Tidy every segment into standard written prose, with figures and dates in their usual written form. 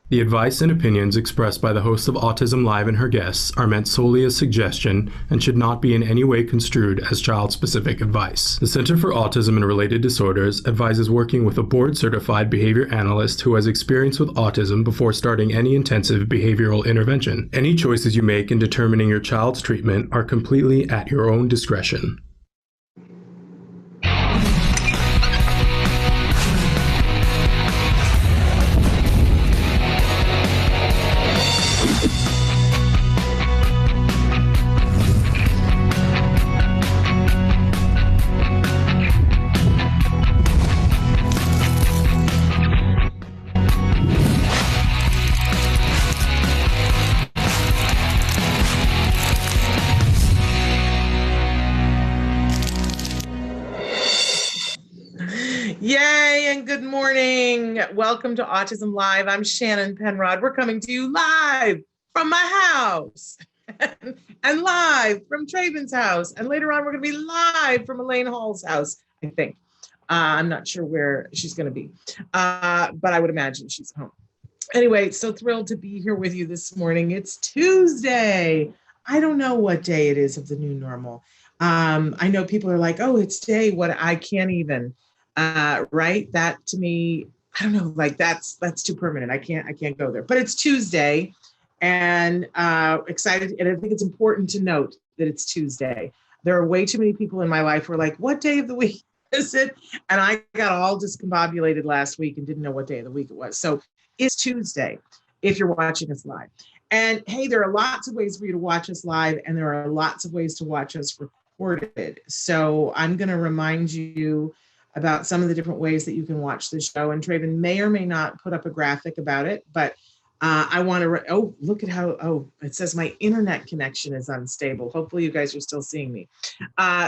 The advice and opinions expressed by the host of Autism Live and her guests are meant solely as suggestion and should not be in any way construed as child-specific advice. The Center for Autism and Related Disorders advises working with a board-certified behavior analyst who has experience with autism before starting any intensive behavioral intervention. Any choices you make in determining your child's treatment are completely at your own discretion. Yay and good morning. Welcome to Autism Live. I'm Shannon Penrod. We're coming to you live from my house and live from Traven's house. And later on, we're going to be live from Elaine Hall's house, I think. I'm not sure where she's going to be, but I would imagine she's home. Anyway, so thrilled to be here with you this morning. It's Tuesday. I don't know what day it is of the new normal. I know people are like, oh, it's day. What? I can't even. Right? That to me, I don't know, like that's too permanent. I can't go there, but it's Tuesday and excited. And I think it's important to note that it's Tuesday. There are way too many people in my life who are like, what day of the week is it? And I got all discombobulated last week and didn't know what day of the week it was. So it's Tuesday if you're watching us live. And hey, there are lots of ways for you to watch us live, and there are lots of ways to watch us recorded. So I'm going to remind you about some of the different ways that you can watch the show. And Traven may or may not put up a graphic about it, but I want to, look at how, it says my internet connection is unstable. Hopefully you guys are still seeing me.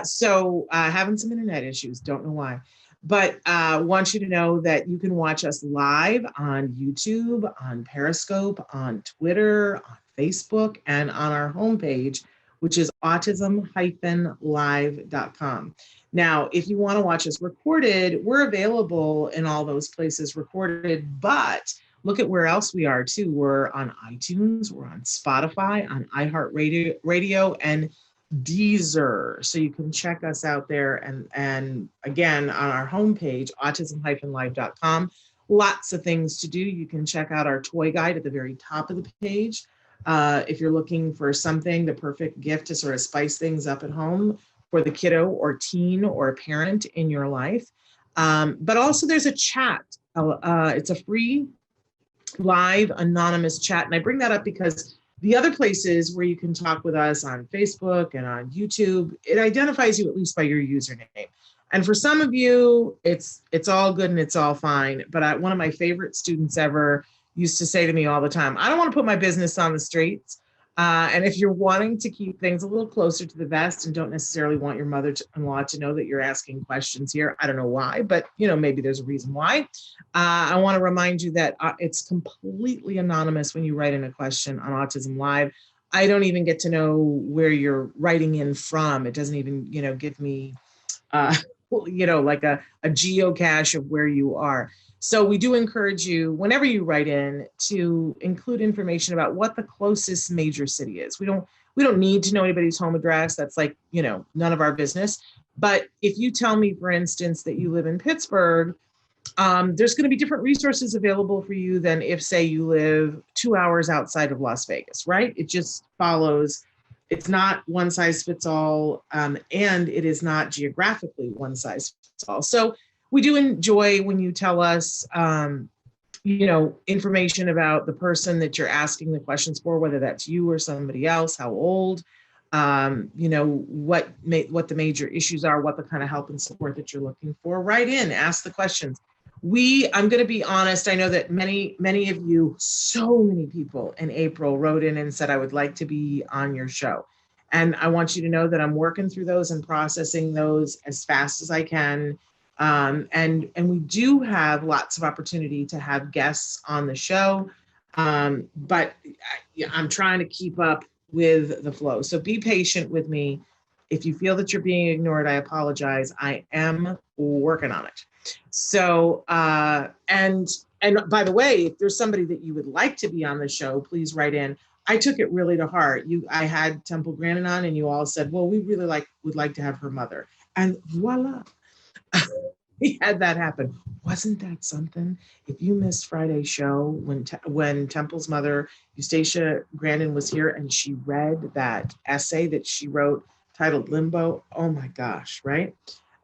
So having some internet issues, don't know why. But want you to know that you can watch us live on YouTube, on Periscope, on Twitter, on Facebook, and on our homepage, which is autism-live.com. Now, if you want to watch us recorded, we're available in all those places recorded, but look at where else we are too. We're on iTunes, we're on Spotify, on iHeartRadio, and Deezer. So you can check us out there. And again, on our homepage, autism-live.com, lots of things to do. You can check out our toy guide at the very top of the page. If you're looking for something, the perfect gift to sort of spice things up at home for the kiddo or teen or parent in your life. But also there's a chat. It's a free live anonymous chat. And I bring that up because the other places where you can talk with us on Facebook and on YouTube, it identifies you at least by your username. And for some of you, it's all good and it's all fine. But one of my favorite students ever used to say to me all the time, I don't want to put my business on the streets. And if you're wanting to keep things a little closer to the vest and don't necessarily want your mother-in-law to know that you're asking questions here, I don't know why, but maybe there's a reason why. I want to remind you that it's completely anonymous when you write in a question on Autism Live. I don't even get to know where you're writing in from. It doesn't even, give me, like a geocache of where you are. So we do encourage you, whenever you write in, to include information about what the closest major city is. We don't need to know anybody's home address. That's none of our business. But if you tell me, for instance, that you live in Pittsburgh, there's going to be different resources available for you than if, say, you live 2 hours outside of Las Vegas, right? It just follows. It's not one size fits all, and it is not geographically one size fits all. So we do enjoy when you tell us, information about the person that you're asking the questions for, whether that's you or somebody else, how old, what the major issues are, what the kind of help and support that you're looking for. Write in, ask the questions. I'm going to be honest. I know that many of you, so many people in April wrote in and said, I would like to be on your show. And I want you to know that I'm working through those and processing those as fast as I can. And we do have lots of opportunity to have guests on the show, but I'm trying to keep up with the flow. So be patient with me. If you feel that you're being ignored, I apologize. I am working on it. So, and And by the way, if there's somebody that you would like to be on the show, please write in. I took it really to heart. I had Temple Grandin on, and you all said, well, we really would like to have her mother. And voila, we had that happen. Wasn't that something? If you missed Friday's show when Temple's mother, Eustacia Grandin, was here and she read that essay that she wrote titled Limbo, oh my gosh, right?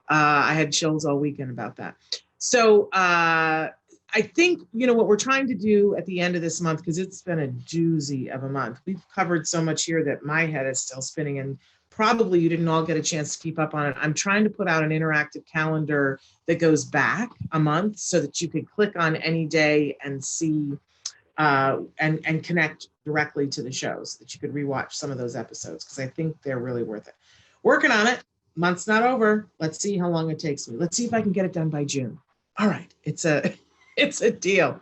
I had chills all weekend about that. So I think, what we're trying to do at the end of this month, because it's been a doozy of a month. We've covered so much here that my head is still spinning, and probably you didn't all get a chance to keep up on it. I'm trying to put out an interactive calendar that goes back a month so that you could click on any day and see and connect directly to the shows, so that you could rewatch some of those episodes, because I think they're really worth it. Working on it. Month's not over. Let's see how long it takes me. Let's see if I can get it done by June. All right. It's a deal.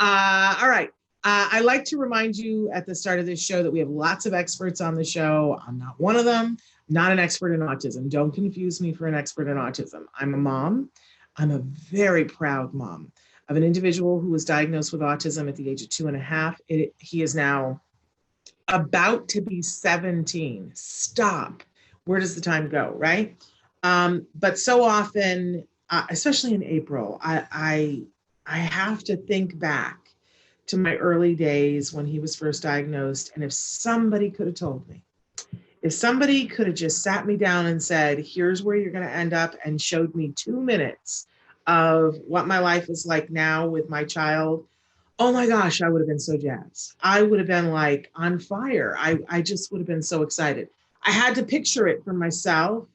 All right. I like to remind you at the start of this show that we have lots of experts on the show. I'm not one of them. Not an expert in autism. Don't confuse me for an expert in autism. I'm a mom. I'm a very proud mom of an individual who was diagnosed with autism at the age of 2.5. He is now about to be 17. Stop. Where does the time go, right? But so often, especially in April, I have to think back to my early days when he was first diagnosed. And if somebody could have told me, if somebody could have just sat me down and said, here's where you're going to end up, and showed me 2 minutes of what my life is like now with my child, oh my gosh, I would have been so jazzed. I would have been like on fire. I just would have been so excited. I had to picture it for myself.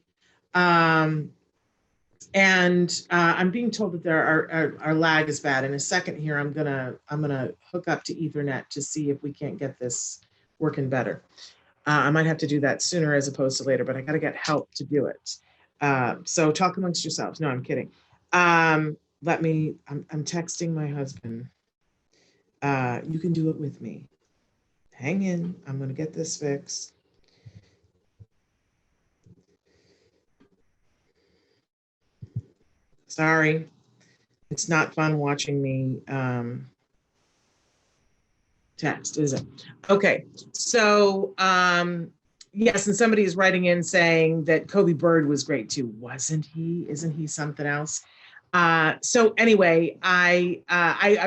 And I'm being told that our lag is bad. In a second here, I'm gonna hook up to Ethernet to see if we can't get this working better. I might have to do that sooner as opposed to later, but I got to get help to do it. So talk amongst yourselves. No, I'm kidding. I'm texting my husband. You can do it with me. Hang in. I'm going to get this fixed. Sorry. It's not fun watching me text, is it? Okay. So, yes, and somebody is writing in saying that Kobe Bird was great too. Wasn't he? Isn't he something else? So anyway, I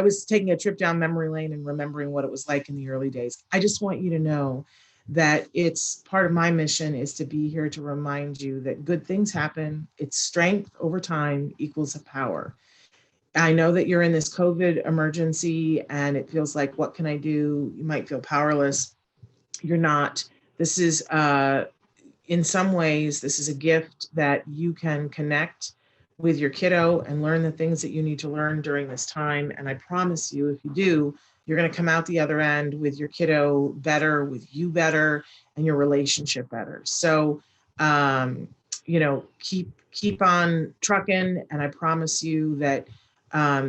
was taking a trip down memory lane and remembering what it was like in the early days. I just want you to know that it's part of my mission is to be here to remind you that good things happen. It's strength over time equals a power. I know that you're in this COVID emergency and it feels like, what can I do? You might feel powerless. You're not. This is, in some ways, this is a gift that you can connect with your kiddo and learn the things that you need to learn during this time. And I promise you, if you do, you're going to come out the other end with your kiddo better, with you better, and your relationship better. So, keep on trucking. And I promise you that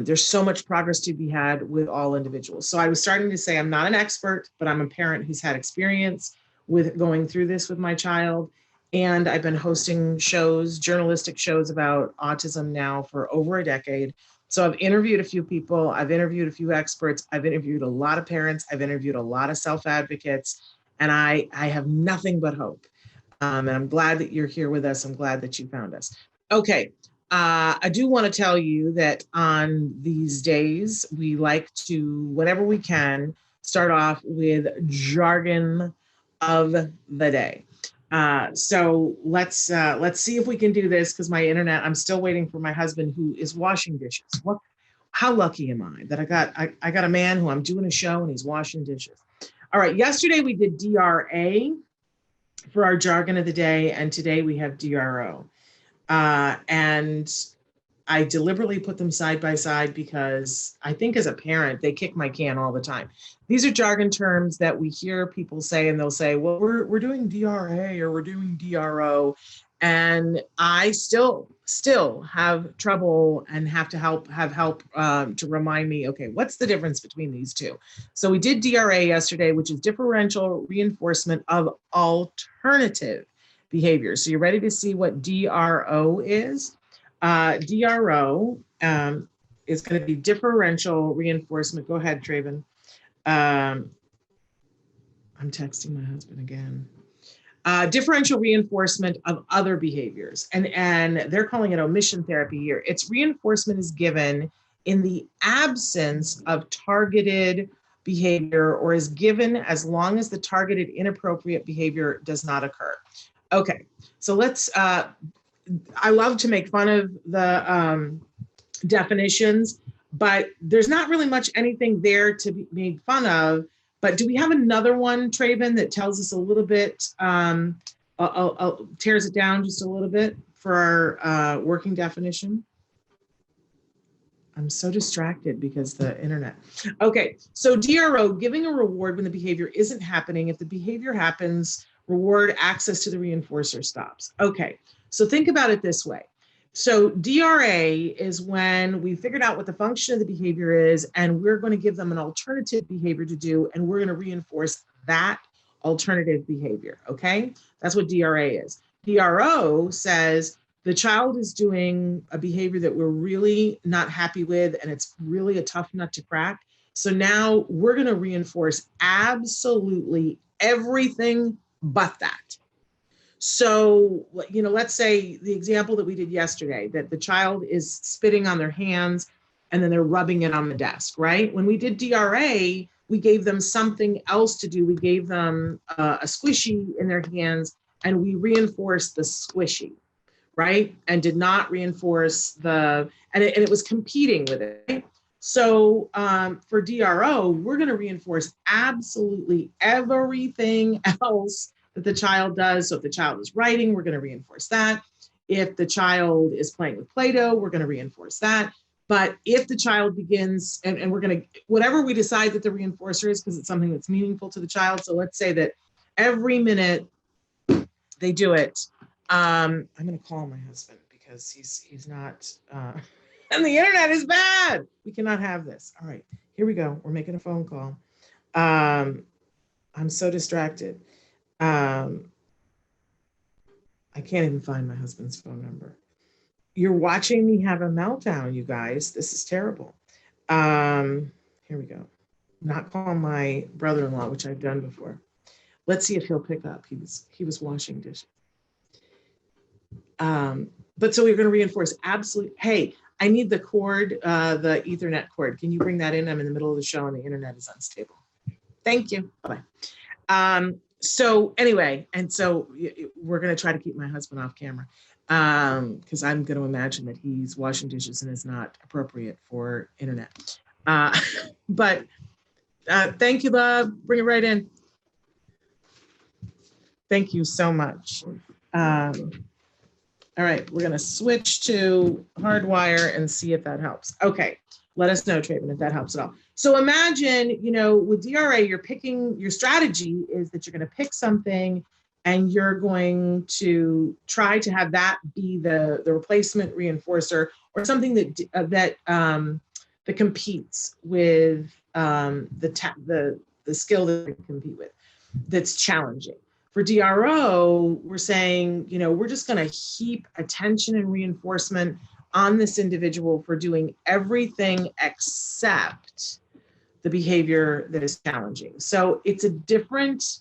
there's so much progress to be had with all individuals. So I was starting to say, I'm not an expert, but I'm a parent who's had experience with going through this with my child. And I've been hosting shows, journalistic shows about autism now for over a decade. So I've interviewed a few people, I've interviewed a few experts, I've interviewed a lot of parents, I've interviewed a lot of self-advocates, and I have nothing but hope. And I'm glad that you're here with us. I'm glad that you found us. Okay, I do want to tell you that on these days, we like to, whenever we can, start off with jargon of the day. So let's see if we can do this, because my internet, I'm still waiting for my husband who is washing dishes. How lucky am I that I got a man who I'm doing a show and he's washing dishes. All right. Yesterday we did DRA for our jargon of the day. And today we have DRO. And I deliberately put them side by side because I think as a parent, they kick my can all the time. These are jargon terms that we hear people say, and they'll say, well, we're doing DRA or we're doing DRO. And I still have trouble and have help to remind me, okay, what's the difference between these two? So we did DRA yesterday, which is differential reinforcement of alternative behavior. So you're ready to see what DRO is? DRO, is going to be differential reinforcement. Go ahead, Traven. I'm texting my husband again. Differential reinforcement of other behaviors. And they're calling it omission therapy here. It's reinforcement is given in the absence of targeted behavior, or is given as long as the targeted inappropriate behavior does not occur. Okay, so let's, I love to make fun of the definitions, but there's not really much anything there to be made fun of. But do we have another one, Traven, that tells us a little bit, tears it down just a little bit for our working definition? I'm so distracted because the internet. Okay, so DRO, giving a reward when the behavior isn't happening. If the behavior happens, reward, access to the reinforcer stops. Okay, so think about it this way. So DRA is when we figured out what the function of the behavior is, and we're going to give them an alternative behavior to do, and we're going to reinforce that alternative behavior, okay? That's what DRA is. DRO says the child is doing a behavior that we're really not happy with, and it's really a tough nut to crack. So now we're going to reinforce absolutely everything but that. So, you know, let's say the example that we did yesterday, that the child is spitting on their hands and then they're rubbing it on the desk, right? When we did DRA, we gave them something else to do. We gave them a squishy in their hands, and we reinforced the squishy, right? And did not reinforce the, and it was competing with it. Right? So for DRO, we're going to reinforce absolutely everything else that the child does. So if the child is writing, we're going to reinforce that. If the child is playing with Play-Doh, we're going to reinforce that. But if the child begins, and we're going to, whatever we decide that the reinforcer is, because it's something that's meaningful to the child. So let's say that every minute they do it. I'm going to call my husband because he's not, and the internet is bad. We cannot have this. All right, here we go. We're making a phone call. I'm so distracted. I can't even find my husband's phone number. You're watching me have a meltdown, you guys. This is terrible. Here we go. Not call my brother-in-law, which I've done before. Let's see if he'll pick up. He was washing dishes. But so we're going to reinforce absolute. Hey, I need the cord, the Ethernet cord. Can you bring that in? I'm in the middle of the show and the internet is unstable. Thank you. Bye-bye. So anyway, and so we're going to try to keep my husband off camera because I'm going to imagine that he's washing dishes and is not appropriate for internet. But thank you, love. Bring it right in. Thank you so much. All right, we're going to switch to hardwire and see if that helps. Okay, let us know, Traven, if that helps at all. So imagine, you know, with DRA, you're picking, your strategy is that you're going to pick something and you're going to try to have that be the replacement reinforcer, or something that competes with the skill that they compete with, that's challenging. For DRO, we're saying, you know, we're just going to heap attention and reinforcement on this individual for doing everything except the behavior that is challenging. So it's a different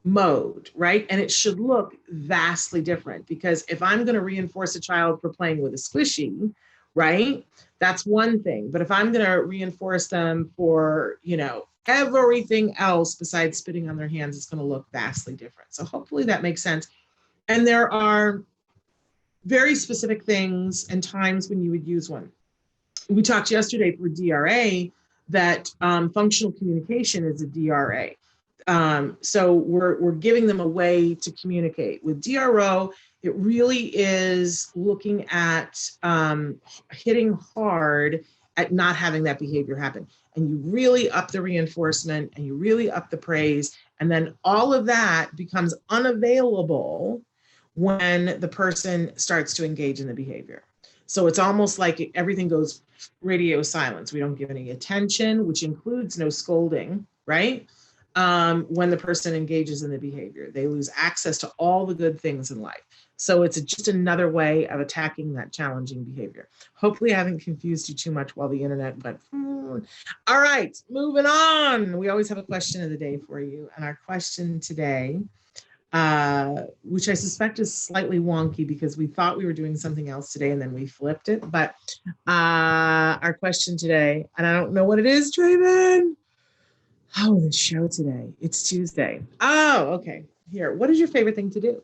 mode, right? And it should look vastly different, because if I'm going to reinforce a child for playing with a squishy, right, that's one thing. But if I'm going to reinforce them for, you know, everything else besides spitting on their hands, it's going to look vastly different. So hopefully that makes sense. And there are very specific things and times when you would use one. We talked yesterday for DRA that functional communication is a DRA. So we're giving them a way to communicate. With DRO, it really is looking at hitting hard at not having that behavior happen. And you really up the reinforcement and you really up the praise. And then all of that becomes unavailable when the person starts to engage in the behavior. So it's almost like everything goes radio silence. We don't give any attention, which includes no scolding, right? When the person engages in the behavior, they lose access to all the good things in life. So it's just another way of attacking that challenging behavior. Hopefully I haven't confused you too much while the internet went. All right, moving on. We always have a question of the day for you. And our question today, which I suspect is slightly wonky because we thought we were doing something else today and then we flipped it. But our question today, and I don't know what it is, Draven. Oh, the show today. It's Tuesday. Oh, okay. Here, what is your favorite thing to do?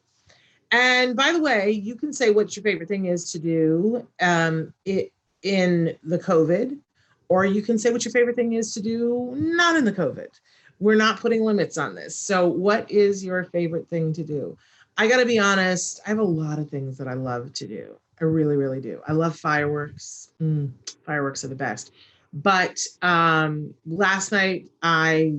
And by the way, you can say what your favorite thing is to do in the COVID, or you can say what your favorite thing is to do not in the COVID. We're not putting limits on this. So what is your favorite thing to do? I got to be honest, I have a lot of things that I love to do. I really, really do. I love fireworks. Fireworks are the best. But last night, I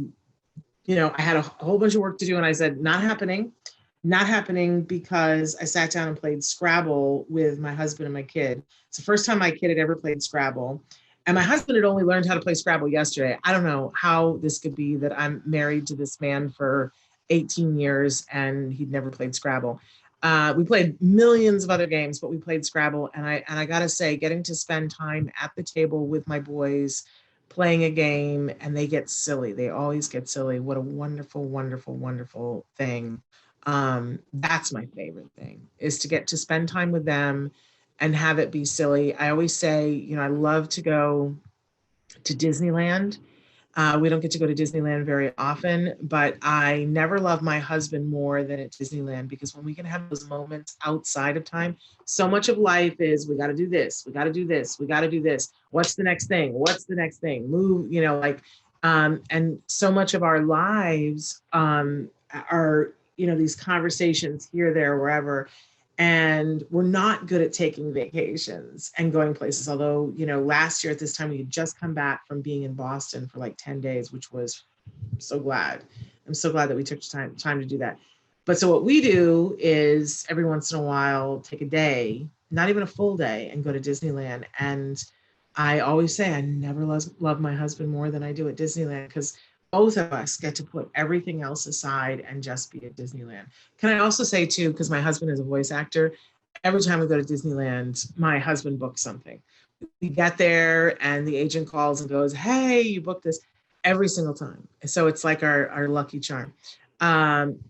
had a whole bunch of work to do and I said, not happening because I sat down and played Scrabble with my husband and my kid. It's the first time my kid had ever played Scrabble. And my husband had only learned how to play Scrabble yesterday. I don't know how this could be that I'm married to this man for 18 years and he'd never played Scrabble. We played millions of other games, but we played Scrabble. And I gotta say, getting to spend time at the table with my boys, playing a game, and they get silly. They always get silly. What a wonderful, wonderful, wonderful thing. That's my favorite thing, is to get to spend time with them and have it be silly. I always say, I love to go to Disneyland. We don't get to go to Disneyland very often, but I never love my husband more than at Disneyland, because when we can have those moments outside of time, so much of life is, we got to do this, we got to do this, we got to do this. What's the next thing? What's the next thing? Move, and so much of our lives are, these conversations here, there, wherever. And we're not good at taking vacations and going places. Although, last year at this time, we had just come back from being in Boston for like 10 days, which was so glad. I'm so glad that we took time to do that. But so what we do is every once in a while, take a day, not even a full day, and go to Disneyland. And I always say I never love my husband more than I do at Disneyland, because both of us get to put everything else aside and just be at Disneyland. Can I also say too, because my husband is a voice actor, every time we go to Disneyland, my husband books something. We get there and the agent calls and goes, hey, you booked this, every single time. So it's like our lucky charm.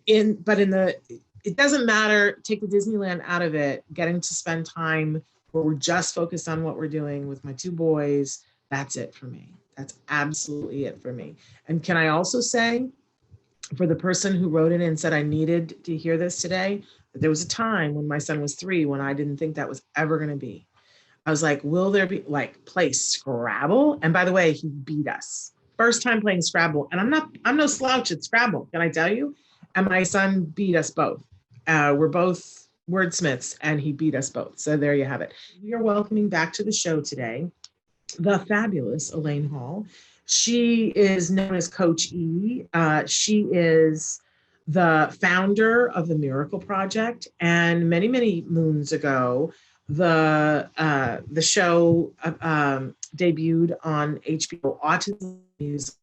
It doesn't matter, take the Disneyland out of it, getting to spend time where we're just focused on what we're doing with my two boys, that's it for me. That's absolutely it for me. And can I also say, for the person who wrote in and said I needed to hear this today, that there was a time when my son was 3 when I didn't think that was ever going to be. I was like, will there be, play Scrabble? And by the way, he beat us. First time playing Scrabble. And I'm no slouch at Scrabble, can I tell you? And my son beat us both. We're both wordsmiths and he beat us both. So there you have it. We are welcoming back to the show today the fabulous Elaine Hall. She is known as Coach E. She is the founder of the Miracle Project, and many, many moons ago, the show debuted on HBO, Autism Music,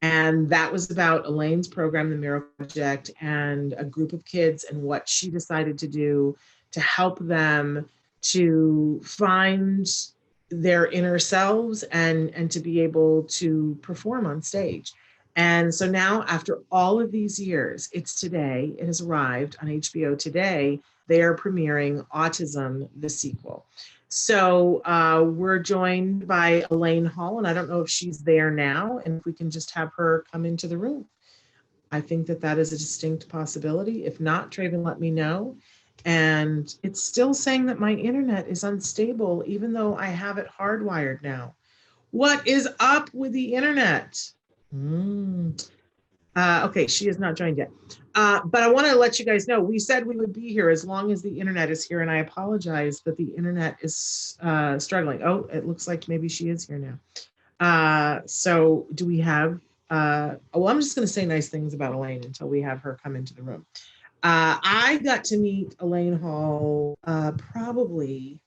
and that was about Elaine's program, the Miracle Project, and a group of kids and what she decided to do to help them to find their inner selves and to be able to perform on stage. And so now, after all of these years, it's today, it has arrived on HBO today. They are premiering Autism, the sequel. So we're joined by Elaine Hall, and I don't know if she's there now, and if we can just have her come into the room. I think that is a distinct possibility. If not, Traven, let me know. And it's still saying that my internet is unstable, even though I have it hardwired now. What is up with the internet? Okay, she is not joined yet. But I want to let you guys know, we said we would be here as long as the internet is here, and I apologize that the internet is struggling. Oh, it looks like maybe she is here now. So do we have, well, I'm just going to say nice things about Elaine until we have her come into the room. I got to meet Elaine Hall probably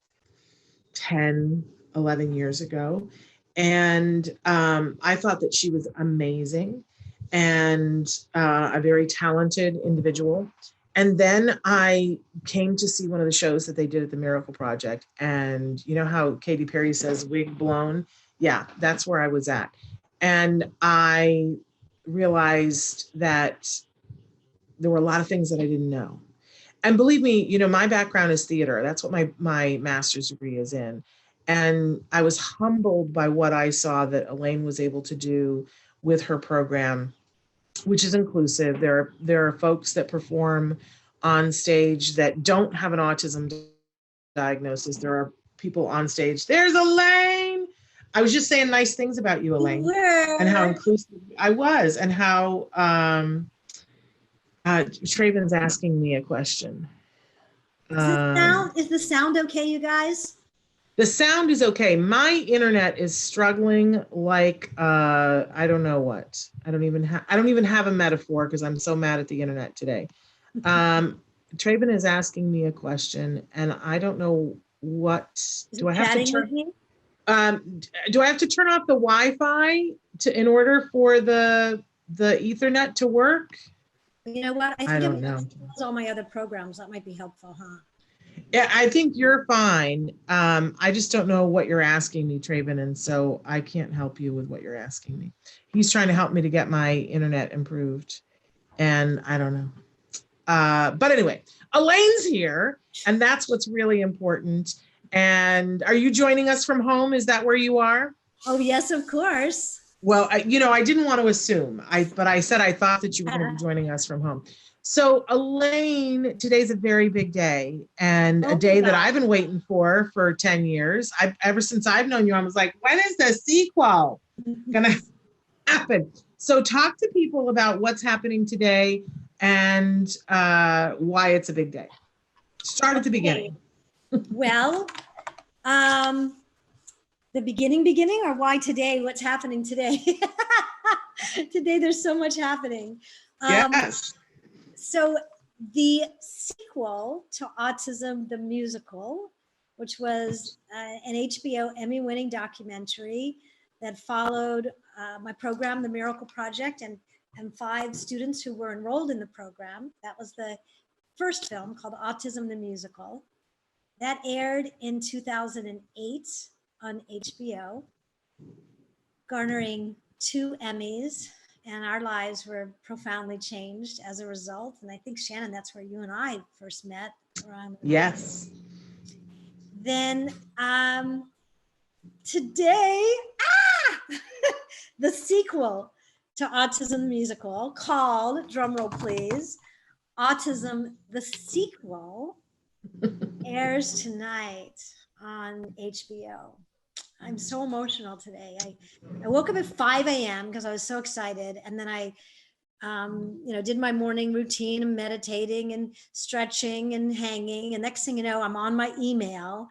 10, 11 years ago. And I thought that she was amazing and a very talented individual. And then I came to see one of the shows that they did at the Miracle Project. And you know how Katy Perry says wig blown? Yeah, that's where I was at. And I realized that there were a lot of things that I didn't know. And believe me, you know, my background is theater. That's what my master's degree is in. And I was humbled by what I saw that Elaine was able to do with her program, which is inclusive. There are folks that perform on stage that don't have an autism diagnosis. There are people on stage. There's Elaine. I was just saying nice things about you, Elaine, and how inclusive I was, and how Traven's asking me a question. Is the sound okay, you guys? The sound is okay. My internet is struggling like I don't know what. I don't even have a metaphor because I'm so mad at the internet today. Traven is asking me a question, and I don't know what. Do I have to turn? Do I have to turn off the Wi-Fi in order for the Ethernet to work? You know what? I don't know. All my other programs, that might be helpful, huh? Yeah, I think you're fine. I just don't know what you're asking me, Traven, and so I can't help you with what you're asking me. He's trying to help me to get my internet improved, and I don't know. But anyway, Elaine's here, and that's what's really important. And are you joining us from home? Is that where you are? Oh, yes, of course. Well, I didn't want to assume, but I said I thought that you were going to be joining us from home. So Elaine, today's a very big day, and a day that I've been waiting for 10 years. Ever since I've known you, I was like, when is the sequel going to happen? So talk to people about what's happening today and why it's a big day. Start at the beginning. Well, the beginning, or why today? What's happening today? Today, there's so much happening. Yes. So the sequel to Autism the Musical, which was an HBO Emmy-winning documentary that followed my program, The Miracle Project, and 5 students who were enrolled in the program. That was the first film, called Autism the Musical. That aired in 2008 on HBO, garnering 2 Emmys, and our lives were profoundly changed as a result. And I think, Shannon, that's where you and I first met. Yes. Then today, the sequel to Autism the Musical, called, drumroll please, Autism the Sequel, airs tonight on HBO. I'm so emotional today. I woke up at 5 a.m. because I was so excited. And then I, did my morning routine and meditating and stretching and hanging. And next thing you know, I'm on my email,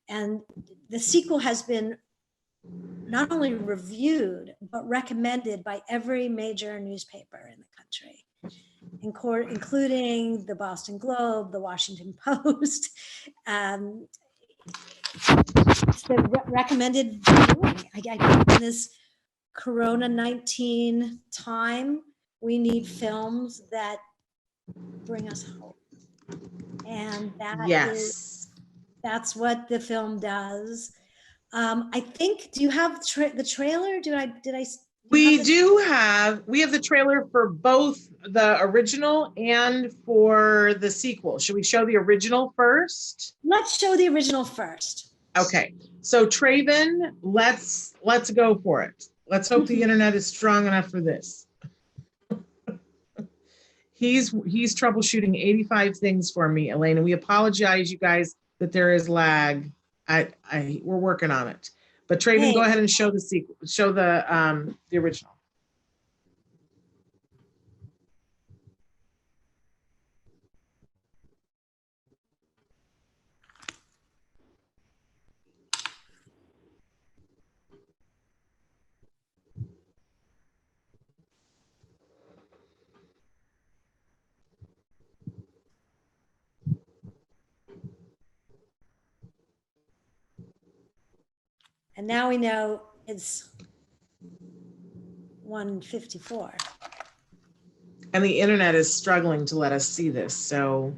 and the sequel has been not only reviewed, but recommended by every major newspaper in the country, including the Boston Globe, the Washington Post. It's the recommended viewing. I in this Corona-19 time, we need films that bring us hope. And that's what the film does. I think, do you have the trailer? We have the trailer for both the original and for the sequel. Should we show the original first? Let's show the original first. Okay, so Traven, let's go for it. Let's hope the internet is strong enough for this. He's troubleshooting 85 things for me, Elaine, and we apologize, you guys, that there is lag. We're working on it. But Traven, go ahead and show the sequel. Show the original. And now we know it's 1:54. And the internet is struggling to let us see this, so.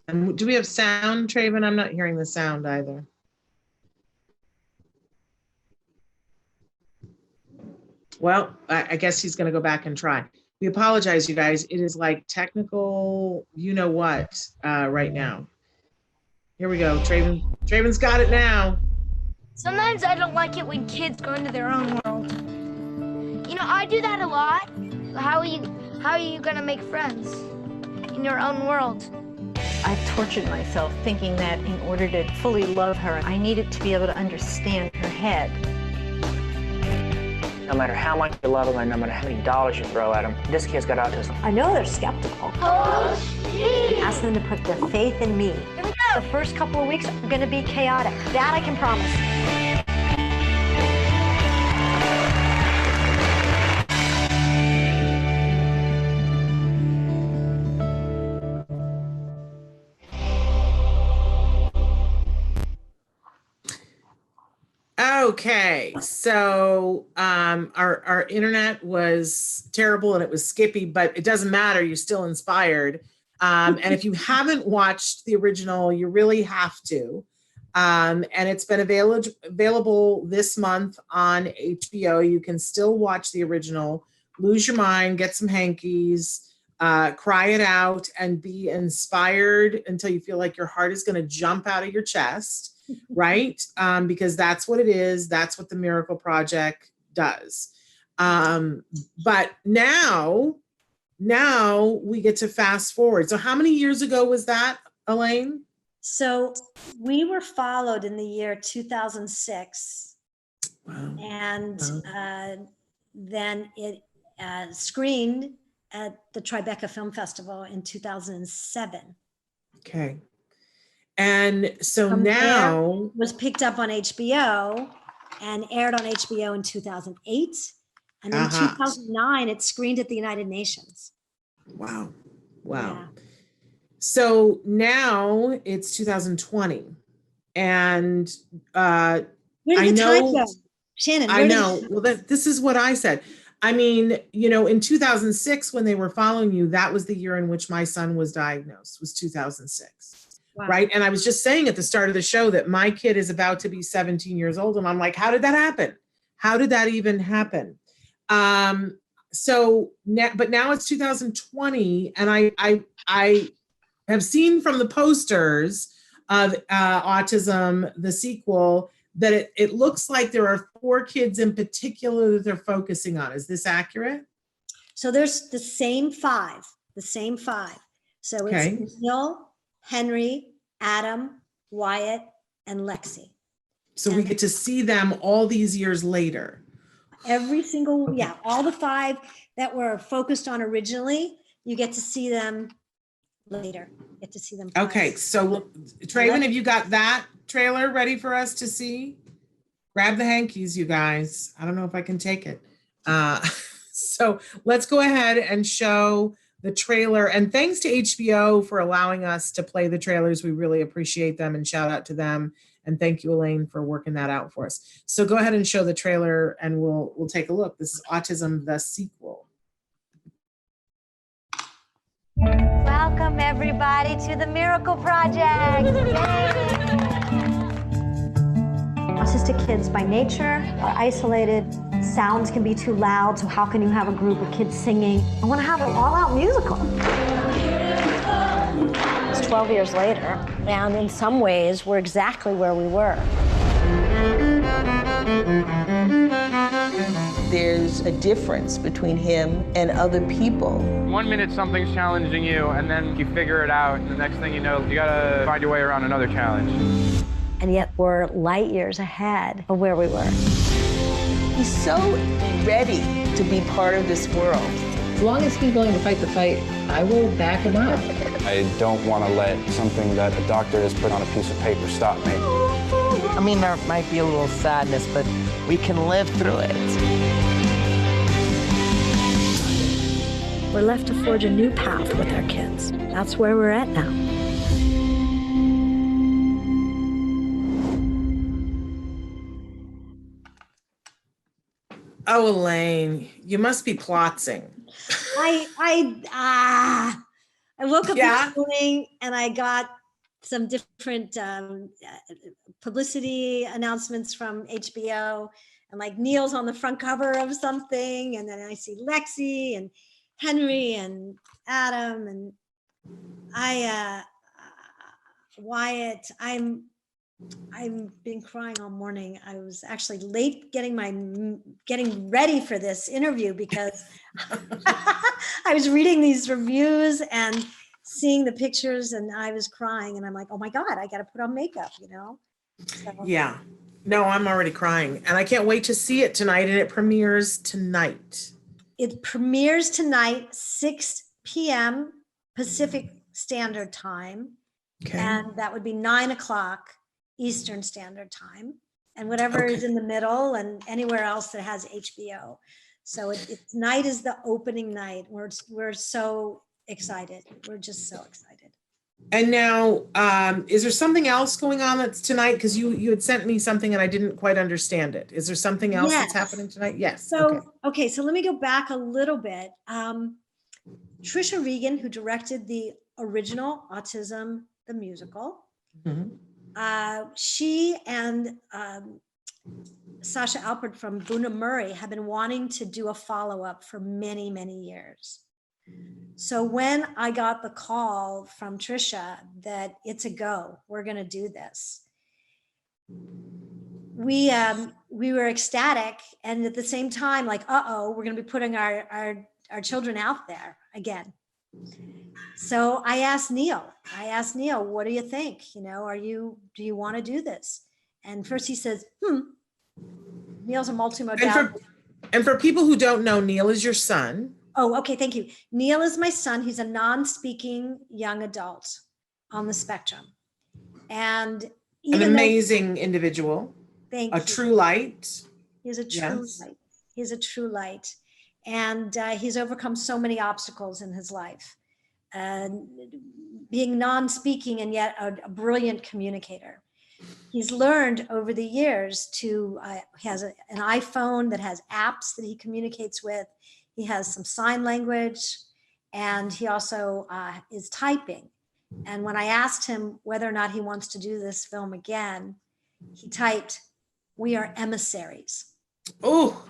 And do we have sound, Traven? I'm not hearing the sound either. Well, I guess he's going to go back and try. We apologize, you guys. It is like technical, you know what, right now. Here we go. Traven's got it now. Sometimes I don't like it when kids go into their own world. You know, I do that a lot. How are you gonna make friends in your own world? I've tortured myself thinking that in order to fully love her, I needed to be able to understand her head. No matter how much you love them and no matter how many dollars you throw at them, this kid's got autism. I know they're skeptical. Ask them to put their faith in me. Here we go. The first couple of weeks are going to be chaotic. That I can promise. Okay, so our internet was terrible and it was skippy, but it doesn't matter. You're still inspired. And if you haven't watched the original, you really have to. And it's been available this month on HBO. You can still watch the original, lose your mind, get some hankies, cry it out, and be inspired until you feel like your heart is going to jump out of your chest. Right? Because that's what it is. That's what the Miracle Project does. But now we get to fast forward. So how many years ago was that, Elaine? So we were followed in the year 2006. Wow. And then it screened at the Tribeca Film Festival in 2007. Okay. And so From now there, was picked up on HBO and aired on HBO in 2008. And then 2009, it screened at the United Nations. Wow. Wow. Yeah. So now it's 2020. And Where did I the time know, go? Shannon, I know. Well, this is what I said. I mean, you know, in 2006, when they were following you, that was the year in which my son was diagnosed, was 2006. Wow. Right. And I was just saying at the start of the show that my kid is about to be 17 years old. And I'm like, how did that happen? How did that even happen? So now, but now it's 2020. And I have seen from the posters of Autism, the sequel, that it looks like there are 4 kids in particular that they're focusing on. Is this accurate? So there's the same 5. So it's Neil, Henry, Adam, Wyatt, and Lexi. So we get to see them all these years later. Every single, all the 5 that were focused on originally, you get to see them later. Get to see them. Okay, so Traven, have you got that trailer ready for us to see? Grab the hankies, you guys. I don't know if I can take it. So let's go ahead and show the trailer. And thanks to HBO for allowing us to play the trailers. We really appreciate them, and shout out to them. And thank you, Elaine, for working that out for us. So go ahead and show the trailer and we'll take a look. This is Autism, the sequel. Welcome, everybody, to the Miracle Project. Autistic kids by nature are isolated. Sounds can be too loud, so how can you have a group of kids singing? I want to have an all-out musical. It's 12 years later, and in some ways, we're exactly where we were. There's a difference between him and other people. 1 minute something's challenging you, and then you figure it out, and the next thing you know, you gotta find your way around another challenge. And yet we're light years ahead of where we were. He's so ready to be part of this world. As long as he's willing to fight the fight, I will back him up. I don't want to let something that a doctor has put on a piece of paper stop me. I mean, there might be a little sadness, but we can live through it. We're left to forge a new path with our kids. That's where we're at now. Oh, Elaine, you must be plotzing. I woke up Yeah. this morning and I got some different publicity announcements from HBO, and like Neil's on the front cover of something, and then I see Lexi and Henry and Adam and Wyatt. I've been crying all morning. I was actually late getting ready for this interview because I was reading these reviews and seeing the pictures, and I was crying, and I'm like, oh my God, I got to put on makeup, you know? So. Yeah. No, I'm already crying, and I can't wait to see it tonight, and it premieres tonight. It premieres tonight, 6 p.m. Pacific Standard Time. Okay. And that would be 9 o'clock Eastern Standard Time, and whatever is in the middle and anywhere else that has HBO. So tonight is the opening night. We're so excited. We're just so excited. And now, is there something else going on that's tonight? Because you had sent me something and I didn't quite understand it. Is there something else that's happening tonight? Yes. So, okay, so let me go back a little bit. Trisha Regan, who directed the original Autism, the musical, she and Sasha Alpert from Boona Murray have been wanting to do a follow-up for many, many years. So when I got the call from Trisha that it's a go, we're going to do this, we were ecstatic, and at the same time, like, we're going to be putting our children out there again. So I asked Neil, what do you think? You know, do you want to do this? And first he says, Neil's a multimodal. And for people who don't know, Neil is your son. Oh, okay. Thank you. Neil is my son. He's a non-speaking young adult on the spectrum. And an amazing individual. Thank you. A true light. He's a true light. He's a true light. And he's overcome so many obstacles in his life. Being non-speaking and yet a brilliant communicator. He's learned over the years he has an iPhone that has apps that he communicates with. He has some sign language, and he also is typing. And when I asked him whether or not he wants to do this film again, he typed, "We are emissaries." Oh.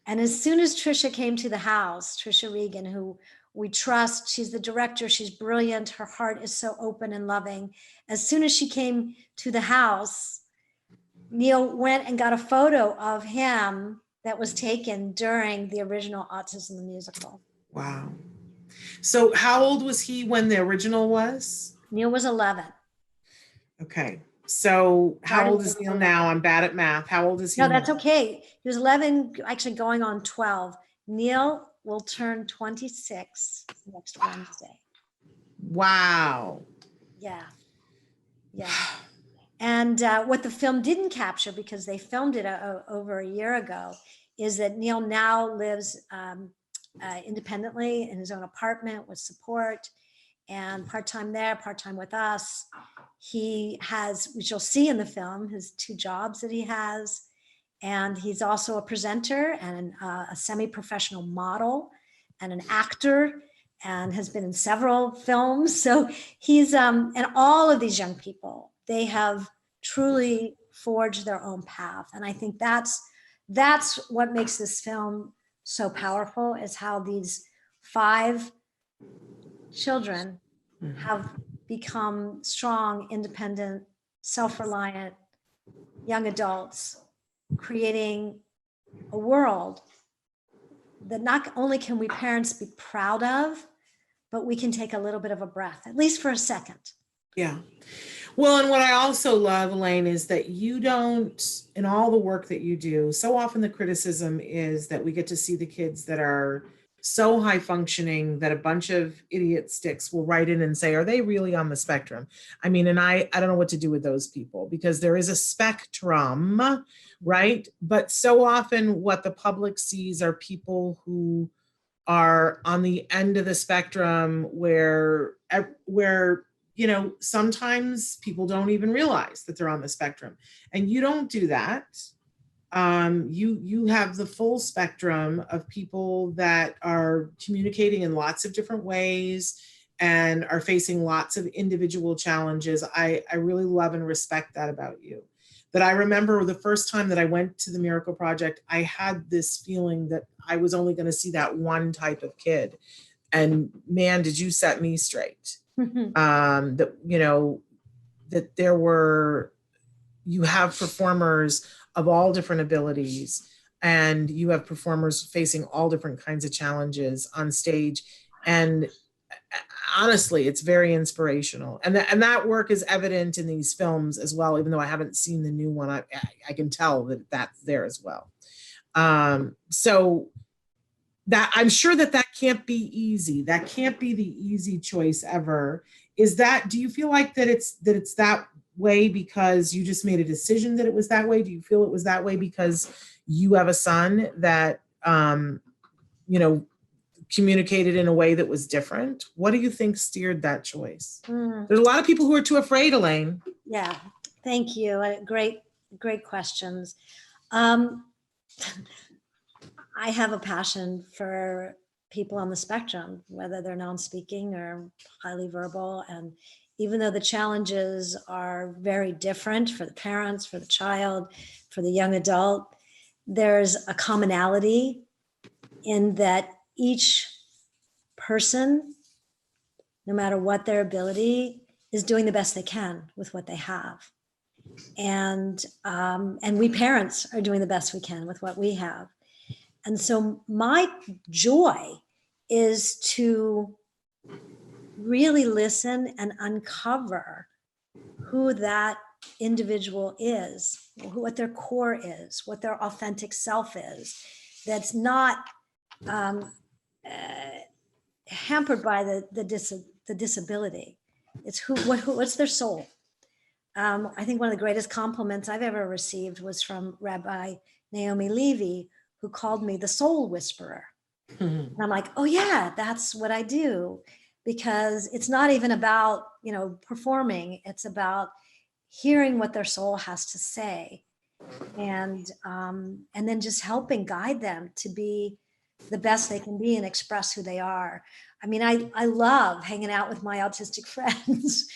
And as soon as Trisha came to the house, Trisha Regan, who we trust, she's the director, she's brilliant, her heart is so open and loving. As soon as she came to the house, Neil went and got a photo of him that was taken during the original Autism the musical. Wow. So how old was he when the original was? Neil was 11. Okay. So how old is Neil now? I'm bad at math. How old is he? No, that's okay. He was 11, actually going on 12. Neil will turn 26 next Wednesday. Wow. Yeah. Yeah. And what the film didn't capture, because they filmed it over a year ago, is that Neil now lives independently in his own apartment with support, and part-time there, part-time with us. He has, which you'll see in the film, his 2 jobs that he has. And he's also a presenter and a semi-professional model and an actor, and has been in several films. So he's, and all of these young people, they have truly forged their own path. And I think that's what makes this film so powerful, is how these 5 children have become strong, independent, self-reliant young adults, creating a world that not only can we parents be proud of, but we can take a little bit of a breath, at least for a second. Yeah. Well, and what I also love, Elaine, is that you don't, in all the work that you do, so often the criticism is that we get to see the kids that are so high functioning that a bunch of idiot sticks will write in and say, are they really on the spectrum? I mean, and I don't know what to do with those people, because there is a spectrum, right? But so often what the public sees are people who are on the end of the spectrum where, you know, sometimes people don't even realize that they're on the spectrum. And you don't do that. You have the full spectrum of people that are communicating in lots of different ways and are facing lots of individual challenges. I really love and respect that about you. But I remember the first time that I went to the Miracle Project, I had this feeling that I was only going to see that one type of kid. And man, did you set me straight. That, you know, that there were, you have performers of all different abilities, and you have performers facing all different kinds of challenges on stage. And honestly, it's very inspirational. And that work is evident in these films as well, even though I haven't seen the new one. I can tell that that's there as well. So that I'm sure that can't be easy. That can't be the easy choice ever. Is that, do you feel like that it's that way because you just made a decision that it was that way? Do you feel it was that way because you have a son that, you know, communicated in a way that was different? What do you think steered that choice? There's a lot of people who are too afraid, Elaine. Yeah, thank you. Great questions. I have a passion for people on the spectrum, whether they're non-speaking or highly verbal. And even though the challenges are very different for the parents, for the child, for the young adult, there's a commonality in that each person, no matter what their ability, is doing the best they can with what they have. And we parents are doing the best we can with what we have. And so my joy is to really listen and uncover who that individual is, what their core is, what their authentic self is, that's not hampered by the disability. It's what's their soul. I think one of the greatest compliments I've ever received was from Rabbi Naomi Levy, who called me the soul whisperer. And I'm like, oh yeah, that's what I do. Because it's not even about, you know, performing, it's about hearing what their soul has to say. And then just helping guide them to be the best they can be and express who they are. I mean, I love hanging out with my autistic friends,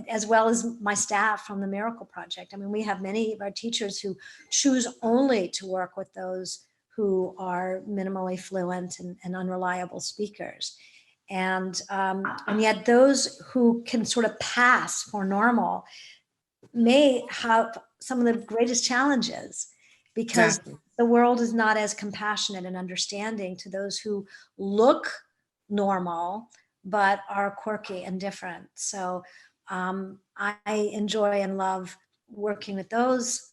as well as my staff from the Miracle Project. I mean, we have many of our teachers who choose only to work with those who are minimally fluent and unreliable speakers. And yet those who can sort of pass for normal may have some of the greatest challenges, because the world is not as compassionate and understanding to those who look normal but are quirky and different. So I enjoy and love working with those.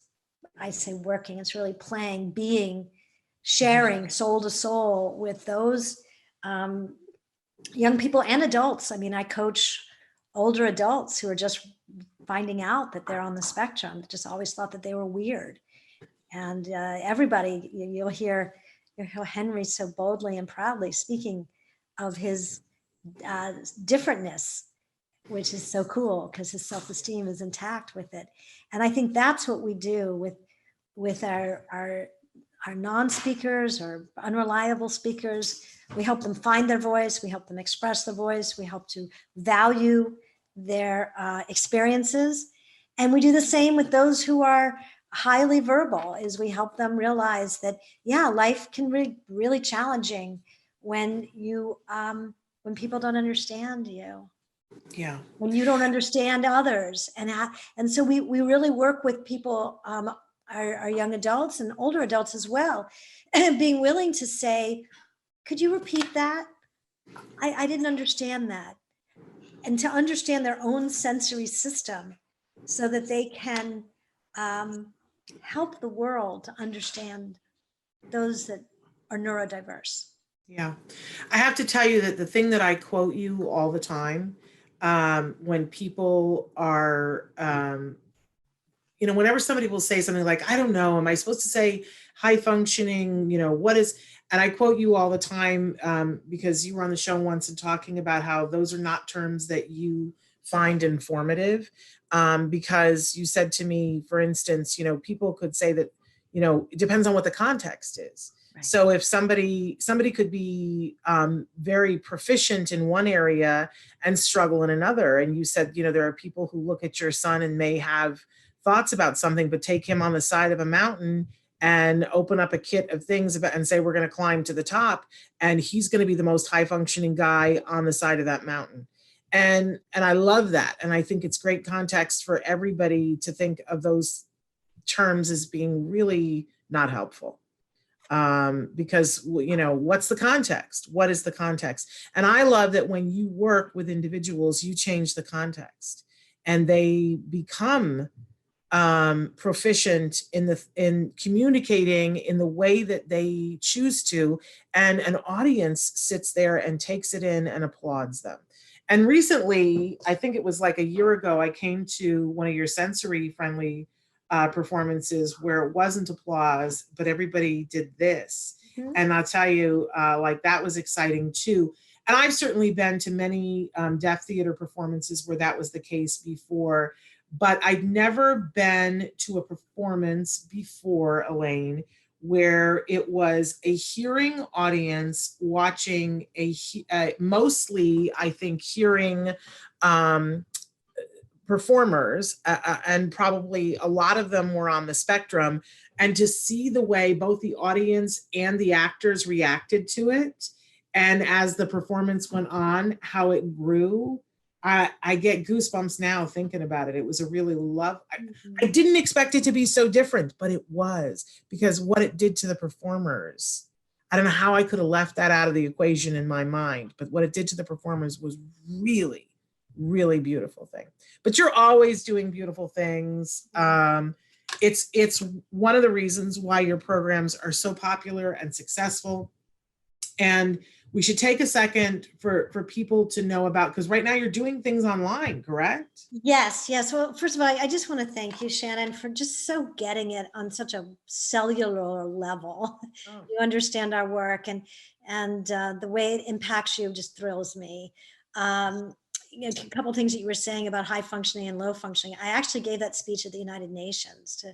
I say working, it's really playing, being, sharing soul to soul with those young people and adults. I mean, I coach older adults who are just finding out that they're on the spectrum, just always thought that they were weird. And everybody, you'll hear Henry so boldly and proudly speaking of his differentness, which is so cool because his self-esteem is intact with it. And I think that's what we do with our non-speakers or unreliable speakers. We help them find their voice. We help them express their voice. We help to value their experiences. And we do the same with those who are highly verbal, is we help them realize that, yeah, life can be really challenging when you, when people don't understand you. Yeah. When you don't understand others. And so we really work with people, our young adults and older adults as well, and being willing to say, could you repeat that? I didn't understand that. And to understand their own sensory system so that they can help the world to understand those that are neurodiverse. Yeah. I have to tell you that the thing that I quote you all the time, when people are, you know, whenever somebody will say something like, I don't know, am I supposed to say high functioning, you know, what is, and I quote you all the time because you were on the show once and talking about how those are not terms that you find informative, because you said to me, for instance, you know, people could say that, it depends on what the context is. Right. So if somebody could be very proficient in one area and struggle in another, and you said, there are people who look at your son and may have thoughts about something, but take him on the side of a mountain and open up a kit of things and say, we're going to climb to the top, and he's going to be the most high functioning guy on the side of that mountain. And I love that. And I think it's great context for everybody to think of those terms as being really not helpful. Because, what's the context? What is the context? And I love that when you work with individuals, you change the context and they become proficient in communicating in the way that they choose to, and an audience sits there and takes it in and applauds them. And recently, I think it was like a year ago, I came to one of your sensory friendly performances where it wasn't applause, but everybody did this. Mm-hmm. And I'll tell you, that was exciting too. And I've certainly been to many deaf theater performances where that was the case before, but I'd never been to a performance before, Elaine, where it was a hearing audience watching mostly, I think, hearing performers, and probably a lot of them were on the spectrum, and to see the way both the audience and the actors reacted to it, and as the performance went on, how it grew. I get goosebumps now thinking about it. It was a really I didn't expect it to be so different, but it was, because what it did to the performers, I don't know how I could have left that out of the equation in my mind, but what it did to the performers was really, really beautiful thing. But you're always doing beautiful things. It's one of the reasons why your programs are so popular and successful. And we should take a second for people to know about, because right now you're doing things online, correct? Yes. Well, first of all, I just want to thank you, Shannon, for just so getting it on such a cellular level. Oh. You understand our work, and the way it impacts you just thrills me. A couple of things that you were saying about high functioning and low functioning. I actually gave that speech at the United Nations to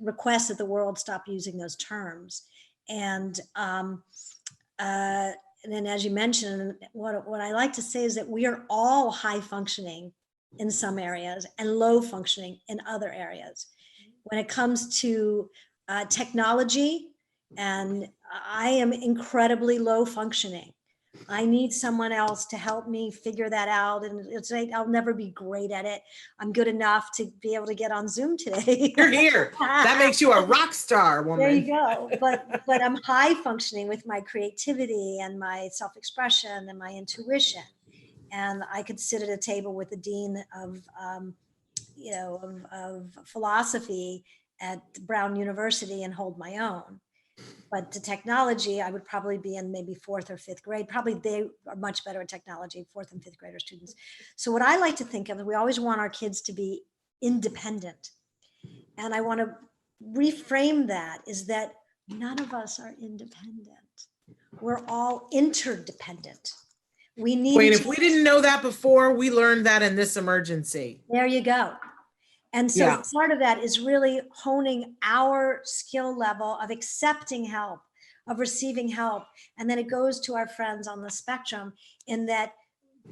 request that the world stop using those terms. And then, as you mentioned, what I like to say is that we are all high functioning in some areas and low functioning in other areas. When it comes to technology, and I am incredibly low functioning. I need someone else to help me figure that out. And it's like, I'll never be great at it. I'm good enough to be able to get on Zoom today. You're here. That makes you a rock star, woman. There you go. But I'm high functioning with my creativity and my self-expression and my intuition. And I could sit at a table with the dean of philosophy at Brown University and hold my own. But to technology, I would probably be in maybe 4th or 5th grade. Probably they are much better at technology, 4th and 5th grader students. So what I like to think of is we always want our kids to be independent. And I want to reframe that is that none of us are independent. We're all interdependent. We need Wait, if we didn't know that before, we learned that in this emergency. There you go. And so part of that is really honing our skill level of accepting help, of receiving help. And then it goes to our friends on the spectrum in that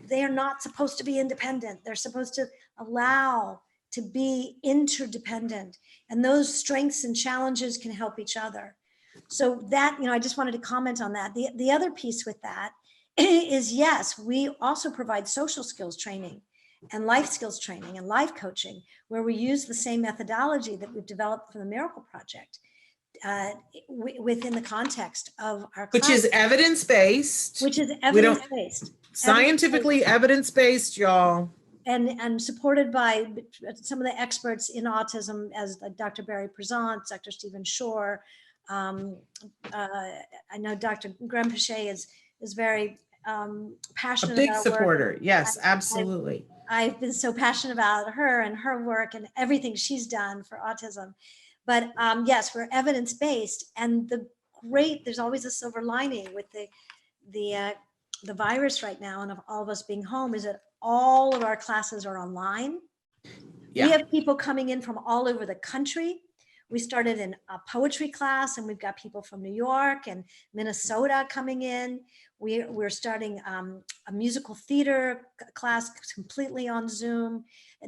they are not supposed to be independent. They're supposed to allow to be interdependent. And those strengths and challenges can help each other. So that, I just wanted to comment on that. The other piece with that is, yes, we also provide social skills training and life skills training and life coaching, where we use the same methodology that we've developed for the Miracle Project within the context of our class. Which is evidence-based. Scientifically evidence-based, y'all. And supported by some of the experts in autism, as Dr. Barry Prezant, Dr. Stephen Shore. I know Dr. Graham-Pichet is very passionate about a big supporter. Yes, absolutely. I've been so passionate about her and her work and everything she's done for autism. But yes, we're evidence-based, and there's always a silver lining with the virus right now, and of all of us being home, is that all of our classes are online. Yeah. We have people coming in from all over the country. We started in a poetry class, and we've got people from New York and Minnesota coming in. We're starting a musical theater class completely on Zoom,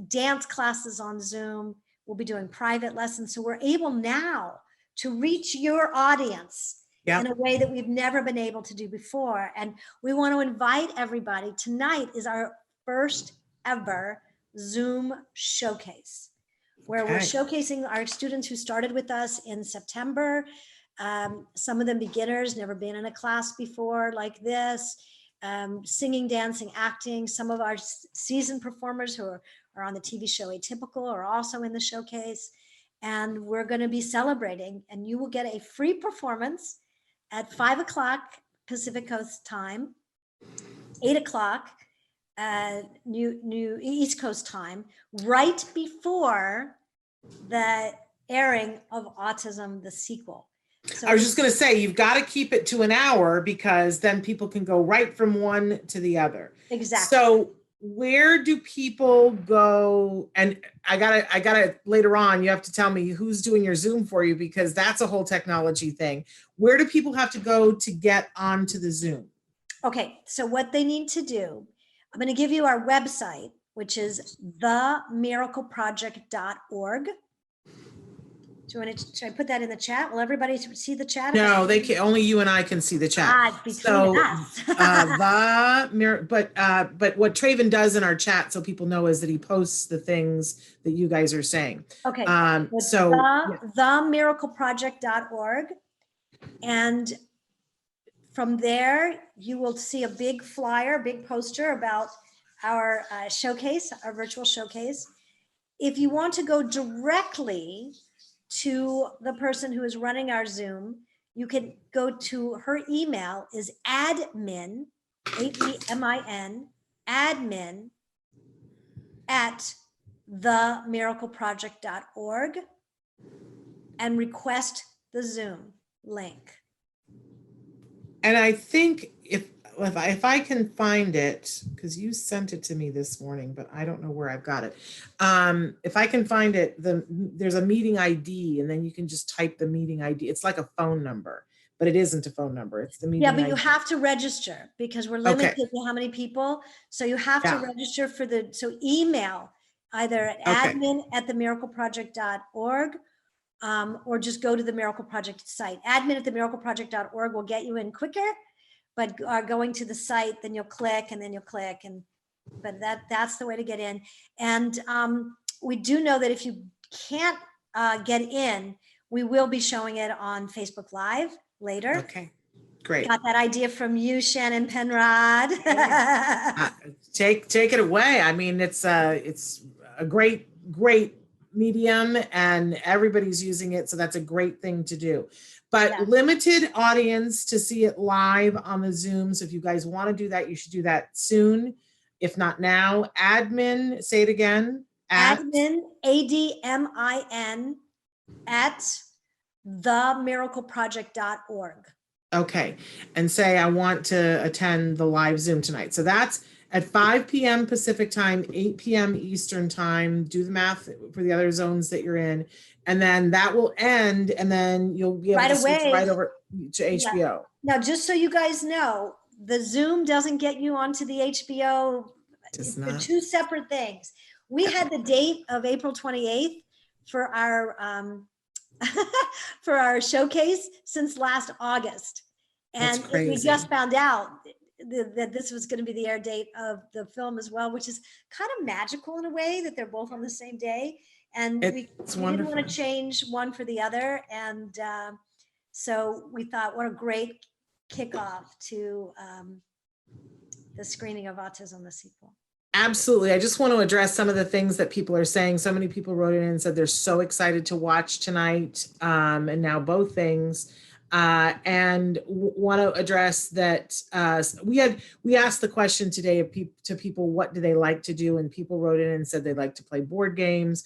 dance classes on Zoom. We'll be doing private lessons. So we're able now to reach your audience in a way that we've never been able to do before. And we want to invite everybody. Tonight is our first ever Zoom showcase, where we're showcasing our students who started with us in September. Some of them beginners, never been in a class before like this, singing, dancing, acting. Some of our seasoned performers who are on the TV show Atypical are also in the showcase. And we're going to be celebrating, and you will get a free performance at 5 o'clock Pacific Coast time, 8 o'clock New East Coast time, right before the airing of Autism, the sequel. So I was just going to say, you've got to keep it to an hour, because then people can go right from one to the other. Exactly. So where do people go? And I gotta later on, you have to tell me who's doing your Zoom for you, because that's a whole technology thing. Where do people have to go to get onto the Zoom? Okay, so what they need to do, I'm going to give you our website, which is themiracleproject.org. Do you want to, should I put that in the chat? Will everybody see the chat? No, they can, only you and I can see the chat. Between us. But what Traven does in our chat, so people know, is that he posts the things that you guys are saying. Okay. So themiracleproject.org. And from there, you will see a big flyer, big poster about our showcase, our virtual showcase. If you want to go directly to the person who is running our Zoom, you can go to her email is admin, A-E-M-I-N, admin at themiracleproject.org, and request the Zoom link. And I think if I can find it, because you sent it to me this morning, but I don't know where I've got it. If I can find it, there's a meeting ID, and then you can just type the meeting ID. It's like a phone number, but it isn't a phone number. It's the meeting ID. Yeah, but you have to register, because we're limited to how many people. So you have to register for so email either at admin at themiracleproject.org, or just go to the Miracle Project site. Admin at themiracleproject.org will get you in quicker. But going to the site, then you'll click, and then you'll click, but that's the way to get in. And we do know that if you can't get in, we will be showing it on Facebook Live later. Okay, great. Got that idea from you, Shannon Penrod. Take it away. I mean, it's a great medium, and everybody's using it, so that's a great thing to do. But limited audience to see it live on the Zoom. So if you guys want to do that, you should do that soon. If not now, admin, say it again. Admin, ADMIN, at themiracleproject.org. Okay. And say, I want to attend the live Zoom tonight. So that's at 5 p.m. Pacific time, 8 p.m. Eastern time. Do the math for the other zones that you're in. And then that will end, and then you'll be able to switch right over to HBO. Yeah. Now, just so you guys know, the Zoom doesn't get you onto the HBO. They're two separate things. We had the date of April 28th for our for our showcase since last August, and we just found out that this was going to be the air date of the film as well, which is kind of magical in a way that they're both on the same day. And we didn't want to change one for the other. And so we thought, what a great kickoff to the screening of Autism, the sequel. Absolutely. I just want to address some of the things that people are saying. So many people wrote in and said they're so excited to watch tonight, and now both things. And want to address that we asked the question today to people, what do they like to do? And people wrote in and said they like to play board games,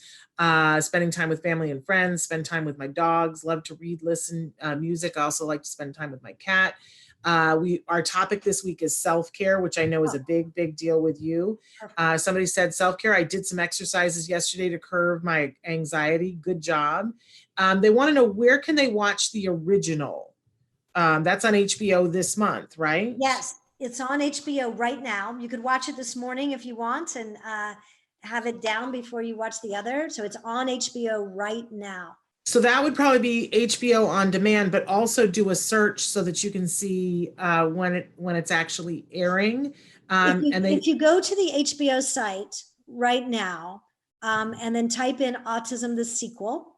spending time with family and friends, spend time with my dogs, love to read, listen, music. I also like to spend time with my cat. Our topic this week is self-care, which I know is a big deal with you. Somebody said self-care. I did some exercises yesterday to curb my anxiety. Good job. They want to know, where can they watch the original? That's on HBO this month, right? Yes, it's on HBO right now. You could watch it this morning if you want, and have it down before you watch the other. So it's on HBO right now. So that would probably be HBO on demand, but also do a search so that you can see when it's actually airing. If you go to the HBO site right now, and then type in Autism the Sequel,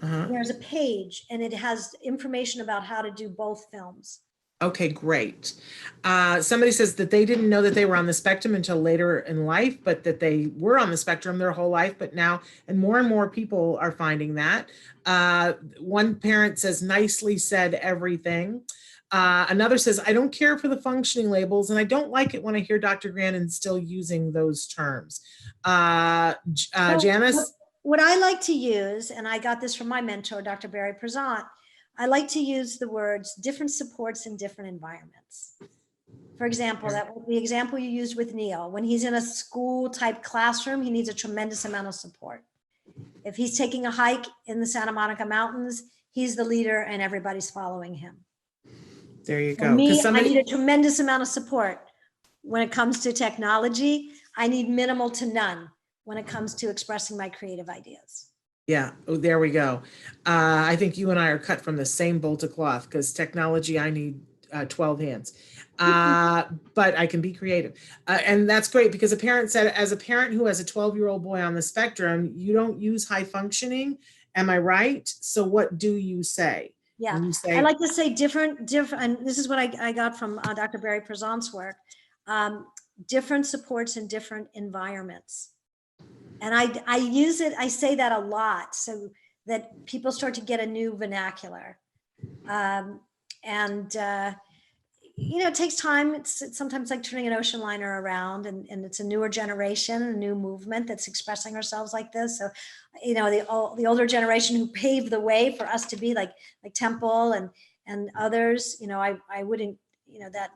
there's a page and it has information about how to do both films. Okay, great. Somebody says that they didn't know that they were on the spectrum until later in life, but that they were on the spectrum their whole life, but now, and more people are finding that. One parent says, nicely said everything. Another says, I don't care for the functioning labels, and I don't like it when I hear Dr. Grandin still using those terms. Janice? What I like to use, and I got this from my mentor, Dr. Barry Prezant, I like to use the words different supports in different environments. For example, the example you used with Neil, when he's in a school type classroom, he needs a tremendous amount of support. If he's taking a hike in the Santa Monica Mountains, he's the leader and everybody's following him. There you go. For me, I need a tremendous amount of support. When it comes to technology, I need minimal to none when it comes to expressing my creative ideas. Yeah, oh, there we go. I think you and I are cut from the same bolt of cloth, because technology, I need 12 hands, but I can be creative. And that's great, because a parent said, as a parent who has a 12-year-old boy on the spectrum, you don't use high functioning. Am I right? So what do you say? Yeah, I like to say different, and this is what I got from Dr. Barry Prezant's work, different supports in different environments. And I use it, I say that a lot so that people start to get a new vernacular. It takes time. It's sometimes like turning an ocean liner around, and it's a newer generation, a new movement that's expressing ourselves like this. So, the older generation who paved the way for us to be like Temple and others, I wouldn't,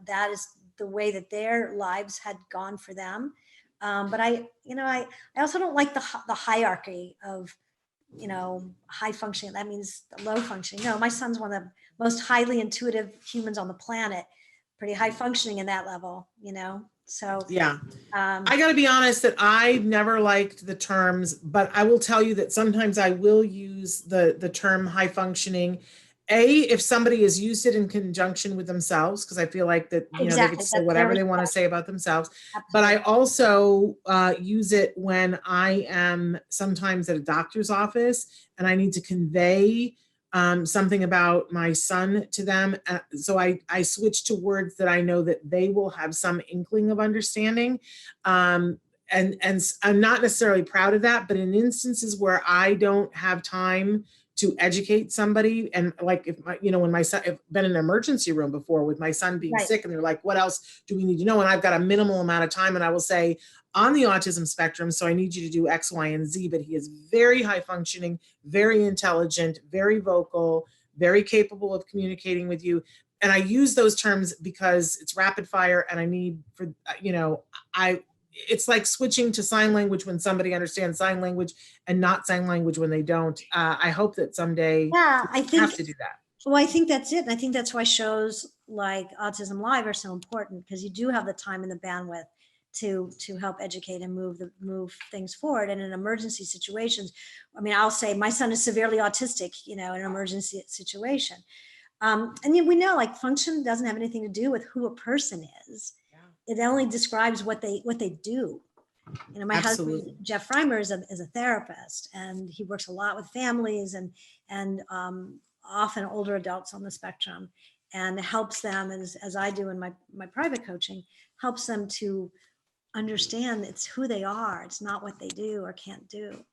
that is the way that their lives had gone for them. But I also don't like the hierarchy of, high functioning. That means the low functioning. No, my son's one of the most highly intuitive humans on the planet, pretty high functioning in that level, so. Yeah, I got to be honest that I never liked the terms, but I will tell you that sometimes I will use the term high functioning. If somebody has used it in conjunction with themselves, because I feel like that, they can say whatever they want to say about themselves. Absolutely. But I also use it when I am sometimes at a doctor's office and I need to convey something about my son to them. So I switch to words that I know that they will have some inkling of understanding. And I'm not necessarily proud of that, but in instances where I don't have time to educate somebody, and like if when my son, I've been in an emergency room before with my son being sick, and they're like, what else do we need to know? And I've got a minimal amount of time, and I will say, on the autism spectrum, so I need you to do X, Y, and Z, but he is very high functioning, very intelligent, very vocal, very capable of communicating with you. And I use those terms because it's rapid fire, and I need for, it's like switching to sign language when somebody understands sign language and not sign language when they don't. I hope that someday I have to do that. Well, I think that's it. And I think that's why shows like Autism Live are so important, because you do have the time and the bandwidth to help educate and move things forward. And in emergency situations, I'll say my son is severely autistic, in an emergency situation. And we know like function doesn't have anything to do with who a person is. It only describes what they do. My husband, Jeff Freimer, is a therapist, and he works a lot with families and often older adults on the spectrum, and helps them, as I do in my private coaching, helps them to understand it's who they are. It's not what they do or can't do.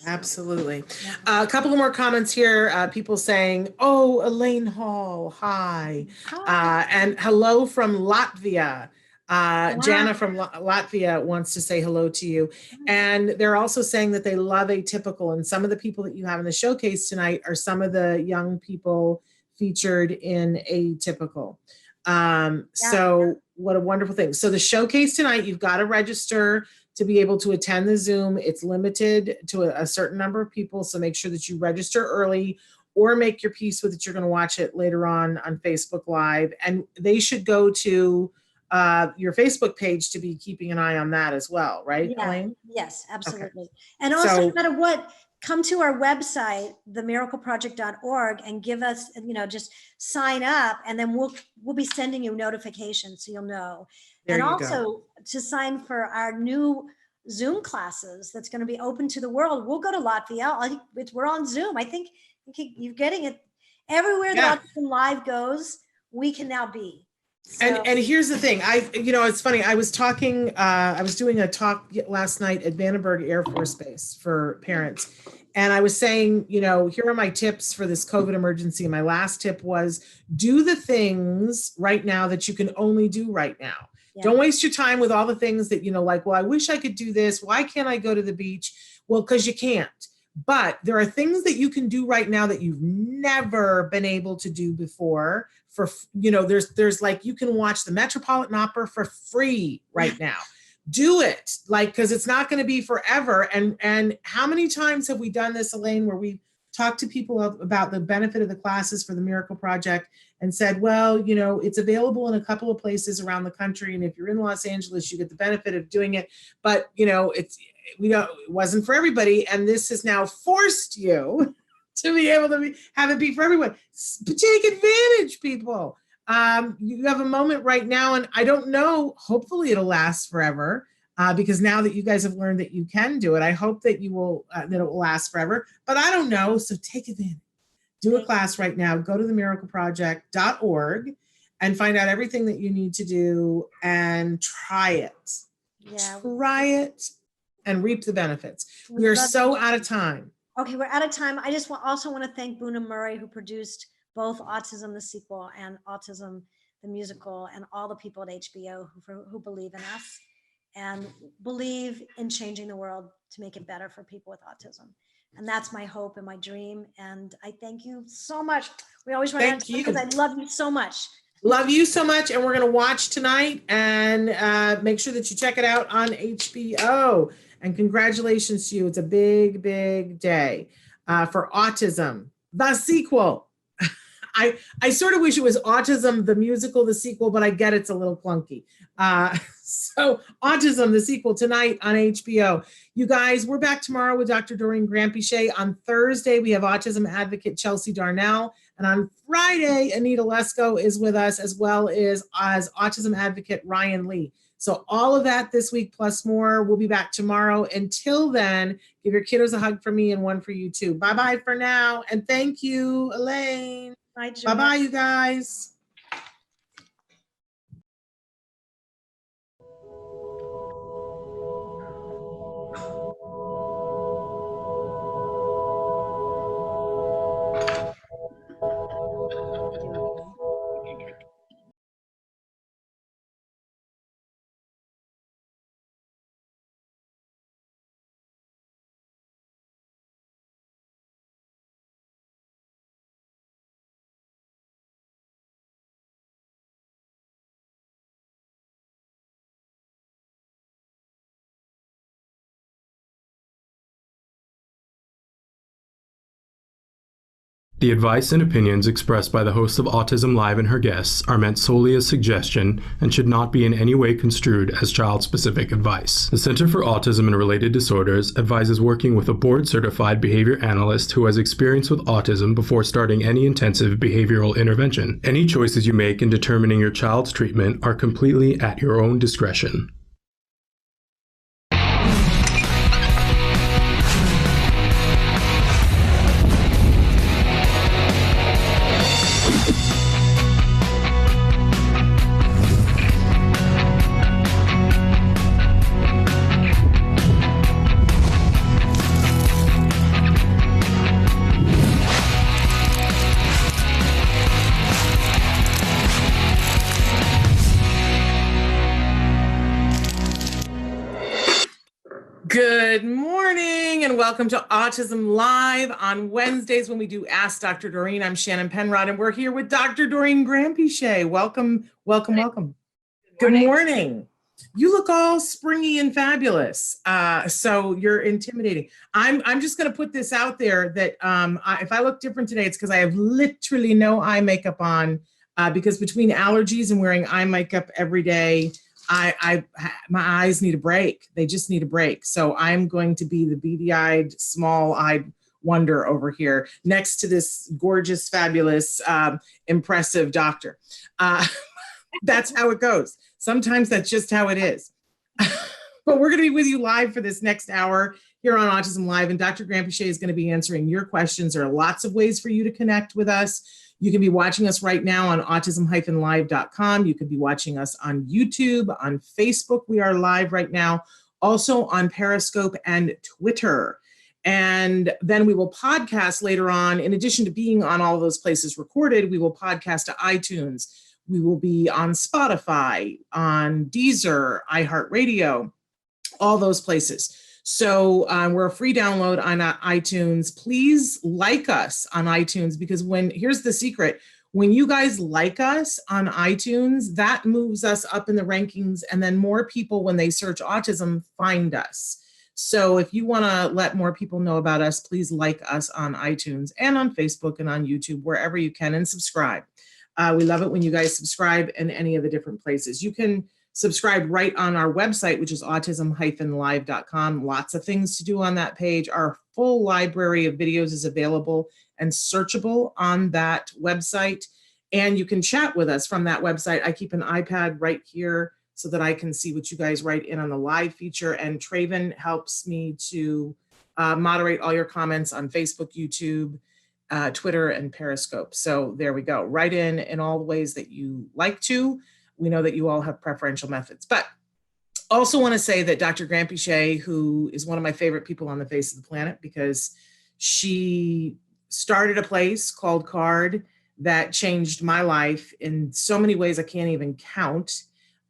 Absolutely. A couple of more comments here. People saying, oh, Elaine Hall, hi. And hello from Latvia. Jana from Latvia wants to say hello to you. And they're also saying that they love Atypical. And some of the people that you have in the showcase tonight are some of the young people featured in Atypical. So what a wonderful thing. So the showcase tonight, you've got to register to be able to attend the Zoom. It's limited to a certain number of people. So make sure that you register early or make your peace with it. You're going to watch it later on Facebook Live. And they should go to your Facebook page to be keeping an eye on that as well, right, Elaine? Yes, absolutely. Okay. And also, no matter what, come to our website, themiracleproject.org, and give us, just sign up, and then we'll be sending you notifications so you'll know. And also to sign for our new Zoom classes that's going to be open to the world. We'll go to Latvia. We're on Zoom. I think you're getting it everywhere that Autism Live goes. We can now be. So. And here's the thing. It's funny. I was talking. I was doing a talk last night at Vandenberg Air Force Base for parents, and I was saying, here are my tips for this COVID emergency. My last tip was do the things right now that you can only do right now. Yeah. Don't waste your time with all the things that like. Well, I wish I could do this. Why can't I go to the beach? Well, because you can't. But there are things that you can do right now that you've never been able to do before. For there's like you can watch the Metropolitan Opera for free right now. Do it, because it's not going to be forever. And how many times have we done this, Elaine, where we talked to people about the benefit of the classes for the Miracle Project and said, well, it's available in a couple of places around the country, and if you're in Los Angeles, you get the benefit of doing it. But it wasn't for everybody, and this has now forced you to be able to have it be for everyone. Take advantage, people. You have a moment right now, and I don't know, hopefully it'll last forever, because now that you guys have learned that you can do it, I hope that you will, that it will last forever, but I don't know. So take advantage. Do a class right now. Go to themiracleproject.org and find out everything that you need to do and try it. Yeah. Try it and reap the benefits. We are so out of time. Okay, we're out of time. I just also want to thank Boona Murray, who produced both Autism the sequel and Autism the musical, and all the people at HBO who believe in us and believe in changing the world to make it better for people with autism. And that's my hope and my dream. And I thank you so much. We always run out of time because I love you so much. Love you so much. And we're going to watch tonight, and make sure that you check it out on HBO. And congratulations to you. It's a big, big day for Autism, the sequel. I sort of wish it was Autism, the musical, the sequel, but I get it's a little clunky. So Autism, the sequel, tonight on HBO. You guys, we're back tomorrow with Dr. Doreen Grampiche. On Thursday, we have Autism Advocate Chelsea Darnell. And on Friday, Anita Lesko is with us, as well as Autism Advocate Ryan Lee. So all of that this week plus more. We'll be back tomorrow. Until then, give your kiddos a hug for me and one for you too. Bye-bye for now. And thank you, Elaine. Bye-bye, you guys. The advice and opinions expressed by the host of Autism Live and her guests are meant solely as suggestion and should not be in any way construed as child-specific advice. The Center for Autism and Related Disorders advises working with a board-certified behavior analyst who has experience with autism before starting any intensive behavioral intervention. Any choices you make in determining your child's treatment are completely at your own discretion. welcome to Autism Live on Wednesdays when we do Ask Dr. Doreen. I'm Shannon Penrod, and we're here with Dr. Doreen Granpeesheh. Welcome, welcome, welcome. Good morning. You look all springy and fabulous. So you're intimidating. I'm just going to put this out there that if I look different today, it's because I have literally no eye makeup on because between allergies and wearing eye makeup every day, my eyes need a break. They just need a break. So I'm going to be the beady-eyed, small-eyed wonder over here next to this gorgeous, fabulous, impressive doctor. That's how it goes. Sometimes that's just how it is. But we're going to be with you live for this next hour here on Autism Live, and Dr. Granpeesheh is going to be answering your questions. There are lots of ways for you to connect with us. You can be watching us right now on autism-live.com. You could be watching us on YouTube, on Facebook. We are live right now, also on Periscope and Twitter. And then we will podcast later on. In addition to being on all those places recorded, we will podcast to iTunes. We will be on Spotify, on Deezer, iHeartRadio, all those places. So we're a free download on iTunes. Please like us on iTunes, because here's the secret. When you guys like us on iTunes, that moves us up in the rankings, and then more people, when they search autism, find us. So if you want to let more people know about us, please like us on iTunes and on Facebook and on YouTube, wherever you can, and subscribe. We love it when you guys subscribe in any of the different places. You can subscribe right on our website, which is autism-live.com. Lots of things to do on that page. Our full library of videos is available and searchable on that website. And you can chat with us from that website. I keep an iPad right here so that I can see what you guys write in on the live feature. And Traven helps me to moderate all your comments on Facebook, YouTube, Twitter, and Periscope. So there we go. Write in all the ways that you like to. We know that you all have preferential methods, but also want to say that Dr. Granpeesheh, who is one of my favorite people on the face of the planet, because she started a place called CARD that changed my life in so many ways I can't even count.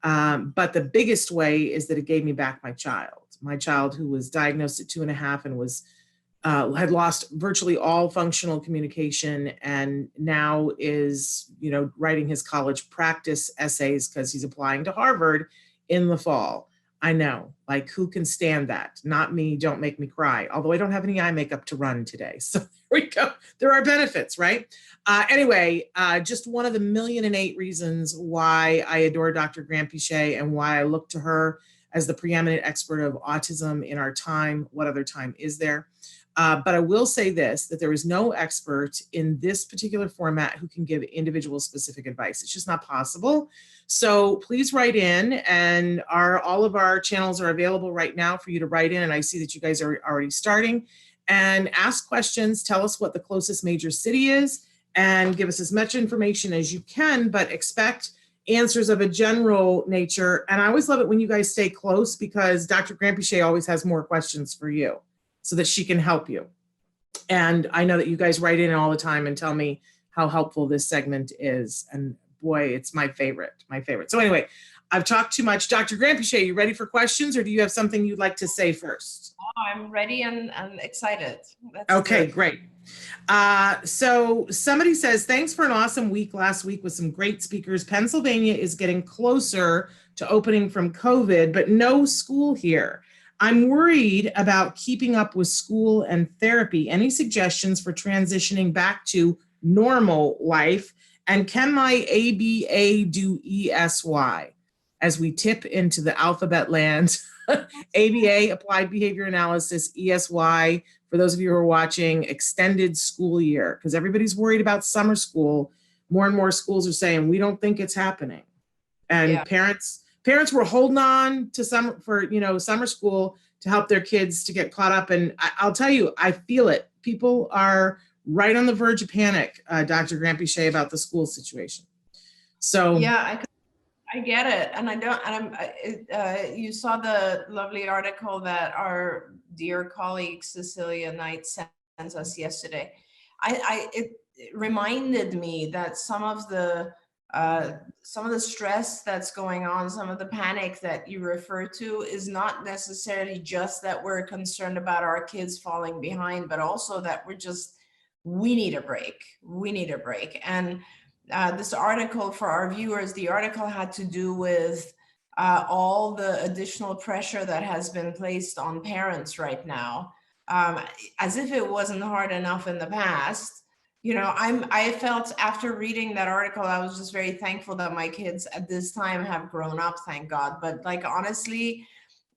But the biggest way is that it gave me back my child who was diagnosed at 2.5 and was had lost virtually all functional communication, and now is, writing his college practice essays because he's applying to Harvard in the fall. I know, like, who can stand that? Not me. Don't make me cry. Although I don't have any eye makeup to run today. So there we go. There are benefits, right? Anyway, just one of the 1,000,008 reasons why I adore Dr. Granpeesheh and why I look to her as the preeminent expert of autism in our time. What other time is there? But I will say this, that there is no expert in this particular format who can give individual specific advice. It's just not possible. So please write in, and all of our channels are available right now for you to write in. And I see that you guys are already starting, and ask questions. Tell us what the closest major city is and give us as much information as you can, but expect answers of a general nature. And I always love it when you guys stay close, because Dr. Granpeesheh always has more questions for you, so that she can help you. And I know that you guys write in all the time and tell me how helpful this segment is. And boy, it's my favorite. So anyway, I've talked too much. Dr. Granpeesheh, you ready for questions, or do you have something you'd like to say first? Oh, I'm ready and excited. Okay, great. So somebody says, thanks for an awesome week last week with some great speakers. Pennsylvania is getting closer to opening from COVID, but no school here. I'm worried about keeping up with school and therapy. Any suggestions for transitioning back to normal life? And can my ABA do ESY as we tip into the alphabet land? ABA, Applied Behavior Analysis, ESY, for those of you who are watching, extended school year, because everybody's worried about summer school. More and more schools are saying, we don't think it's happening. And parents were holding on to summer school to help their kids to get caught up. And I'll tell you, I feel it. People are right on the verge of panic, Dr. Granpeesheh, about the school situation. So yeah, I get it. And you saw the lovely article that our dear colleague Cecilia Knight sent us yesterday. It reminded me that some of the some of the stress that's going on, some of the panic that you refer to is not necessarily just that we're concerned about our kids falling behind, but also that we need a break. We need a break. And this article, for our viewers, the article had to do with all the additional pressure that has been placed on parents right now, as if it wasn't hard enough in the past. You know, I felt after reading that article, I was just very thankful that my kids at this time have grown up, thank God. But like, honestly,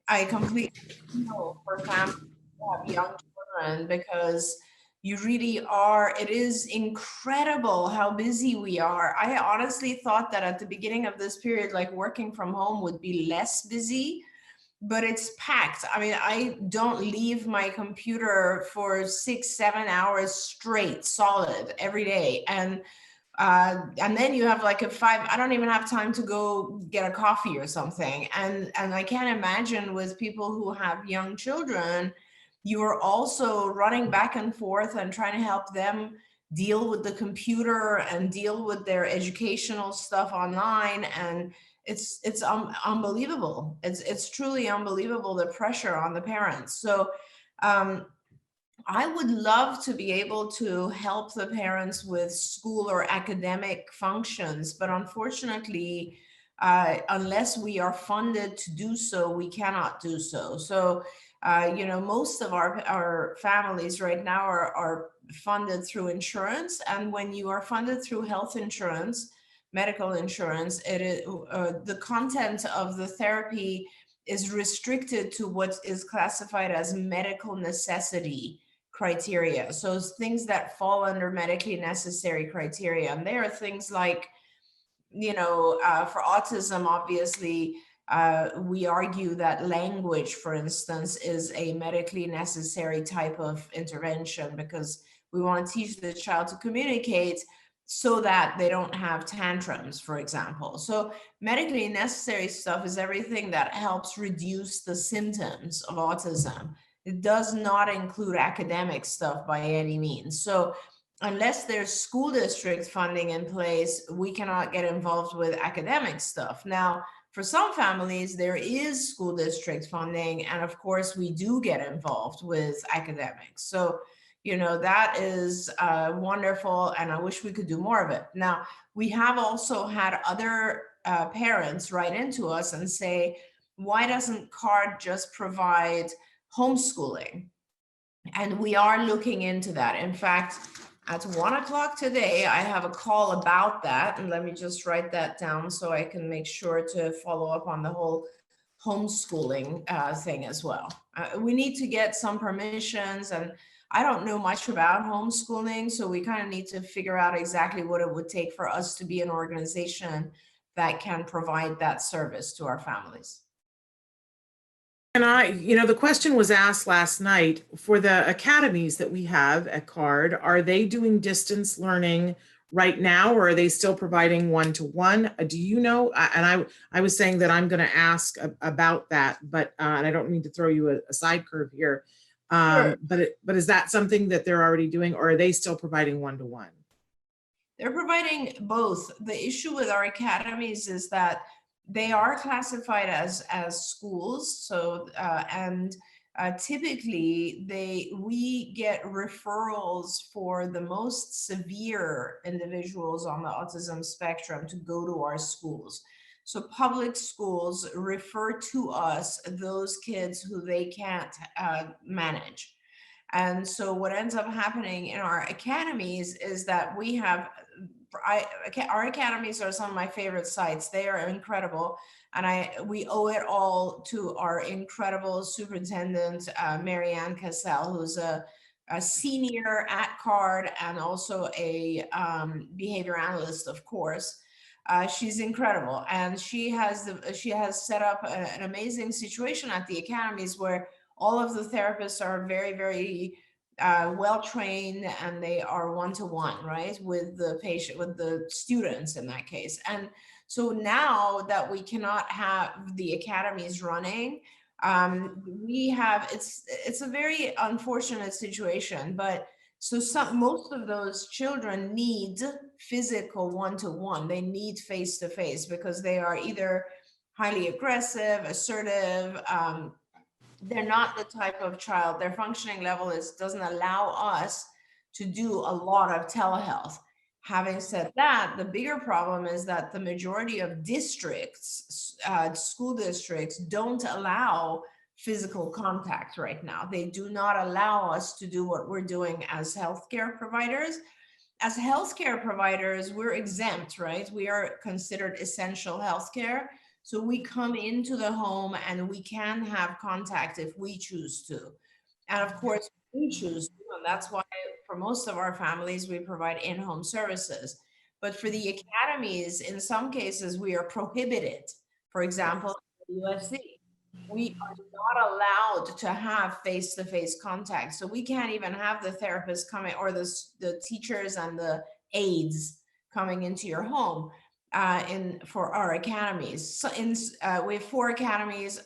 I completely feel for families who have young children, because you really are, it is incredible how busy we are. I honestly thought that at the beginning of this period, like working from home would be less busy, but it's packed. I mean, I don't leave my computer for 6-7 hours straight, solid every day. And then you have like I don't even have time to go get a coffee or something. And I can't imagine with people who have young children, you are also running back and forth and trying to help them deal with the computer and deal with their educational stuff online. And it's unbelievable. It's truly unbelievable, the pressure on the parents. So I would love to be able to help the parents with school or academic functions, but unfortunately, unless we are funded to do so, we cannot do so. So, you know, most of our families right now are funded through insurance. And when you are funded through health insurance, medical insurance, it is, the content of the therapy is restricted to what is classified as medical necessity criteria. So things that fall under medically necessary criteria. And there are things like, you know, for autism, obviously, we argue that language, for instance, is a medically necessary type of intervention, because we want to teach the child to communicate so that they don't have tantrums, for example. So medically necessary stuff is everything that helps reduce the symptoms of autism. It does not include academic stuff by any means. So unless there's school district funding in place, we cannot get involved with academic stuff. Now, for some families, there is school district funding, and of course, we do get involved with academics. So, you know, that is wonderful, and I wish we could do more of it. Now, we have also had other parents write into us and say, why doesn't CARD just provide homeschooling? And we are looking into that. In fact, at 1:00 today, I have a call about that. And let me just write that down so I can make sure to follow up on the whole homeschooling thing as well. We need to get some permissions, and I don't know much about homeschooling, so we kind of need to figure out exactly what it would take for us to be an organization that can provide that service to our families. And you know, the question was asked last night for the academies that we have at CARD. Are they doing distance learning right now, or are they still providing one-to-one? Do you know? And I was saying that I'm going to ask about that, but and I don't mean to throw you a side curve here. Sure. But is that something that they're already doing, or are they still providing one-to-one? They're providing both. The issue with our academies is that they are classified as schools. So typically we get referrals for the most severe individuals on the autism spectrum to go to our schools. So public schools refer to us those kids who they can't manage. And so what ends up happening in our academies is that we have, our academies are some of my favorite sites. They are incredible. And we owe it all to our incredible superintendent, Marianne Cassell, who's a senior at CARD and also a behavior analyst, of course. She's incredible. And she has set up an amazing situation at the academies where all of the therapists are very, very well trained, and they are one-to-one, right, with the patient, with the students in that case. And so now that we cannot have the academies running, we have, it's a very unfortunate situation, but So most of those children need physical one-to-one. They need face-to-face because they are either highly aggressive, assertive. They're not the type of child, their functioning level doesn't allow us to do a lot of telehealth. Having said that, the bigger problem is that the majority of districts, school districts, don't allow physical contact right now. They do not allow us to do what we're doing as healthcare providers. As healthcare providers, we're exempt, right? We are considered essential healthcare. So we come into the home and we can have contact if we choose to. And of course, we choose to, and that's why for most of our families, we provide in-home services. But for the academies, in some cases, we are prohibited. For example, the UFC, we are not allowed to have face-to-face contact. So we can't even have the therapists coming or the teachers and the aides coming into your home for our academies. So we have 4 academies.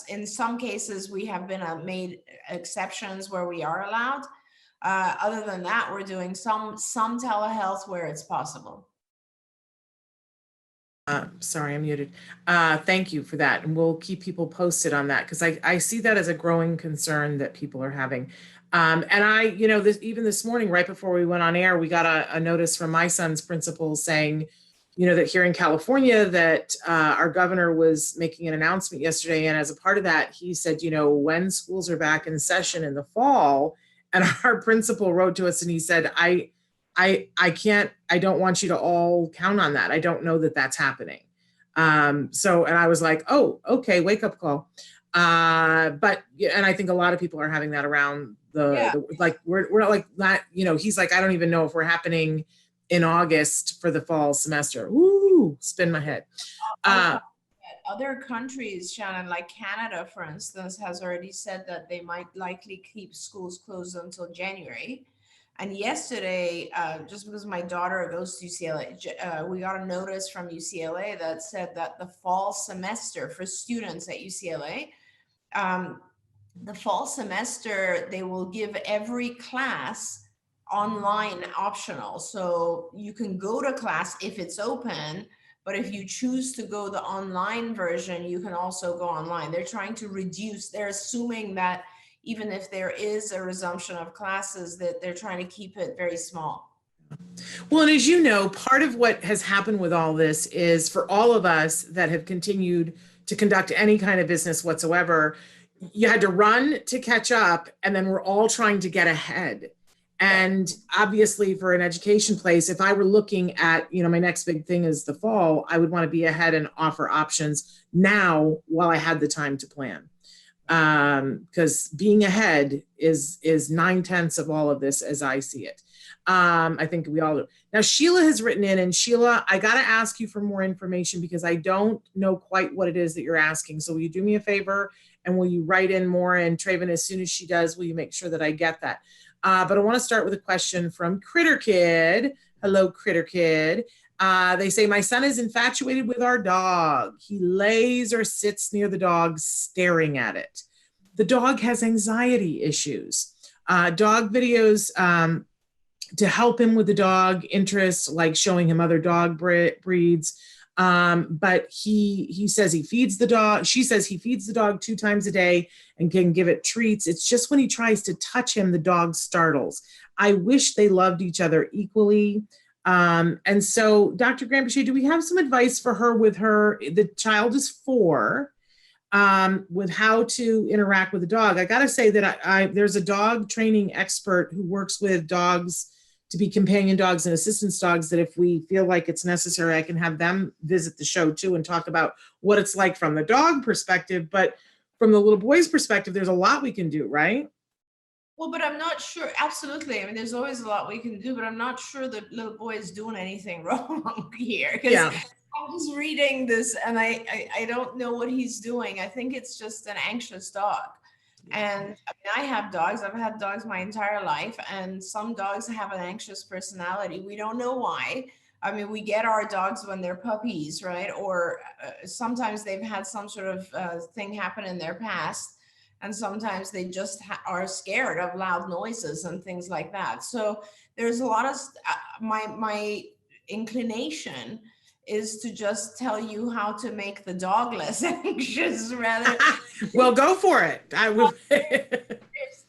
In some cases, we have been made exceptions where we are allowed. Other than that, we're doing some telehealth where it's possible. Sorry, I'm muted. Thank you for that. And we'll keep people posted on that because I see that as a growing concern that people are having. And even this morning, right before we went on air, we got a notice from my son's principal saying, that here in California that our governor was making an announcement yesterday. And as a part of that, he said, when schools are back in session in the fall, and our principal wrote to us and he said, I don't want you to all count on that. I don't know that that's happening. And I was like, oh, okay, wake up call. And I think a lot of people are having that around we're like not, he's like, I don't even know if we're happening in August for the fall semester. Woo, spin my head. Other countries, Shannon, like Canada, for instance, has already said that they might likely keep schools closed until January. And yesterday, just because my daughter goes to UCLA, we got a notice from UCLA that said that the fall semester for students at UCLA, the fall semester, they will give every class online optional. So you can go to class if it's open, but if you choose to go the online version, you can also go online. They're trying to reduce, they're assuming that even if there is a resumption of classes, that they're trying to keep it very small. Well, and as you know, part of what has happened with all this is for all of us that have continued to conduct any kind of business whatsoever, you had to run to catch up, and then we're all trying to get ahead. And obviously for an education place, if I were looking at, my next big thing is the fall, I would want to be ahead and offer options now while I had the time to plan. Because being ahead is 9/10 of all of this as I see it. I think we all do. Now, Sheila has written in, and Sheila, I got to ask you for more information because I don't know quite what it is that you're asking. So will you do me a favor and will you write in more? And Traven, as soon as she does, will you make sure that I get that? But I want to start with a question from Critter Kid. Hello, Critter Kid. They say, my son is infatuated with our dog. He lays or sits near the dog staring at it. The dog has anxiety issues. Dog videos to help him with the dog interests, like showing him other dog breeds. But he says he feeds the dog. She says he feeds the dog 2 times a day and can give it treats. It's just when he tries to touch him, the dog startles. I wish they loved each other equally. And so, Dr. Grandboucher, do we have some advice for her with the child is 4, with how to interact with the dog? I got to say that there's a dog training expert who works with dogs to be companion dogs and assistance dogs, that if we feel like it's necessary, I can have them visit the show too and talk about what it's like from the dog perspective. But from the little boy's perspective, there's a lot we can do, right? Well, but I'm not sure. Absolutely. I mean, there's always a lot we can do, but I'm not sure the little boy is doing anything wrong here. Because I'm just reading this and I don't know what he's doing. I think it's just an anxious dog. And I have dogs. I've had dogs my entire life, and some dogs have an anxious personality. We don't know why. I mean, we get our dogs when they're puppies, right? Or sometimes they've had some sort of thing happen in their past. And sometimes they just are scared of loud noises and things like that. So there's a lot of, my inclination is to just tell you how to make the dog less anxious rather. Well, go for it.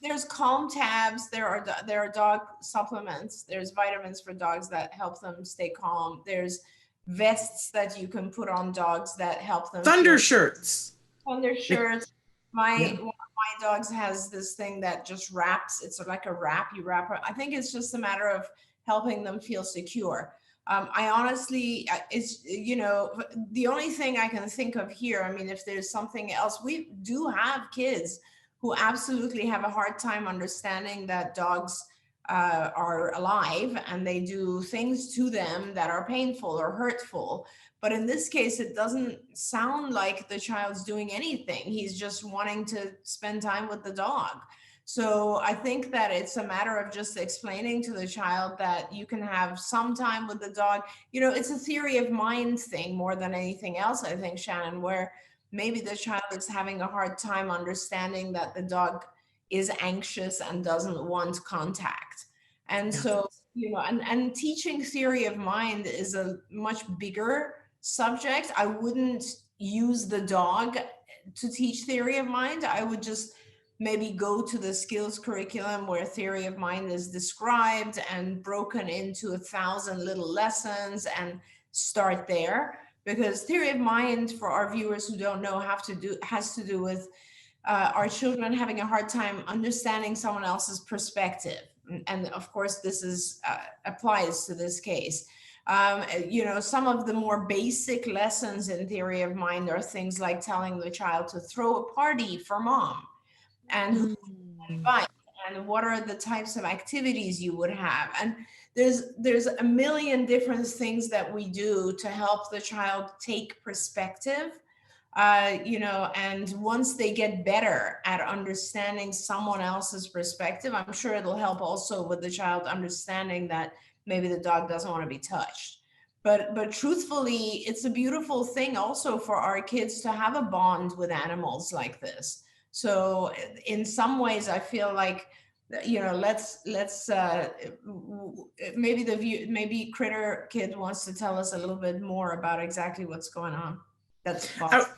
There's calm tabs. There are dog supplements. There's vitamins for dogs that help them stay calm. There's vests that you can put on dogs that help them. Thunder shirts. Thunder shirts. One of my dogs has this thing that just wraps. It's like a wrap. You wrap it. I think it's just a matter of helping them feel secure. I honestly, it's, the only thing I can think of here, I mean, if there's something else, we do have kids who absolutely have a hard time understanding that dogs are alive and they do things to them that are painful or hurtful. But in this case, it doesn't sound like the child's doing anything. He's just wanting to spend time with the dog. So I think that it's a matter of just explaining to the child that you can have some time with the dog. It's a theory of mind thing more than anything else, I think, Shannon, where maybe the child is having a hard time understanding that the dog is anxious and doesn't want contact. And so, and teaching theory of mind is a much bigger subject. I wouldn't use the dog to teach theory of mind. I would just maybe go to the skills curriculum where theory of mind is described and broken into 1,000 little lessons and start there. Because theory of mind, for our viewers who don't know, has to do with our children having a hard time understanding someone else's perspective. And of course, this applies to this case. Some of the more basic lessons in theory of mind are things like telling the child to throw a party for mom, and who invite, and what are the types of activities you would have. And there's a million different things that we do to help the child take perspective, and once they get better at understanding someone else's perspective, I'm sure it'll help also with the child understanding that maybe the dog doesn't want to be touched. But truthfully, it's a beautiful thing also for our kids to have a bond with animals like this. So in some ways, I feel like, let's maybe Critter Kid wants to tell us a little bit more about exactly what's going on. That's awesome.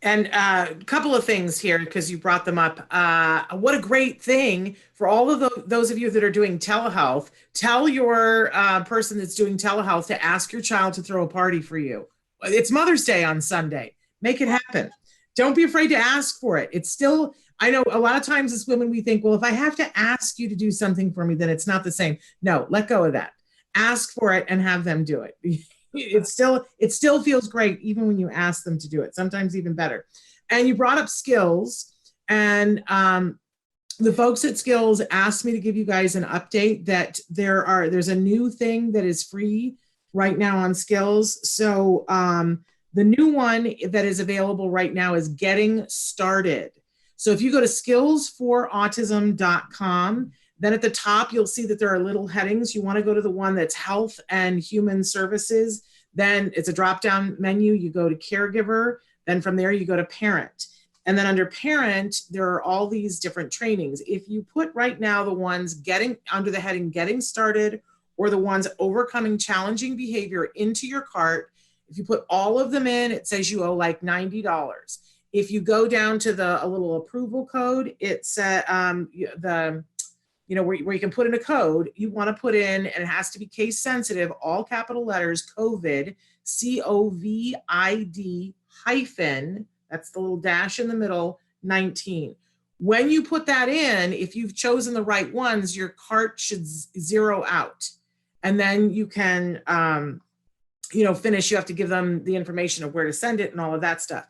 And a couple of things here, because you brought them up. What a great thing for all of those of you that are doing telehealth. Tell your person that's doing telehealth to ask your child to throw a party for you. It's Mother's Day on Sunday. Make it happen. Don't be afraid to ask for it. It's still, I know a lot of times as women, we think, well, if I have to ask you to do something for me, then it's not the same. No, let go of that. Ask for it and have them do it. It still feels great even when you ask them to do it, sometimes even better. And you brought up skills, and the folks at Skills asked me to give you guys an update that there's a new thing that is free right now on Skills. So the new one that is available right now is Getting Started. So if you go to skillsforautism.com, then at the top, you'll see that there are little headings. You want to go to the one that's Health and Human Services. Then it's a drop-down menu. You go to Caregiver. Then from there, you go to Parent. And then under Parent, there are all these different trainings. If you put right now the ones under the heading Getting Started, or the ones Overcoming Challenging Behavior into your cart, if you put all of them in, it says you owe like $90. If you go down to a little approval code, it's where you can put in a code you want to put in, and it has to be case sensitive, all capital letters, COVID, COVID hyphen, that's the little dash in the middle, 19. When you put that in, if you've chosen the right ones, your cart should zero out. And then you can, finish. You have to give them the information of where to send it and all of that stuff.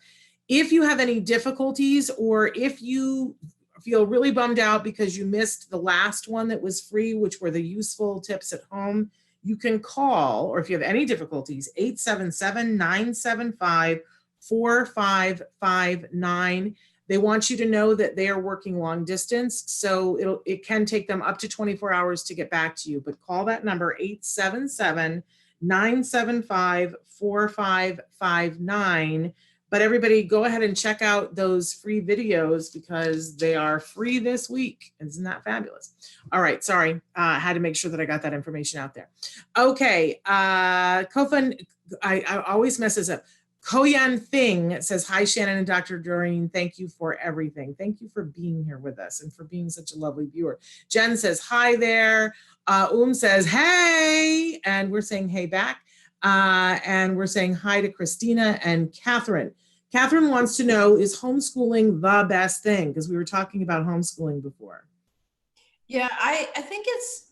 If you have any difficulties, or if you feel really bummed out because you missed the last one that was free, which were the useful tips at home, you can call, or if you have any difficulties, 877-975-4559. They want you to know that they are working long distance, so it can take them up to 24 hours to get back to you, but call that number, 877-975-4559. But everybody go ahead and check out those free videos because they are free this week. Isn't that fabulous? All right, sorry. I had to make sure that I got that information out there. Okay, Kofun, I always mess this up. Koyan Thing says, hi, Shannon and Dr. Doreen. Thank you for everything. Thank you for being here with us and for being such a lovely viewer. Jen says, hi there. Says, hey, and we're saying hey back. And we're saying hi to Christina and Catherine. Catherine wants to know, is homeschooling the best thing? Because we were talking about homeschooling before. Yeah, I think it's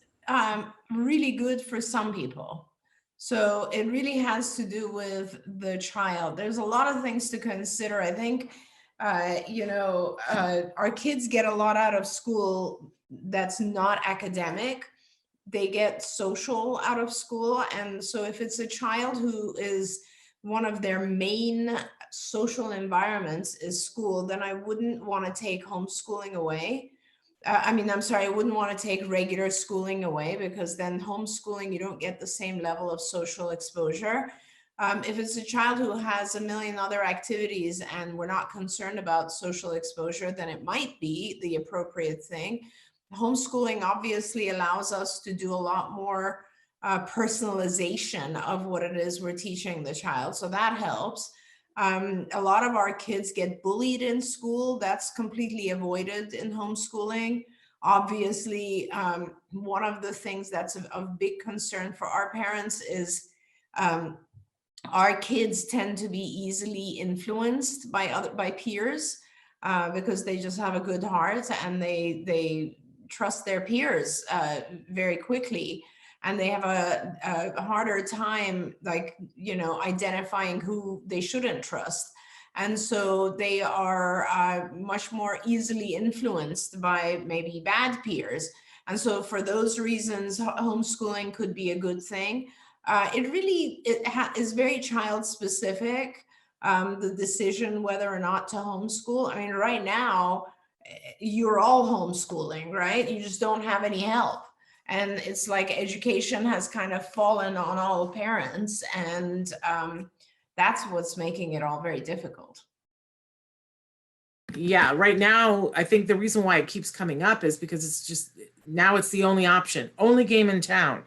really good for some people. So it really has to do with the child. There's a lot of things to consider. I think, our kids get a lot out of school that's not academic. They get social out of school. And so if it's a child who is one of their main social environments is school, then I wouldn't want to take homeschooling away. I wouldn't want to take regular schooling away, because then homeschooling, you don't get the same level of social exposure. If it's a child who has a million other activities and we're not concerned about social exposure, then it might be the appropriate thing. Homeschooling obviously allows us to do a lot more personalization of what it is we're teaching the child. So that helps. A lot of our kids get bullied in school. That's completely avoided in homeschooling. Obviously, one of the things that's of big concern for our parents is our kids tend to be easily influenced by peers because they just have a good heart and they trust their peers very quickly. And they have a harder time, identifying who they shouldn't trust. And so they are much more easily influenced by maybe bad peers. And so for those reasons, homeschooling could be a good thing. It is very child specific, the decision whether or not to homeschool. I mean, right now, you're all homeschooling, right? You just don't have any help. And it's like education has kind of fallen on all parents, and that's what's making it all very difficult. Yeah, right now, I think the reason why it keeps coming up is because it's just, now it's the only option, only game in town.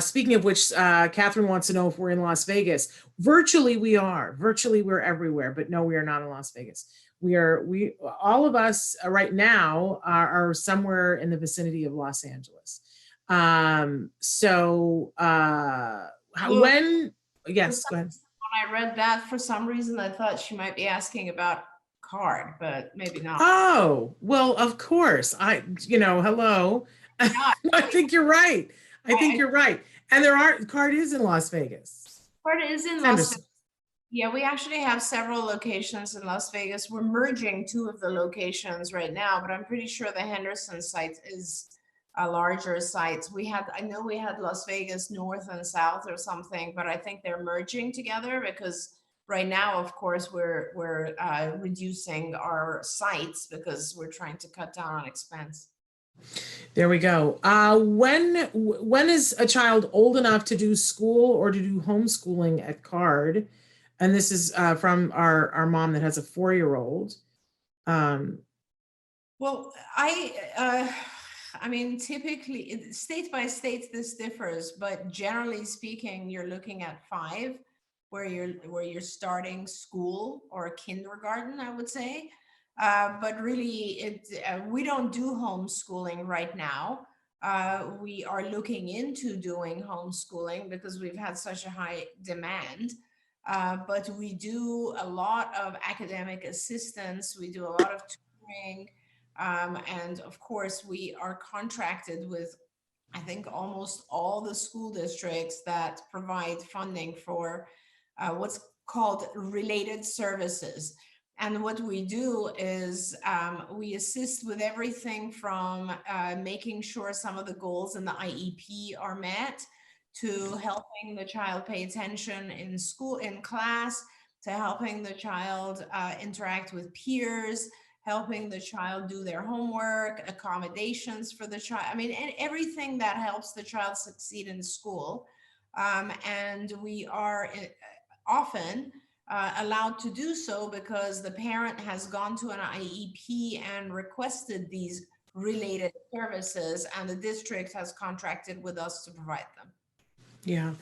Speaking of which, Catherine wants to know if we're in Las Vegas. Virtually we are. Virtually we're everywhere, but no, we are not in Las Vegas. All of us right now are somewhere in the vicinity of Los Angeles. Yes, go ahead. When I read that, for some reason, I thought she might be asking about card, but maybe not. Oh, well, of course. Hello. I think you're right. You're right. And card is in Las Vegas. Card is in Las Vegas. Yeah, we actually have several locations in Las Vegas. We're merging 2 of the locations right now, but I'm pretty sure the Henderson site is a larger site. I know we had Las Vegas North and South or something, but I think they're merging together because right now, of course, we're reducing our sites because we're trying to cut down on expense. There we go. When is a child old enough to do school or to do homeschooling at Card? And this is from our mom that has a 4-year-old. Well, typically state by state this differs, but generally speaking, you're looking at 5, where you're starting school or kindergarten, I would say. But really, we don't do homeschooling right now. We are looking into doing homeschooling because we've had such a high demand. But we do a lot of academic assistance. We do a lot of tutoring. And of course, we are contracted with, I think, almost all the school districts that provide funding for what's called related services. And what we do is we assist with everything from making sure some of the goals in the IEP are met, to helping the child pay attention in school, in class, to helping the child interact with peers, helping the child do their homework, accommodations for the child. I mean, and everything that helps the child succeed in school. And we are often allowed to do so because the parent has gone to an IEP and requested these related services, and the district has contracted with us to provide them. Yeah.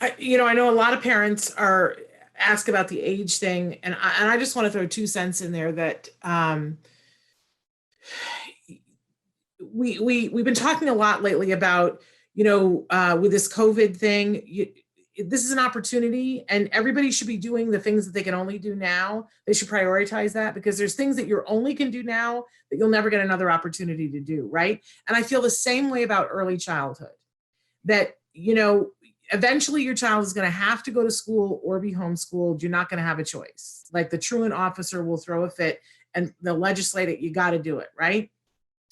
I know a lot of parents are ask about the age thing, and I just want to throw 2 cents in there that we've been talking a lot lately about, with this COVID thing, this is an opportunity, and everybody should be doing the things that they can only do now. They should prioritize that, because there's things that you only can do now that you'll never get another opportunity to do, right? And I feel the same way about early childhood, that, eventually your child is going to have to go to school or be homeschooled. You're not going to have a choice. Like the truant officer will throw a fit and they'll legislate it. You got to do it, right?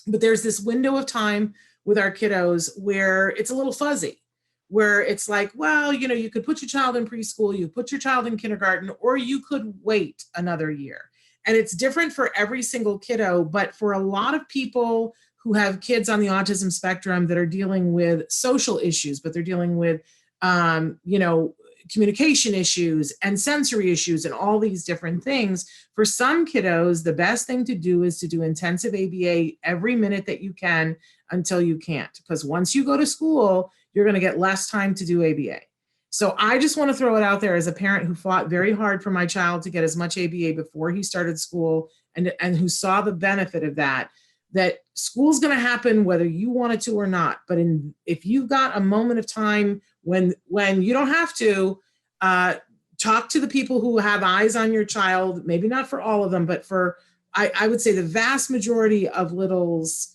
But there's this window of time with our kiddos where it's a little fuzzy, where it's like, well, you could put your child in preschool, you put your child in kindergarten, or you could wait another year. And it's different for every single kiddo, but for a lot of people who have kids on the autism spectrum that are dealing with social issues, but they're dealing with, communication issues and sensory issues and all these different things. For some kiddos, the best thing to do is to do intensive ABA every minute that you can until you can't, because once you go to school, you're going to get less time to do ABA. So I just want to throw it out there as a parent who fought very hard for my child to get as much ABA before he started school, and who saw the benefit of that school's going to happen whether you want it to or not. But if you've got a moment of time when you don't have to, talk to the people who have eyes on your child, maybe not for all of them, but I would say the vast majority of littles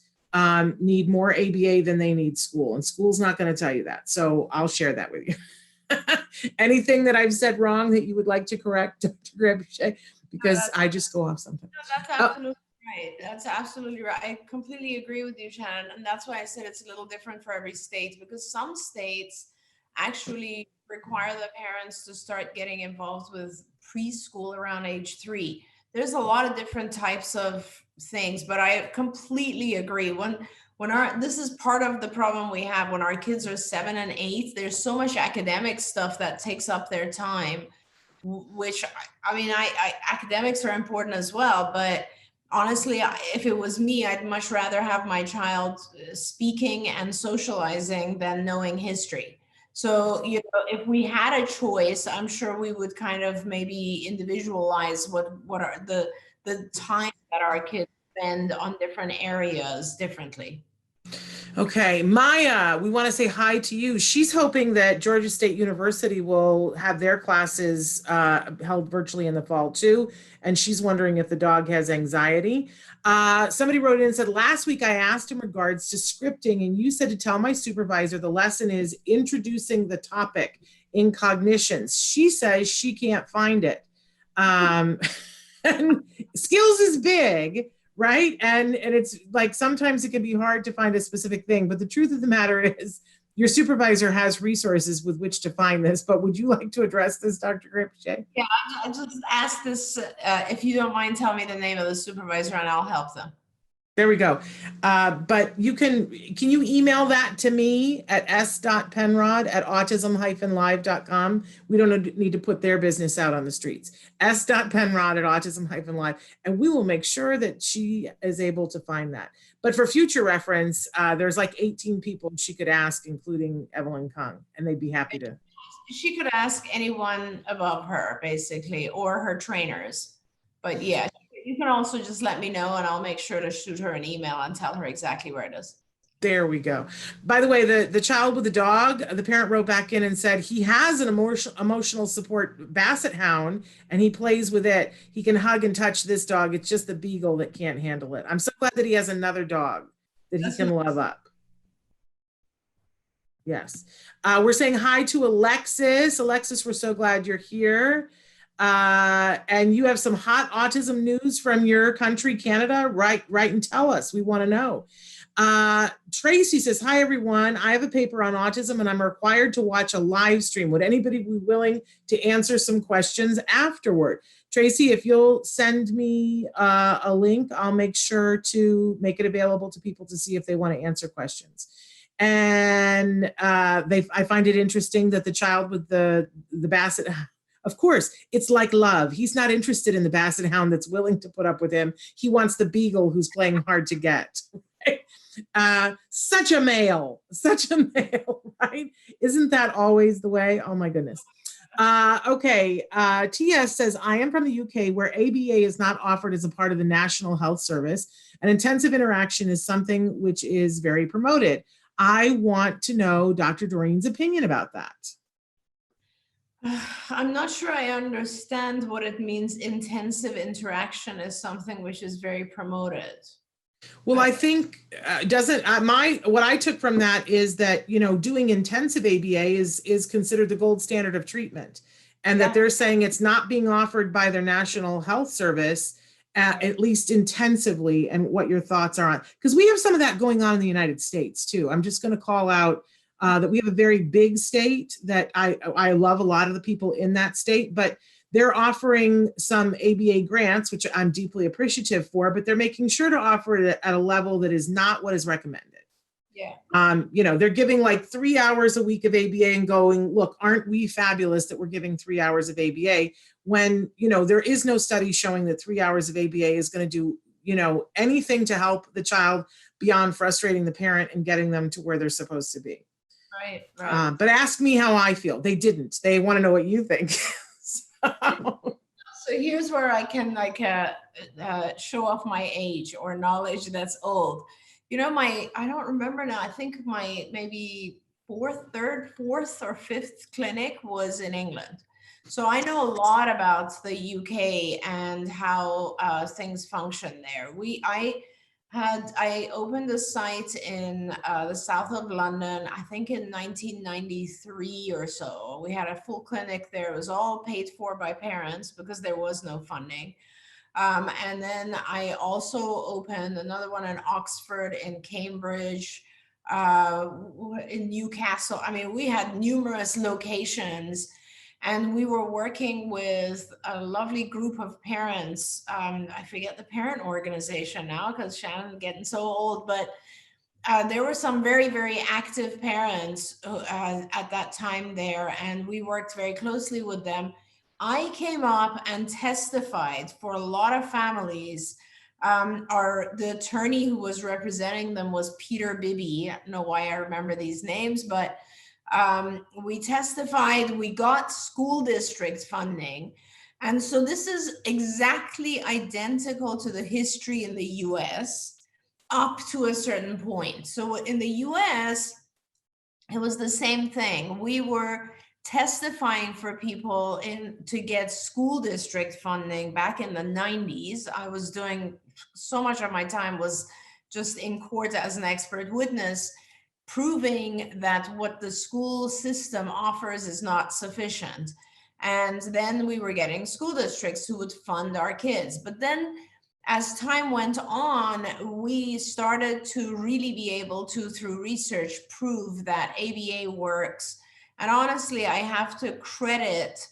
need more ABA than they need school, and school's not going to tell you that. So I'll share that with you. Anything that I've said wrong that you would like to correct, Dr. Grebshay, because I just go off something. No, that's absolutely right. That's absolutely right. I completely agree with you, Shannon. And that's why I said it's a little different for every state, because some states actually require the parents to start getting involved with preschool around age 3. There's a lot of different types of things, but I completely agree. This is part of the problem we have when our kids are 7 and 8. There's so much academic stuff that takes up their time, which academics are important as well, but honestly, if it was me, I'd much rather have my child speaking and socializing than knowing history. So, if we had a choice, I'm sure we would kind of maybe individualize what are the time that our kids spend on different areas differently. Okay, Maya, we want to say hi to you. She's hoping that Georgia State University will have their classes held virtually in the fall too. And she's wondering if the dog has anxiety. Somebody wrote in and said, last week I asked in regards to scripting, and you said to tell my supervisor the lesson is introducing the topic in cognition. She says she can't find it. And skills is big, right? And it's like, sometimes it can be hard to find a specific thing, but the truth of the matter is your supervisor has resources with which to find this. But would you like to address this, Dr. Grebshay? Yeah, I'll just ask this, if you don't mind, tell me the name of the supervisor and I'll help them. There we go. But can you email that to me at s.penrod@autism-live.com? We don't need to put their business out on the streets. s.penrod@autism-live, and we will make sure that she is able to find that. But for future reference, there's like 18 people she could ask, including Evelyn Kung, and they'd be happy to. She could ask anyone above her, basically, or her trainers. But yeah, you can also just let me know and I'll make sure to shoot her an email and tell her exactly where it is. There we go. By the way, the child with the dog, the parent wrote back in and said he has an emotional support basset hound and he plays with it. He can hug and touch this dog. It's just the beagle that can't handle it. I'm so glad that he has another dog that he can love up. Yes. We're saying hi to Alexis. Alexis, we're so glad you're here. And you have some hot autism news from your country, Canada. Write and tell us. We want to know. Tracy says, hi, everyone. I have a paper on autism and I'm required to watch a live stream. Would anybody be willing to answer some questions afterward? Tracy, if you'll send me a link, I'll make sure to make it available to people to see if they want to answer questions. And I find it interesting that the child with the basset. Of course, it's like love. He's not interested in the basset hound that's willing to put up with him. He wants the beagle who's playing hard to get. Such a male, right? Isn't that always the way? Oh my goodness. Okay, TS says, I am from the UK where ABA is not offered as a part of the National Health Service, and intensive interaction is something which is very promoted. I want to know Dr. Doreen's opinion about that. I'm not sure I understand what it means. Intensive interaction is something which is very promoted. Well, I think what I took from that is that, you know, doing intensive ABA is considered the gold standard of treatment, and that they're saying it's not being offered by their National Health Service, at least intensively, and what your thoughts are on, because we have some of that going on in the United States too. I'm just going to call out that we have a very big state that I love a lot of the people in that state, but they're offering some ABA grants, which I'm deeply appreciative for, but they're making sure to offer it at a level that is not what is recommended. Yeah. You know, they're giving like 3 hours a week of ABA and going, look, aren't we fabulous that we're giving 3 hours of ABA, when, you know, there is no study showing that 3 hours of ABA is going to do, you know, anything to help the child beyond frustrating the parent and getting them to where they're supposed to be. Right. But ask me how I feel. They didn't. They want to know what you think. So here's where I can like show off my age or knowledge that's old. You know, I don't remember now. I think my maybe fourth or fifth clinic was in England. So I know a lot about the UK and how things function there. I opened a site in the south of London, I think in 1993 or so. We had a full clinic there. It was all paid for by parents because there was no funding. And then I also opened another one in Oxford, in Cambridge, in Newcastle. I mean, we had numerous locations. And we were working with a lovely group of parents. I forget the parent organization now because Shannon's getting so old, but there were some very, very active parents at that time there, and we worked very closely with them. I came up and testified for a lot of families. The attorney who was representing them was Peter Bibby. I don't know why I remember these names, but we testified, we got school district funding. And so this is exactly identical to the history in the US up to a certain point. So in the US, it was the same thing. We were testifying for people to get school district funding back in the 90s. I was doing so much of my time was just in court as an expert witness, proving that what the school system offers is not sufficient. And then we were getting school districts who would fund our kids. But then as time went on, we started to really be able to, through research, prove that ABA works. And honestly, I have to credit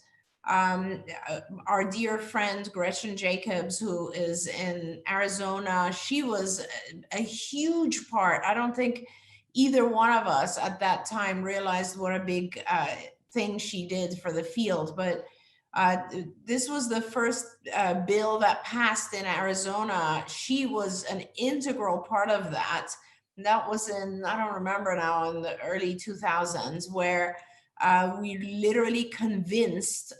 our dear friend Gretchen Jacobs, who is in Arizona. She was a huge part. I don't think either one of us at that time realized what a big thing she did for the field. But this was the first bill that passed in Arizona. She was an integral part of that. And that was in, I don't remember now, in the early 2000s, where we literally convinced,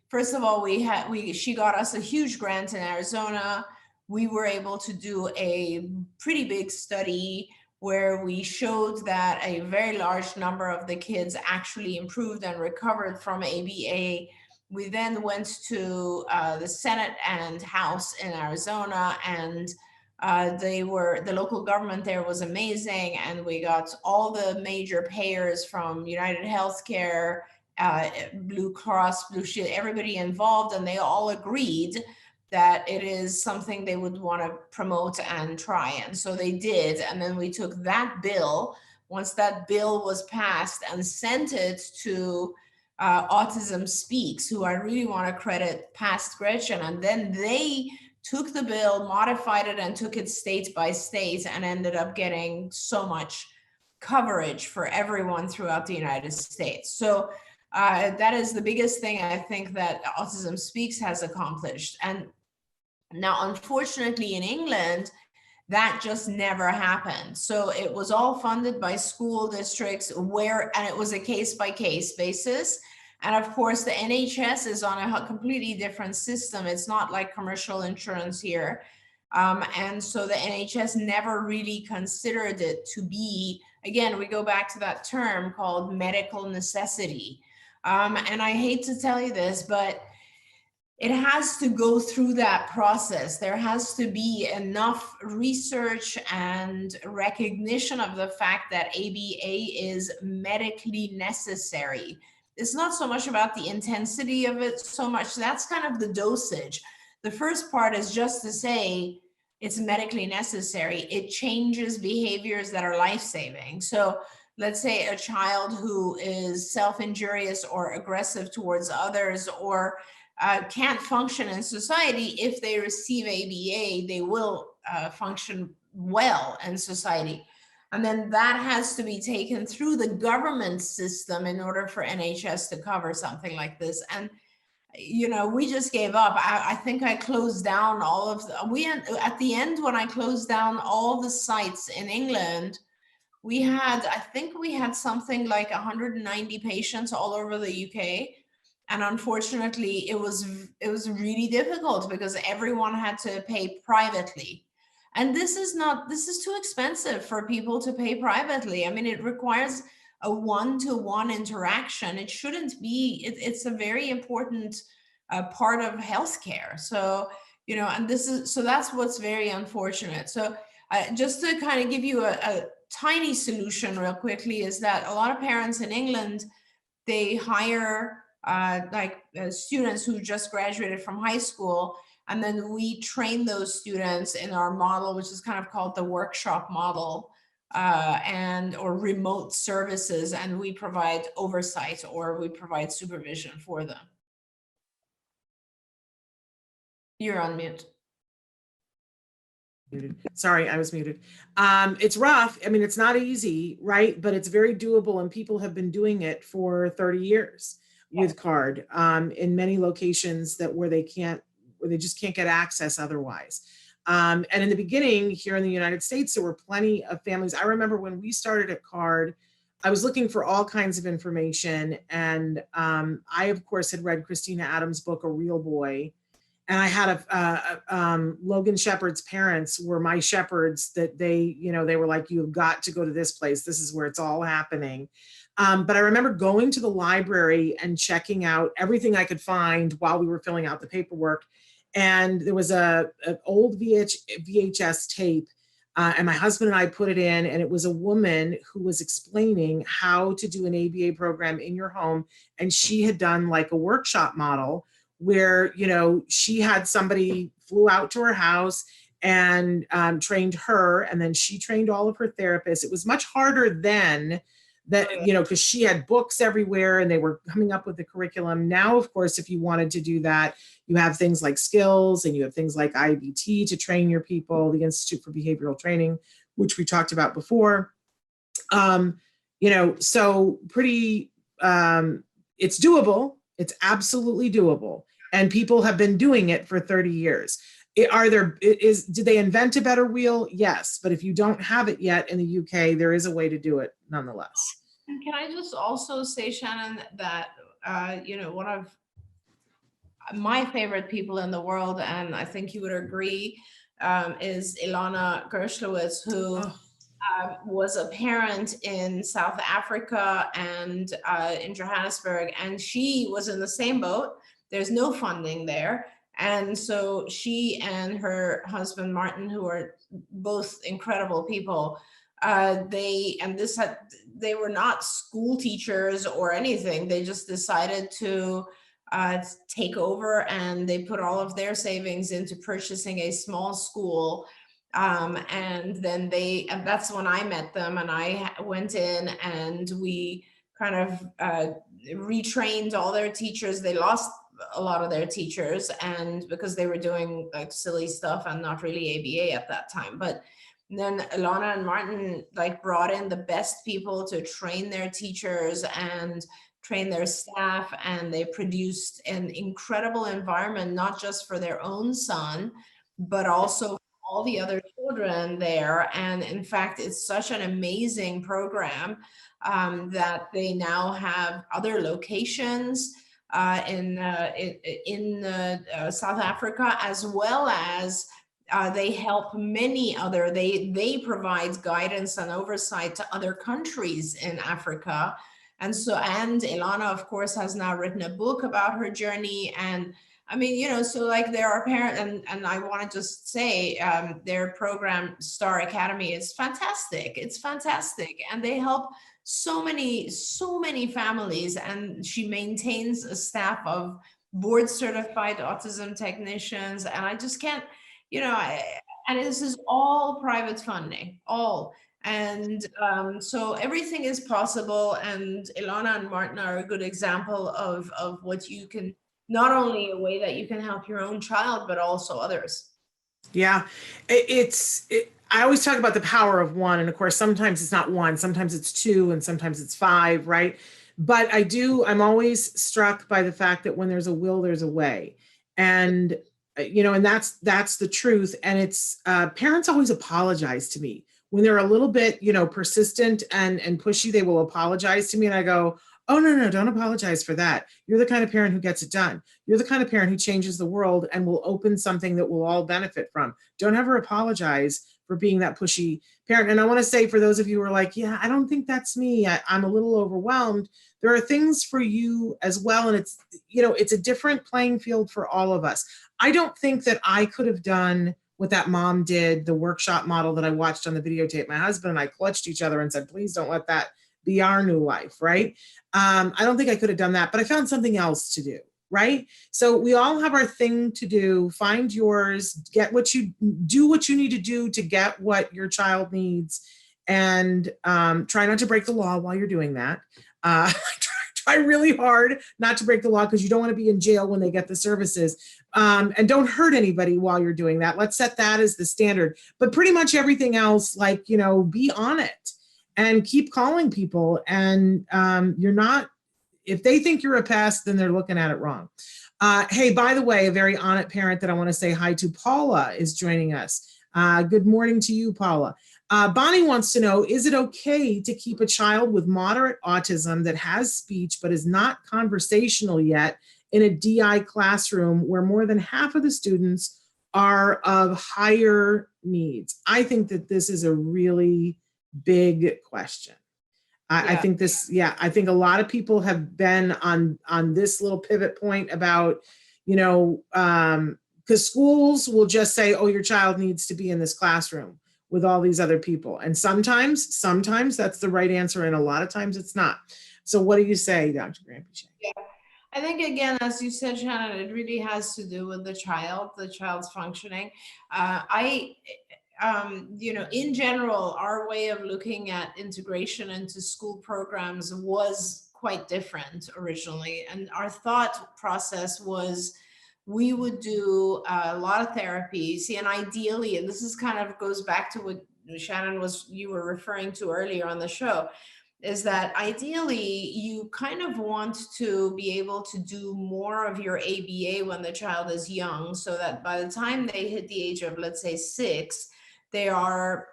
first of all, she got us a huge grant in Arizona. We were able to do a pretty big study where we showed that a very large number of the kids actually improved and recovered from ABA. We then went to the Senate and House in Arizona, and the local government there was amazing. And we got all the major payers from United Healthcare, Blue Cross, Blue Shield, everybody involved, and they all agreed that it is something they would want to promote and try. And so they did. And then we took that bill, once that bill was passed, and sent it to Autism Speaks, who I really want to credit past Gretchen. And then they took the bill, modified it, and took it state by state, and ended up getting so much coverage for everyone throughout the United States. So That is the biggest thing I think that Autism Speaks has accomplished. And now, unfortunately, in England, that just never happened. So it was all funded by school districts and it was a case-by-case basis. And of course, the NHS is on a completely different system. It's not like commercial insurance here. And so the NHS never really considered it to be, again, we go back to that term called medical necessity. And I hate to tell you this, but it has to go through that process. There has to be enough research and recognition of the fact that ABA is medically necessary. It's not so much about the intensity of it so much, that's kind of the dosage. The first part is just to say it's medically necessary. It changes behaviors that are life-saving. So let's say a child who is self-injurious or aggressive towards others or can't function in society, if they receive ABA, they will function well in society. And then that has to be taken through the government system in order for NHS to cover something like this. And, you know, we just gave up. I think I closed down all of at the end, when I closed down all the sites in England, I think we had something like 190 patients all over the UK. And unfortunately, it was really difficult because everyone had to pay privately. And this is too expensive for people to pay privately. I mean, it requires a one-to-one interaction. It shouldn't be, it's a very important part of healthcare. So, you know, and that's what's very unfortunate. So just to kind of give you a tiny solution real quickly is that a lot of parents in England, they hire students who just graduated from high school, and then we train those students in our model, which is kind of called the workshop model, or remote services, and we provide oversight or we provide supervision for them. You're on mute. Sorry, I was muted. It's rough. I mean, it's not easy, right? But it's very doable, and people have been doing it for 30 years. With CARD in many locations where they just can't get access otherwise. And in the beginning here in the United States, there were plenty of families. I remember when we started at CARD, I was looking for all kinds of information. And I, of course, had read Christina Adams' book, A Real Boy. And I had Logan Shepherd's parents were my shepherds that they were like, you've got to go to this place. This is where it's all happening. But I remember going to the library and checking out everything I could find while we were filling out the paperwork. And there was an old VHS tape, and my husband and I put it in, and it was a woman who was explaining how to do an ABA program in your home. And she had done like a workshop model where, you know, she had somebody flew out to her house and trained her, and then she trained all of her therapists. It was much harder then. That, you know, because she had books everywhere and they were coming up with the curriculum. Now, of course, if you wanted to do that, you have things like Skills and you have things like IBT to train your people, the Institute for Behavioral Training, which we talked about before. You know, so pretty, it's doable. It's absolutely doable. And people have been doing it for 30 years. Did they invent a better wheel? Yes. But if you don't have it yet in the UK, there is a way to do it nonetheless. And can I just also say, Shannon, that, you know, one of my favorite people in the world, and I think you would agree, is Ilana Gershowitz, who was a parent in South Africa and in Johannesburg, and she was in the same boat. There's no funding there. And so she and her husband, Martin, who are both incredible people, they were not school teachers or anything. They just decided to take over, and they put all of their savings into purchasing a small school. And then that's when I met them, and I went in and we kind of retrained all their teachers. They lost a lot of their teachers, and because they were doing like silly stuff and not really ABA at that time. But then Ilana and Martin like brought in the best people to train their teachers, and trained their staff, and they produced an incredible environment, not just for their own son, but also all the other children there. And in fact, it's such an amazing program that they now have other locations in South Africa, as well as they help many other, they provide guidance and oversight to other countries in Africa. And so, and Ilana, of course, has now written a book about her journey. And I mean, you know, so like there are parents, and I want to just say their program, Star Academy, is fantastic. It's fantastic. And they help so many families. And she maintains a staff of board certified autism technicians. And I just can't, you know, and this is all private funding, all. And so everything is possible. And Ilana and Martin are a good example of what you can, not only a way that you can help your own child, but also others. Yeah, I always talk about the power of one. And of course, sometimes it's not one, sometimes it's two, and sometimes it's five, right? But I'm always struck by the fact that when there's a will, there's a way. And, you know, and that's the truth. And it's, parents always apologize to me. When they're a little bit, you know, persistent and pushy, they will apologize to me. And I go, oh, no, don't apologize for that. You're the kind of parent who gets it done. You're the kind of parent who changes the world and will open something that we'll all benefit from. Don't ever apologize for being that pushy parent. And I want to say, for those of you who are like, yeah, I don't think that's me, I'm a little overwhelmed, there are things for you as well. And it's, you know, it's a different playing field for all of us. I don't think that I could have done what that mom did, the workshop model that I watched on the videotape. My husband and I clutched each other and said, please don't let that be our new life, right? I don't think I could have done that, but I found something else to do, right? So we all have our thing to do. Find yours, do what you need to do to get what your child needs, and try not to break the law while you're doing that. Try really hard not to break the law, because you don't want to be in jail when they get the services. And don't hurt anybody while you're doing that. Let's set that as the standard. But pretty much everything else, like, you know, be on it and keep calling people. And you're not, if they think you're a pest, then they're looking at it wrong. Hey, by the way, a very on it parent that I want to say hi to, Paula, is joining us. Good morning to you, Paula. Bonnie wants to know, is it okay to keep a child with moderate autism that has speech but is not conversational yet in a DI classroom where more than half of the students are of higher needs? I think that this is a really big question. I think this, I think a lot of people have been on this little pivot point about, you know, because schools will just say, oh, your child needs to be in this classroom with all these other people. And sometimes that's the right answer, and a lot of times it's not. So what do you say, Dr. Grampy? Yeah, I think, again, as you said, Shannon, it really has to do with the child's functioning. You know, in general, our way of looking at integration into school programs was quite different originally. And our thought process was, we would do a lot of therapy. See, and ideally, and this is kind of goes back to what Shannon you were referring to earlier on the show, is that ideally you kind of want to be able to do more of your ABA when the child is young, so that by the time they hit the age of, let's say, 6, they are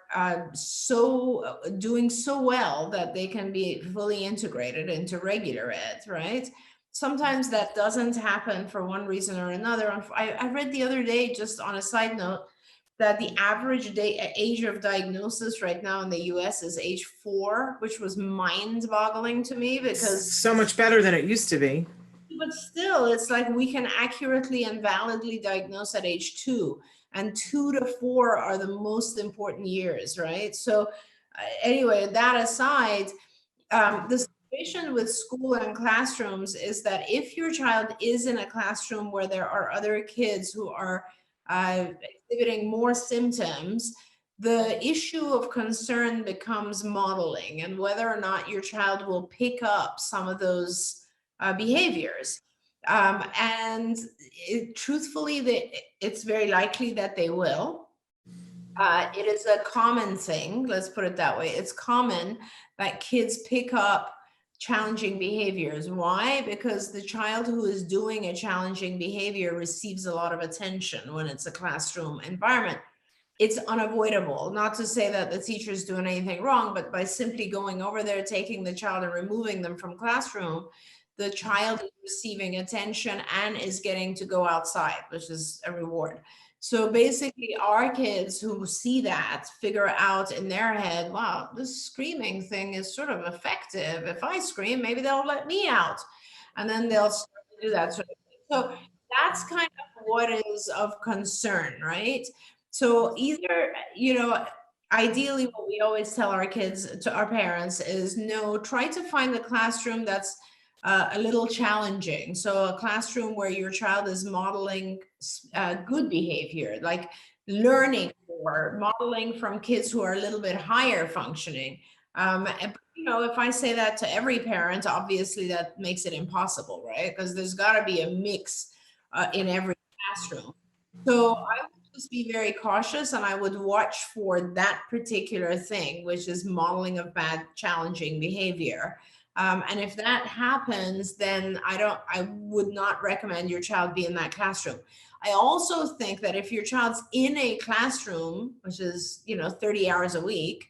doing so well that they can be fully integrated into regular ed, right? Sometimes that doesn't happen for one reason or another. I read the other day, just on a side note, that the average age of diagnosis right now in the US is age 4, which was mind-boggling to me, because so much better than it used to be. But still, it's like we can accurately and validly diagnose at age 2, and 2 to 4 are the most important years, right? So anyway, that aside, the situation with school and classrooms is that if your child is in a classroom where there are other kids who are exhibiting more symptoms, the issue of concern becomes modeling and whether or not your child will pick up some of those behaviors. Truthfully, it's very likely that they will. It is a common thing, let's put it that way. It's common that kids pick up challenging behaviors. Why? Because the child who is doing a challenging behavior receives a lot of attention when it's a classroom environment. It's unavoidable. Not to say that the teacher is doing anything wrong, but by simply going over there, taking the child and removing them from classroom, the child is receiving attention and is getting to go outside, which is a reward. So basically our kids who see that figure out in their head, wow, this screaming thing is sort of effective. If I scream, maybe they'll let me out. And then they'll start to do that sort of thing. So that's kind of what is of concern, right? So either, ideally what we always tell our kids, to our parents, is no, try to find the classroom that's a little challenging. So a classroom where your child is modeling good behavior, like learning or modeling from kids who are a little bit higher functioning. If I say that to every parent, obviously that makes it impossible, right? Because there's got to be a mix in every classroom. So I would just be very cautious, and I would watch for that particular thing, which is modeling of bad, challenging behavior. And if that happens, then I would not recommend your child be in that classroom. I also think that if your child's in a classroom, which is, 30 hours a week,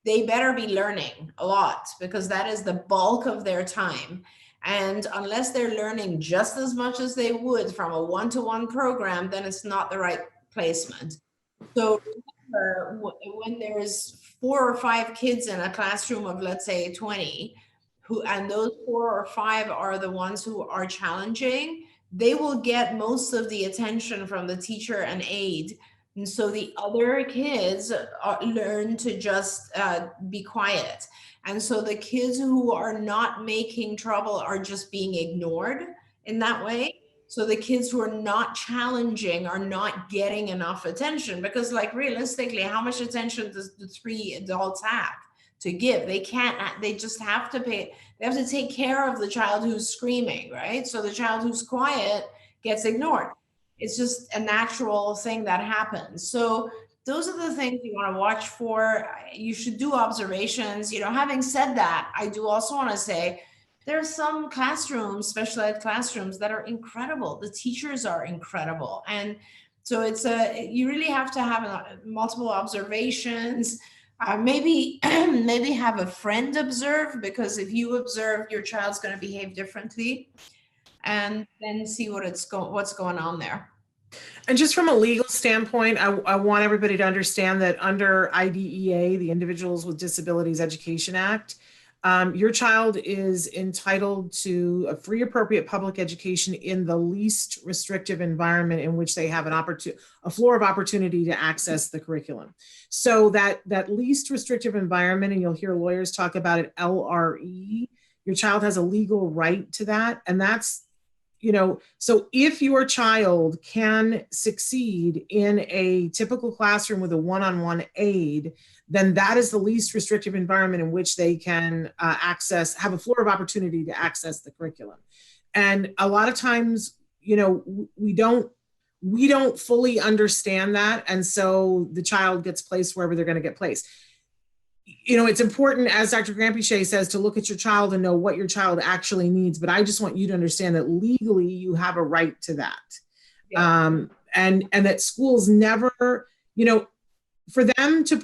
they better be learning a lot, because that is the bulk of their time. And unless they're learning just as much as they would from a one-to-one program, then it's not the right placement. So remember, when there's 4 or 5 kids in a classroom of, let's say, 20, and those 4 or 5 are the ones who are challenging, they will get most of the attention from the teacher and aide. And so the other kids learn to just be quiet. And so the kids who are not making trouble are just being ignored in that way. So the kids who are not challenging are not getting enough attention, because, like, realistically, how much attention does the 3 adults have to give? They can't, they just have to pay, they have to take care of the child who's screaming, right? So the child who's quiet gets ignored. It's just a natural thing that happens. So those are the things you want to watch for. You should do observations. Having said that, I do also want to say there are some classrooms, special ed classrooms, that are incredible. The teachers are incredible. And so you really have to have multiple observations. Maybe have a friend observe, because if you observe, your child's going to behave differently, and then see what's going on there. And just from a legal standpoint, I want everybody to understand that under IDEA, the Individuals with Disabilities Education Act, your child is entitled to a free, appropriate public education in the least restrictive environment in which they have a floor of opportunity to access the curriculum. So that least restrictive environment, and you'll hear lawyers talk about it, LRE, your child has a legal right to that. And that's, so if your child can succeed in a typical classroom with a one-on-one aide, then that is the least restrictive environment in which they can have a floor of opportunity to access the curriculum. And a lot of times, we don't fully understand that. And so the child gets placed wherever they're going to get placed. It's important, as Dr. Grampiche says, to look at your child and know what your child actually needs. But I just want you to understand that legally you have a right to that. Yeah. And that schools never, for them to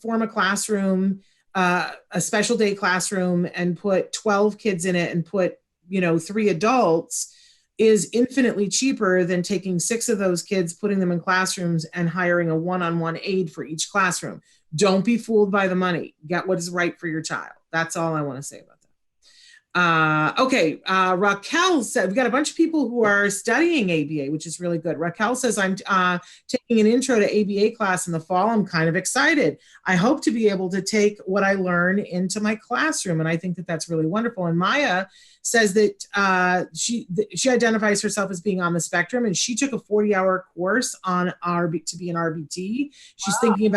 form a classroom, a special day classroom, and put 12 kids in it and put, 3 adults, is infinitely cheaper than taking 6 of those kids, putting them in classrooms, and hiring a one-on-one aide for each classroom. Don't be fooled by the money. Get what is right for your child. That's all I want to say about that. Okay, Raquel said, we got a bunch of people who are studying ABA, which is really good. Raquel says, I'm taking an intro to ABA class in the fall. I'm kind of excited. I hope to be able to take what I learn into my classroom. And I think that that's really wonderful. And Maya says that she identifies herself as being on the spectrum, and she took a 40-hour course on to be an RBT. She's thinking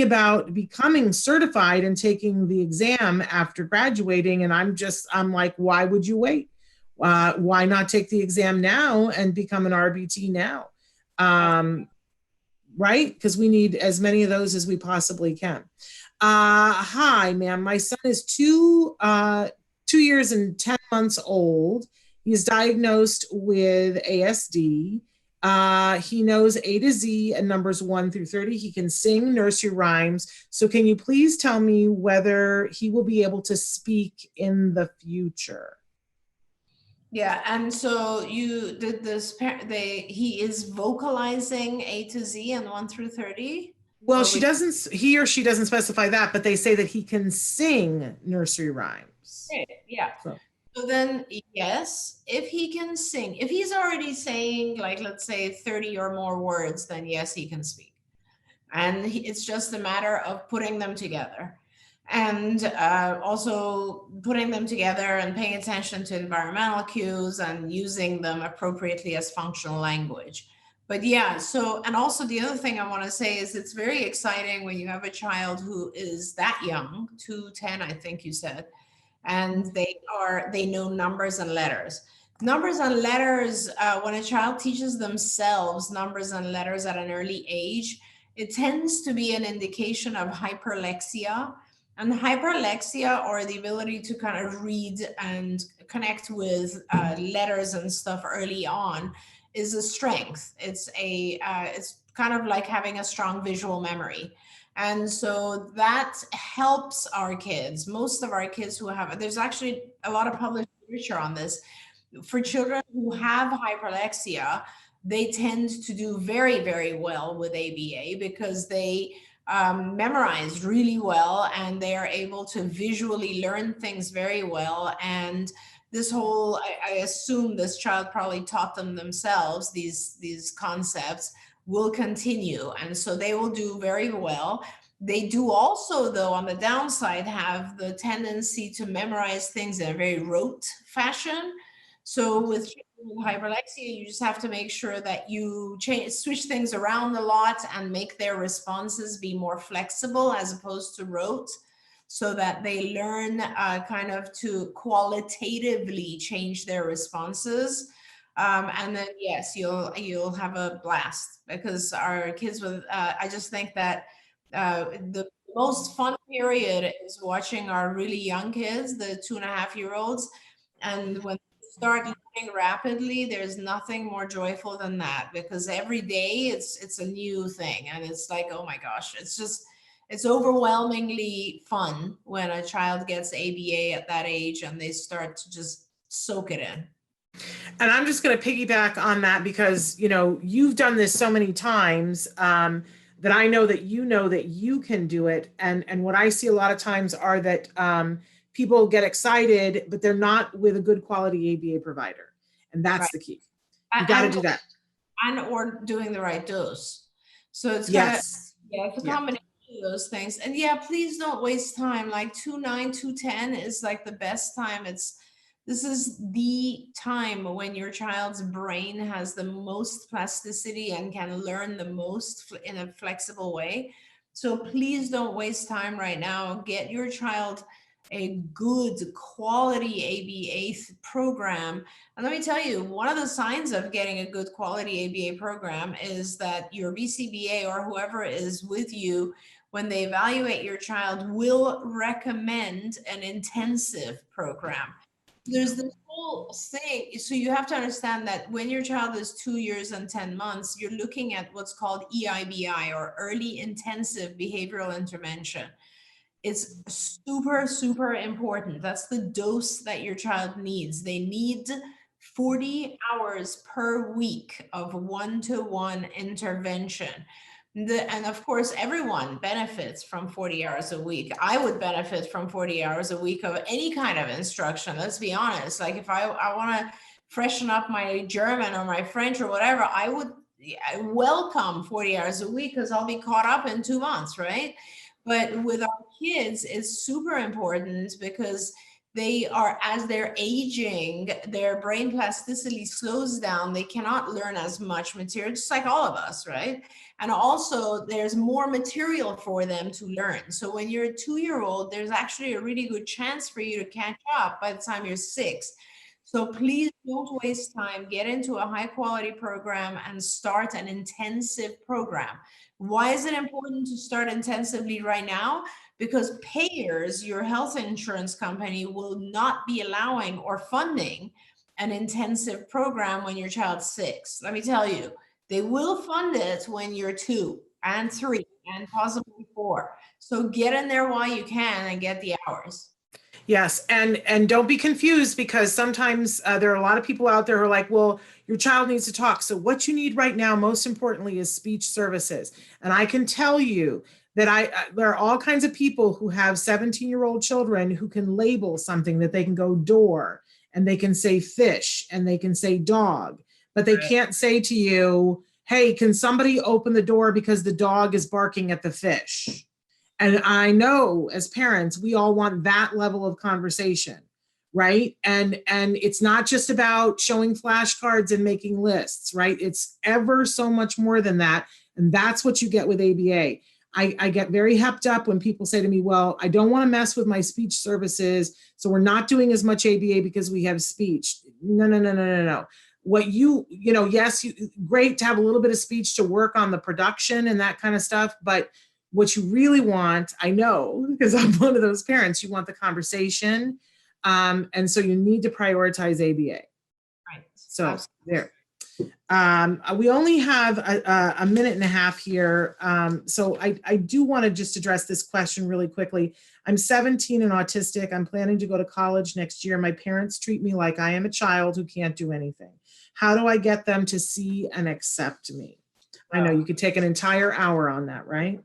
about becoming certified and taking the exam after graduating. And I'm like, why would you wait? Why not take the exam now and become an RBT now? Right? Because we need as many of those as we possibly can. Hi, ma'am. My son is 2 years and 10 months old. He's diagnosed with ASD. He knows A to Z and numbers 1 through 30. He can sing nursery rhymes. So can you please tell me whether he will be able to speak in the future? Yeah, and so you did this, he is vocalizing A to Z and 1 through 30? Well, he or she doesn't specify that, but they say that he can sing nursery rhymes. Right, yeah. So then, yes, if he can sing, if he's already saying, like, let's say 30 or more words, then yes, he can speak. And it's just a matter of putting them together. And also putting them together and paying attention to environmental cues and using them appropriately as functional language. But yeah, so, and also the other thing I want to say is it's very exciting when you have a child who is that young, 2-10, I think you said, and they know numbers and letters. Numbers and letters, when a child teaches themselves numbers and letters at an early age, it tends to be an indication of hyperlexia. And hyperlexia, or the ability to kind of read and connect with letters and stuff early on, is a strength. It's kind of like having a strong visual memory. And so that helps our kids. Most of our kids who have, there's actually a lot of published literature on this. For children who have hyperlexia, they tend to do very, very well with ABA because they memorize really well and they are able to visually learn things very well. And this whole, I assume this child probably taught them themselves, these concepts will continue. And so they will do very well. They do also, though, on the downside, have the tendency to memorize things in a very rote fashion. So with hyperlexia, you just have to make sure that you switch things around a lot and make their responses be more flexible as opposed to rote, so that they learn kind of to qualitatively change their responses. And then, yes, you'll have a blast, because our kids with, I just think that the most fun period is watching our really young kids, the 2.5-year-olds. And when they start learning rapidly, there's nothing more joyful than that, because every day it's a new thing. And it's like, oh my gosh, it's overwhelmingly fun when a child gets ABA at that age and they start to just soak it in. And I'm just going to piggyback on that because, you know, you've done this so many times that I know that you can do it. And what I see a lot of times are that people get excited, but they're not with a good quality ABA provider. And that's the key. You got to do that. And or doing the right dose. So it's it's a combination of those things. And yeah, please don't waste time. Like 2.9, 2.10 is like the best time. This is the time when your child's brain has the most plasticity and can learn the most in a flexible way. So please don't waste time right now. Get your child a good quality ABA program. And let me tell you, one of the signs of getting a good quality ABA program is that your BCBA or whoever is with you when they evaluate your child will recommend an intensive program. There's this whole thing. So you have to understand that when your child is 2 years and 10 months, you're looking at what's called EIBI, or early intensive behavioral intervention. It's super, super important. That's the dose that your child needs. They need 40 hours per week of one-to-one intervention. And of course, everyone benefits from 40 hours a week. I would benefit from 40 hours a week of any kind of instruction. Let's be honest. Like if I want to freshen up my German or my French or whatever, I would welcome 40 hours a week because I'll be caught up in 2 months, right? But with our kids, it's super important because they are, as they're aging, their brain plasticity slows down. They cannot learn as much material, just like all of us, right? And also there's more material for them to learn. So when you're a 2-year-old, there's actually a really good chance for you to catch up by the time you're 6. So please don't waste time. Get into a high quality program and start an intensive program. Why is it important to start intensively right now? because payers, your health insurance company, will not be allowing or funding an intensive program when your child's 6. Let me tell you, they will fund it when you're 2 and 3 and possibly 4. So get in there while you can and get the hours. Yes, and don't be confused, because sometimes there are a lot of people out there who are like, well, your child needs to talk. So what you need right now, most importantly, is speech services. And I can tell you that there are all kinds of people who have 17-year-old children who can label something, that they can go door, and they can say fish, and they can say dog, but they can't say to you, hey, can somebody open the door because the dog is barking at the fish? And I know as parents, we all want that level of conversation, right? And it's not just about showing flashcards and making lists, right? It's ever so much more than that. And that's what you get with ABA. I get very hepped up when people say to me, well, I don't want to mess with my speech services, so we're not doing as much ABA because we have speech. No. What yes, great to have a little bit of speech to work on the production and that kind of stuff, but what you really want, I know, because I'm one of those parents, you want the conversation. And so you need to prioritize ABA. Right. So absolutely. There. We only have a minute and a half here. So I do want to just address this question really quickly. I'm 17 and autistic. I'm planning to go to college next year. My parents treat me like I am a child who can't do anything. How do I get them to see and accept me? I know you could take an entire hour on that, right?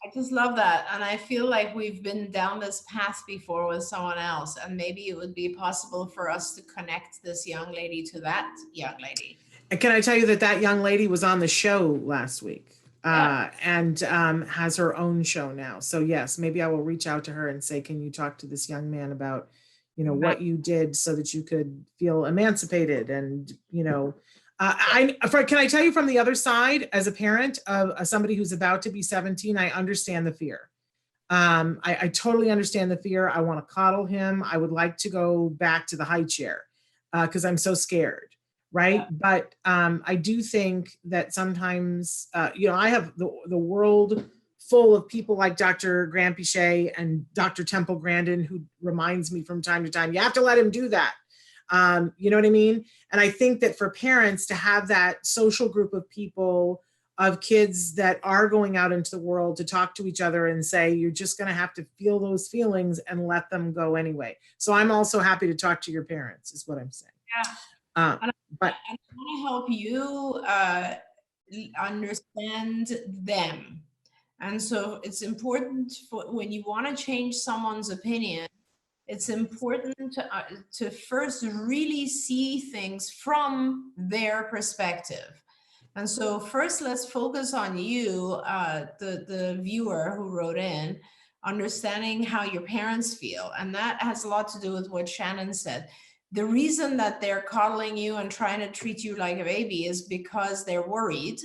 I just love that. And I feel like we've been down this path before with someone else, and maybe it would be possible for us to connect this young lady to that young lady. And can I tell you that young lady was on the show last week and has her own show now. So yes, maybe I will reach out to her and say, can you talk to this young man about, what you did so that you could feel emancipated and, can I tell you from the other side, as a parent of somebody who's about to be 17, I understand the fear. I totally understand the fear. I want to coddle him. I would like to go back to the high chair because I'm so scared, right? Yeah. But I do think that sometimes, I have the world full of people like Dr. Grant Pichet and Dr. Temple Grandin, who reminds me from time to time, you have to let him do that. You know what I mean? And I think that for parents to have that social group of people, of kids that are going out into the world to talk to each other and say, you're just going to have to feel those feelings and let them go anyway. So I'm also happy to talk to your parents, is what I'm saying. Yeah. But I want to help you understand them. And so it's important when you want to change someone's opinion, it's important to first really see things from their perspective. And so first, let's focus on you, the viewer who wrote in, understanding how your parents feel. And that has a lot to do with what Shannon said. The reason that they're coddling you and trying to treat you like a baby is because they're worried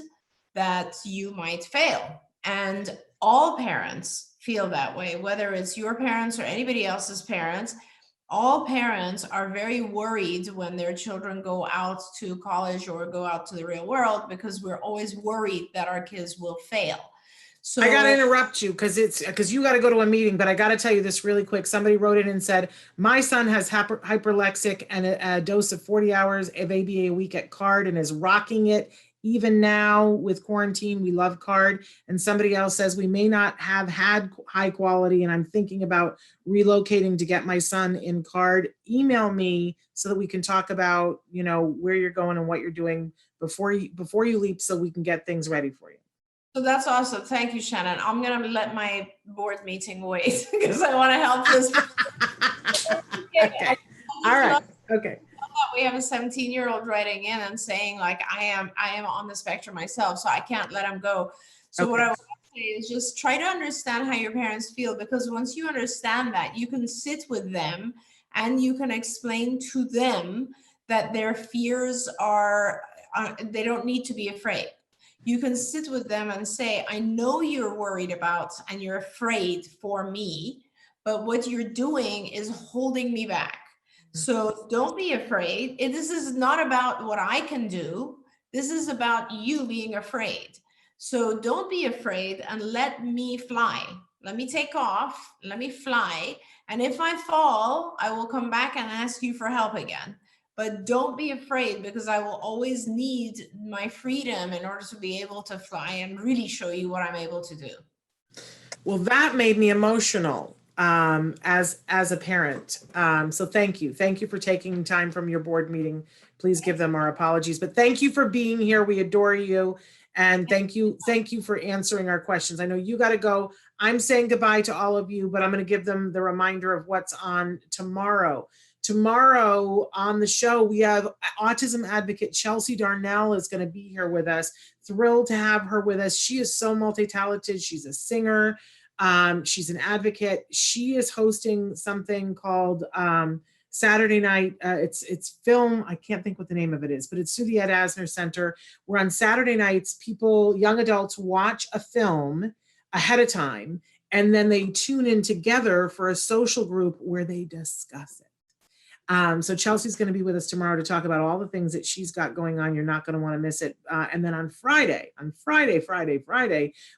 that you might fail. And all parents feel that way, whether it's your parents or anybody else's parents. All parents are very worried when their children go out to college or go out to the real world, because we're always worried that our kids will fail. So I got to interrupt you because you got to go to a meeting, but I got to tell you this really quick. Somebody wrote in and said, my son has hyperlexic and a dose of 40 hours of ABA a week at CARD and is rocking it. Even now with quarantine, we love CARD. And somebody else says, we may not have had high quality and I'm thinking about relocating to get my son in CARD. Email me so that we can talk about, where you're going and what you're doing before you leap, so we can get things ready for you. So that's awesome. Thank you, Shannon. I'm going to let my board meeting wait because I want to help this. Okay. All right. Okay. We have a 17-year-old writing in and saying, like, I am on the spectrum myself, so I can't let him go. So what I want to say is just try to understand how your parents feel, because once you understand that, you can sit with them and you can explain to them that their fears are, they don't need to be afraid. You can sit with them and say, I know you're worried about and you're afraid for me, but what you're doing is holding me back. So don't be afraid. This is not about what I can do. This is about you being afraid. So don't be afraid and let me fly. let me take off, let me fly. And if I fall, I will come back and ask you for help again. But don't be afraid, because I will always need my freedom in order to be able to fly and really show you what I'm able to do. Well, that made me emotional as a parent. So thank you. Thank you for taking time from your board meeting. Please give them our apologies. But thank you for being here. We adore you. And thank you for answering our questions. I know you got to go. I'm saying goodbye to all of you, but I'm going to give them the reminder of what's on tomorrow. Tomorrow on the show, we have Autism Advocate Chelsea Darnell is going to be here with us. Thrilled to have her with us. She is so multi-talented. She's a singer. She's an advocate. She is hosting something called Saturday night. It's film. I can't think what the name of it is, but it's through the Ed Asner Center, where on Saturday nights, young adults watch a film ahead of time, and then they tune in together for a social group where they discuss it. So Chelsea's going to be with us tomorrow to talk about all the things that she's got going on. You're not going to want to miss it. And then on Friday,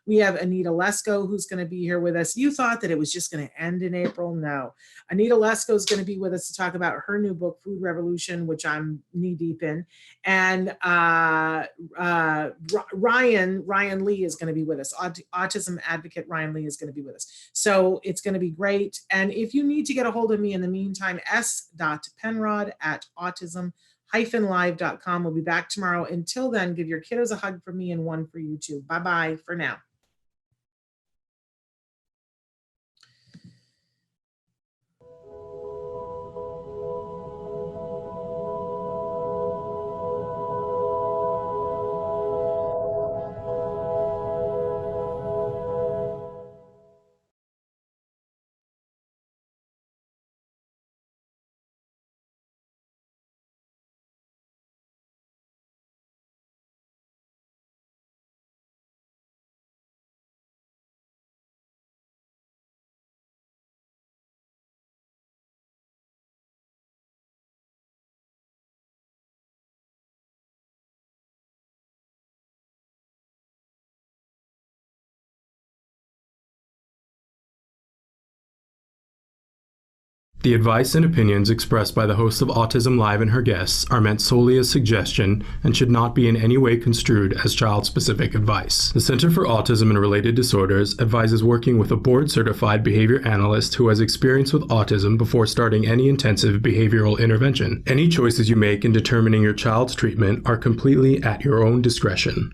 we have Anita Lesko, who's going to be here with us. You thought that it was just going to end in April? No. Anita Lesko is going to be with us to talk about her new book, Food Revolution, which I'm knee deep in. And Ryan Lee is going to be with us. Autism Advocate Ryan Lee is going to be with us. So it's going to be great. And if you need to get a hold of me in the meantime, s.penrod@autism-live.com. We'll be back tomorrow. Until then, give your kiddos a hug from me and one for you too. Bye-bye for now. The advice and opinions expressed by the host of Autism Live and her guests are meant solely as suggestion and should not be in any way construed as child-specific advice. The Center for Autism and Related Disorders advises working with a board-certified behavior analyst who has experience with autism before starting any intensive behavioral intervention. Any choices you make in determining your child's treatment are completely at your own discretion.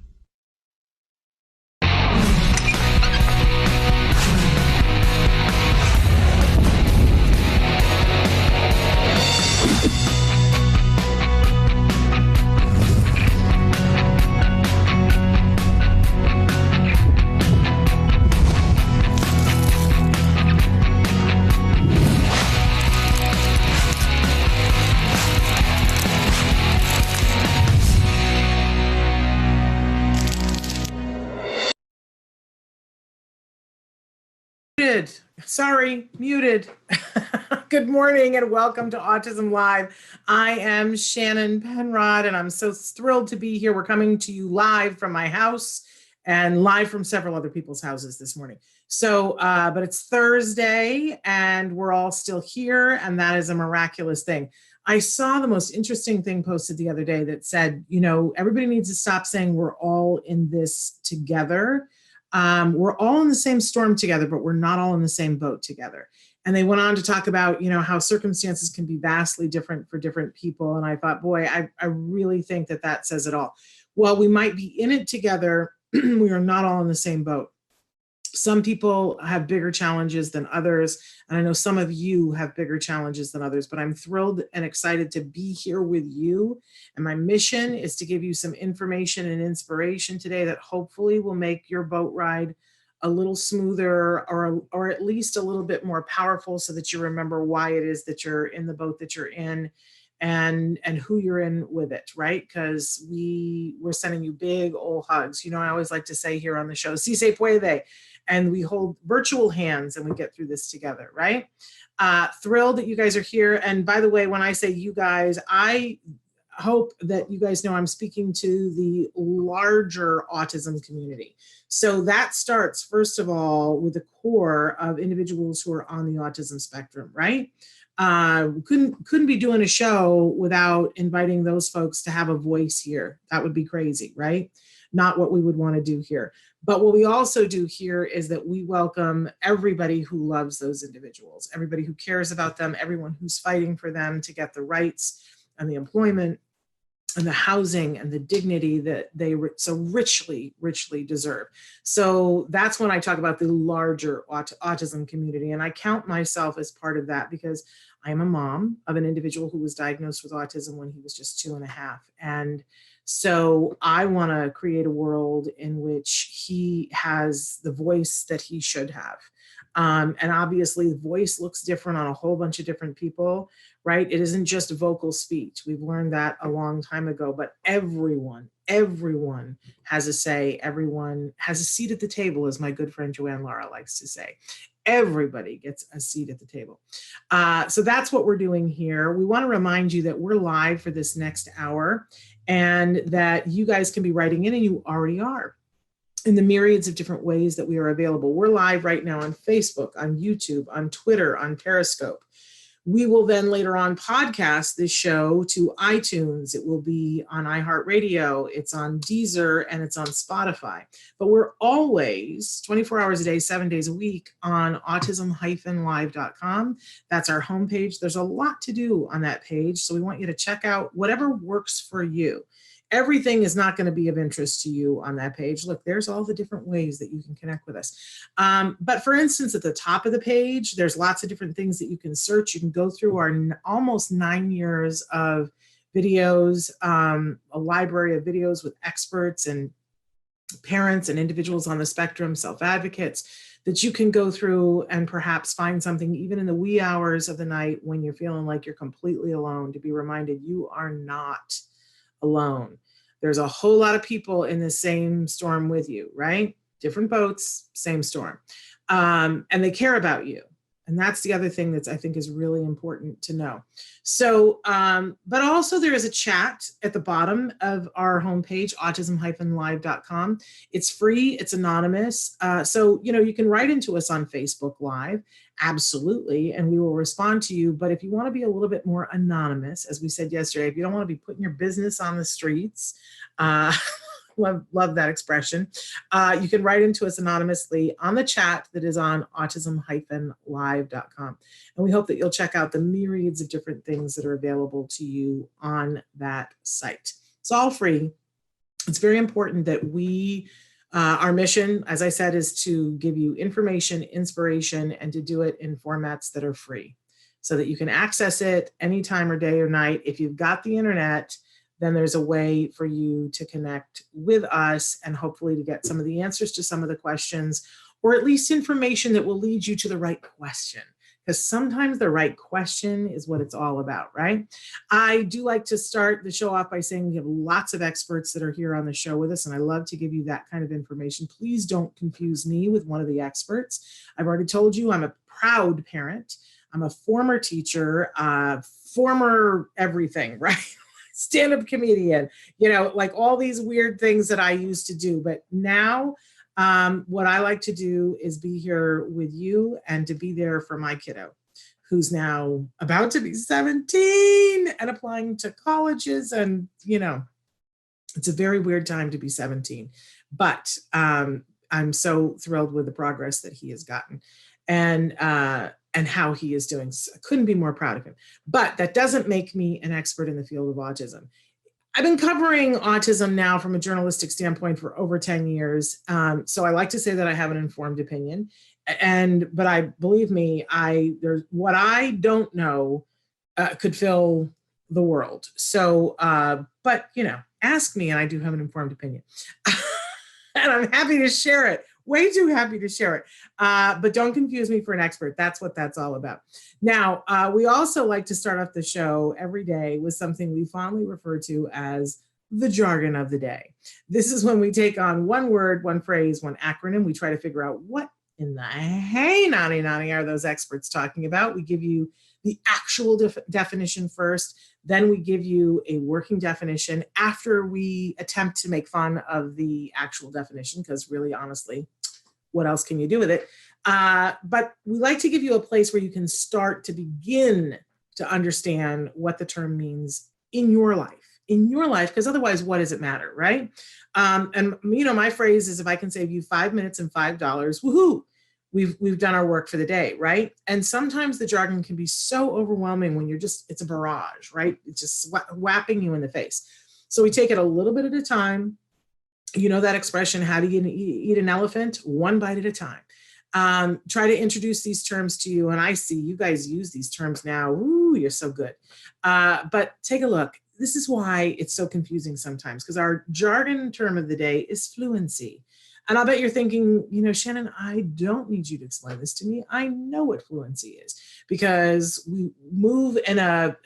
Muted. Good morning and welcome to Autism Live. I am Shannon Penrod and I'm so thrilled to be here. We're coming to you live from my house and live from several other people's houses this morning. So, but it's Thursday and we're all still here, and that is a miraculous thing. I saw the most interesting thing posted the other day that said, you know, everybody needs to stop saying we're all in this together. We're all in the same storm together, but we're not all in the same boat together. And they went on to talk about, you know, how circumstances can be vastly different for different people. And I thought, boy, I really think that that says it all. While we might be in it together, we are not all in the same boat. Some people have bigger challenges than others. And I know some of you have bigger challenges than others, but I'm thrilled and excited to be here with you. And my mission is to give you some information and inspiration today that hopefully will make your boat ride a little smoother, or at least a little bit more powerful, so that you remember why it is that you're in the boat that you're in and who you're in with it, right? Because we're sending you big old hugs. You know, I always like to say here on the show, si se puede. And we hold virtual hands and we get through this together, right? Thrilled that you guys are here. And by the way, when I say you guys, hope that you guys know I'm speaking to the larger autism community. So that starts, first of all, with the core of individuals who are on the autism spectrum, right? Couldn't be doing a show without inviting those folks to have a voice here. That would be crazy, right? Not what we would want to do here. But what we also do here is that we welcome everybody who loves those individuals, everybody who cares about them, everyone who's fighting for them to get the rights and the employment and the housing and the dignity that they so richly deserve. So that's when I talk about the larger autism community. And I count myself as part of that because I am a mom of an individual who was diagnosed with autism when he was just 2.5. And so I want to create a world in which he has the voice that he should have. And obviously the voice looks different on a whole bunch of different people, right? It isn't just vocal speech. We've learned that a long time ago, but everyone has a say. Everyone has a seat at the table, as my good friend Joanne Lara likes to say. Everybody gets a seat at the table. So that's what we're doing here. We want to remind you that we're live for this next hour and that you guys can be writing in, and you already are, in the myriads of different ways that we are available. We're live right now on Facebook, on YouTube, on Twitter, on Periscope. We will then later on podcast this show to iTunes. It will be on iHeartRadio, it's on Deezer, and it's on Spotify. But we're always 24 hours a day, 7 days a week on autism-live.com. That's our homepage. There's a lot to do on that page, so we want you to check out whatever works for you. Everything is not going to be of interest to you on that page. Look, there's all the different ways that you can connect with us. But for instance, at the top of the page, there's lots of different things that you can search. You can go through our almost 9 years of videos, a library of videos with experts and parents and individuals on the spectrum, self-advocates, that you can go through and perhaps find something even in the wee hours of the night when you're feeling like you're completely alone, to be reminded you are not alone. There's a whole lot of people in the same storm with you, right? Different boats, same storm. And they care about you. And that's the other thing that's, I think, is really important to know. So, but also there is a chat at the bottom of our homepage, autism-live.com. It's free, it's anonymous. So, you can write into us on Facebook Live, absolutely, and we will respond to you. But if you want to be a little bit more anonymous, as we said yesterday, if you don't want to be putting your business on the streets, love that expression. You can write into us anonymously on the chat that is on autism-live.com. And we hope that you'll check out the myriads of different things that are available to you on that site. It's all free. It's very important that we, our mission, as I said, is to give you information, inspiration, and to do it in formats that are free so that you can access it anytime or day or night. If you've got the internet, then there's a way for you to connect with us and hopefully to get some of the answers to some of the questions, or at least information that will lead you to the right question. Because sometimes the right question is what it's all about, right? I do like to start the show off by saying we have lots of experts that are here on the show with us, and I love to give you that kind of information. Please don't confuse me with one of the experts. I've already told you I'm a proud parent. I'm a former teacher, former everything, right? Stand-up comedian, like all these weird things that I used to do. But now what I like to do is be here with you and to be there for my kiddo, who's now about to be 17 and applying to colleges. And, it's a very weird time to be 17. But I'm so thrilled with the progress that he has gotten. And how he is doing. I couldn't be more proud of him. But that doesn't make me an expert in the field of autism. I've been covering autism now from a journalistic standpoint for over 10 years. So I like to say that I have an informed opinion. But believe me, what I don't know could fill the world. So, but ask me and I do have an informed opinion. And I'm happy to share it. Way too happy to share it. But don't confuse me for an expert. That's what that's all about. Now, we also like to start off the show every day with something we fondly refer to as the jargon of the day. This is when we take on one word, one phrase, one acronym. We try to figure out what in the hey nanny are those experts talking about. We give you the actual definition first, then we give you a working definition after we attempt to make fun of the actual definition, because really, honestly, what else can you do with it? But we like to give you a place where you can start to begin to understand what the term means in your life, because otherwise, what does it matter, right? And my phrase is, if I can save you 5 minutes and $5, woohoo, we've done our work for the day, right? And sometimes the jargon can be so overwhelming when it's a barrage, right? It's just whapping you in the face. So we take it a little bit at a time. You know that expression, how do you eat an elephant? One bite at a time. Try to introduce these terms to you. And I see you guys use these terms now. Ooh, you're so good. But take a look. This is why it's so confusing sometimes, because our jargon term of the day is fluency. And I'll bet you're thinking, Shannon, I don't need you to explain this to me. I know what fluency is, because we move in a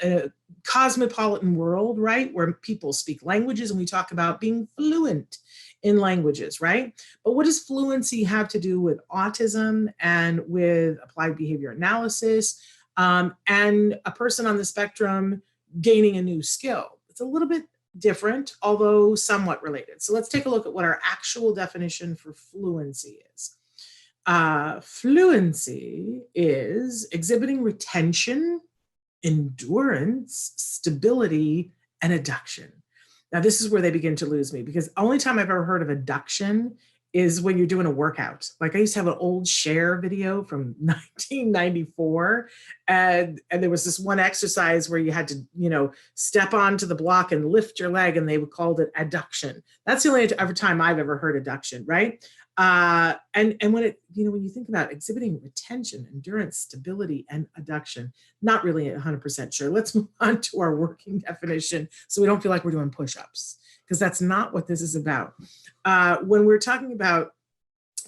cosmopolitan world, right? Where people speak languages and we talk about being fluent in languages, right? But what does fluency have to do with autism and with applied behavior analysis and a person on the spectrum gaining a new skill? It's a little bit different, although somewhat related. So let's take a look at what our actual definition for fluency is. Fluency is exhibiting retention, endurance, stability, and adduction. Now, this is where they begin to lose me, because the only time I've ever heard of adduction is when you're doing a workout. Like, I used to have an old Cher video from 1994, and there was this one exercise where you had to, step onto the block and lift your leg, and they called it adduction. That's the only time I've ever heard adduction, right? And when it, when you think about exhibiting retention, endurance, stability, and adduction, not really 100% sure. Let's move on to our working definition so we don't feel like we're doing push-ups, because that's not what this is about. When we're talking about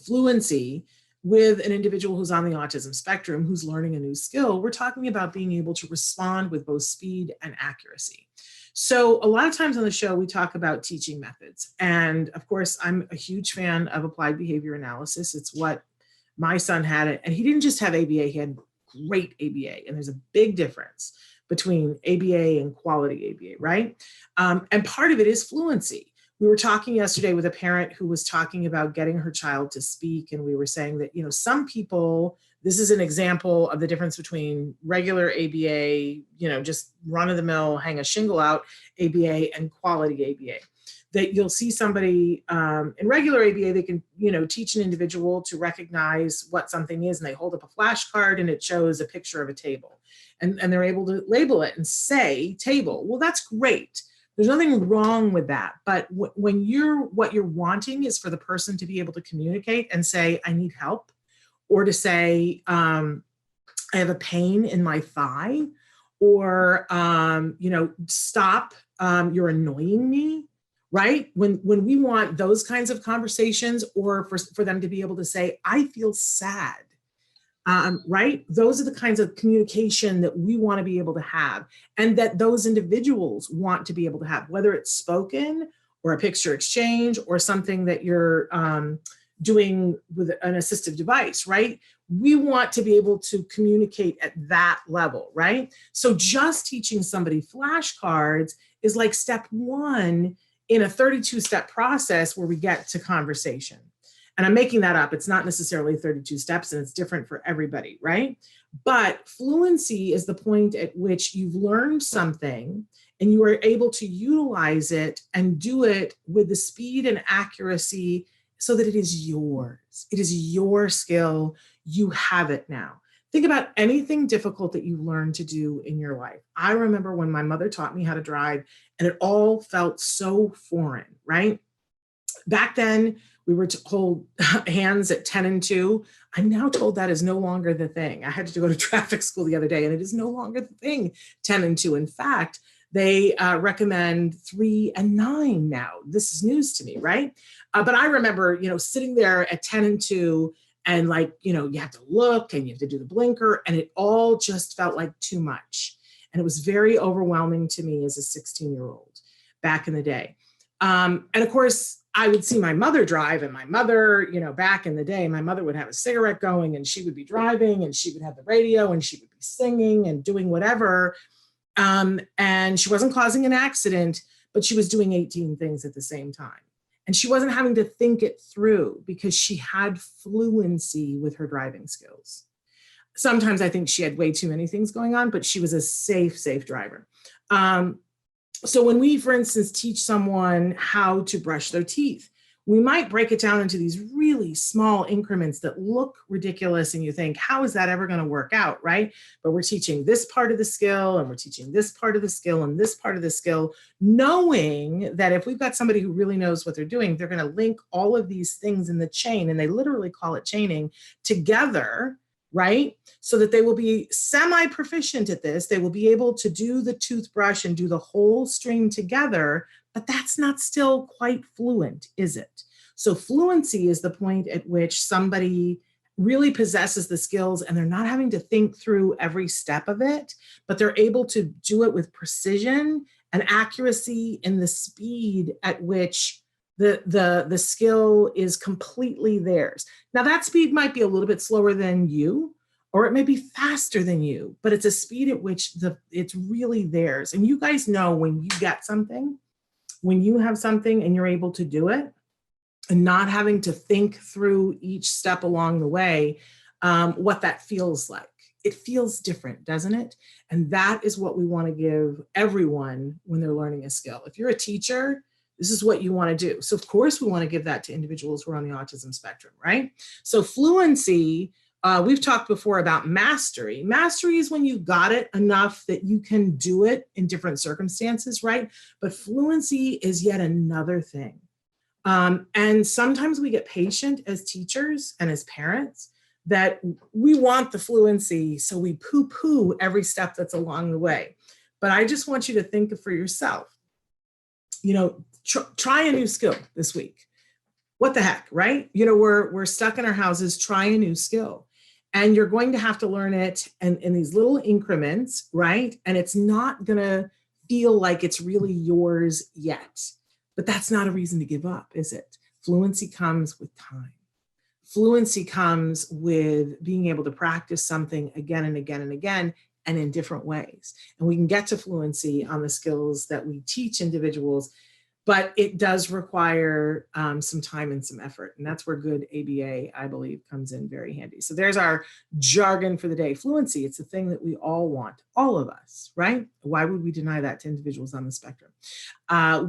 fluency with an individual who's on the autism spectrum, who's learning a new skill, we're talking about being able to respond with both speed and accuracy. So a lot of times on the show, we talk about teaching methods. And of course, I'm a huge fan of applied behavior analysis. It's what my son had. And he didn't just have ABA, he had great ABA. And there's a big difference between ABA and quality ABA, right? And part of it is fluency. We were talking yesterday with a parent who was talking about getting her child to speak. And we were saying that, some people, this is an example of the difference between regular ABA, just run of the mill, hang a shingle out ABA, and quality ABA. That you'll see somebody in regular ABA, they can, teach an individual to recognize what something is, and they hold up a flashcard and it shows a picture of a table. And they're able to label it and say table. Well, that's great. There's nothing wrong with that. But when what you're wanting is for the person to be able to communicate and say, I need help, or to say, I have a pain in my thigh, or, stop, you're annoying me, right? When we want those kinds of conversations, or for them to be able to say, I feel sad, right? Those are the kinds of communication that we want to be able to have, and that those individuals want to be able to have, whether it's spoken or a picture exchange or something that you're doing with an assistive device, right? We want to be able to communicate at that level, right? So just teaching somebody flashcards is like step one in a 32-step process where we get to conversation. And I'm making that up. It's not necessarily 32 steps, and it's different for everybody, right? But fluency is the point at which you've learned something and you are able to utilize it and do it with the speed and accuracy so that it is yours. It is your skill. You have it now. Think about anything difficult that you learned to do in your life. I remember when my mother taught me how to drive, and it all felt so foreign, right? Back then, we were to hold hands at 10 and 2. I'm now told that is no longer the thing. I had to go to traffic school the other day, and it is no longer the thing, 10 and 2. In fact, they recommend 3 and 9 now. This is news to me, right? But I remember, sitting there at 10 and 2, and you have to look and you have to do the blinker, and it all just felt like too much. And it was very overwhelming to me as a 16-year-old back in the day. And of course, I would see my mother drive, and my mother, you know, back in the day, my mother would have a cigarette going and she would be driving and she would have the radio and she would be singing and doing whatever. And she wasn't causing an accident, but she was doing 18 things at the same time. And she wasn't having to think it through because she had fluency with her driving skills. Sometimes I think she had way too many things going on, but she was a safe driver. So when we, for instance, teach someone how to brush their teeth, we might break it down into these really small increments that look ridiculous. And you think, how is that ever going to work out, right? But we're teaching this part of the skill, and we're teaching this part of the skill and this part of the skill, knowing that if we've got somebody who really knows what they're doing, they're going to link all of these things in the chain, and they literally call it chaining, together, right? So that they will be semi-proficient at this. They will be able to do the toothbrush and do the whole string together, but that's not still quite fluent, is it? So fluency is the point at which somebody really possesses the skills and they're not having to think through every step of it, but they're able to do it with precision and accuracy and the speed at which the skill is completely theirs. Now that speed might be a little bit slower than you, or it may be faster than you, but it's a speed at which it's really theirs. And you guys know when you get something, when you have something and you're able to do it and not having to think through each step along the way, what that feels like. It feels different, doesn't it? And that is what we want to give everyone when they're learning a skill. If you're a teacher, this is what you want to do. So of course we want to give that to individuals who are on the autism spectrum, right? So fluency, we've talked before about mastery. Mastery is when you got it enough that you can do it in different circumstances, right? But fluency is yet another thing. And sometimes we get patient as teachers and as parents that we want the fluency, so we poo-poo every step that's along the way. But I just want you to think for yourself, you know, try a new skill this week. What the heck, right? You know, we're stuck in our houses, try a new skill. And you're going to have to learn it in these little increments, right? And it's not gonna feel like it's really yours yet. But that's not a reason to give up, is it? Fluency comes with time. Fluency comes with being able to practice something again and again and again, and in different ways. And we can get to fluency on the skills that we teach individuals, but it does require some time and some effort. And that's where good ABA, I believe, comes in very handy. So there's our jargon for the day. Fluency, it's a thing that we all want, all of us, right? Why would we deny that to individuals on the spectrum?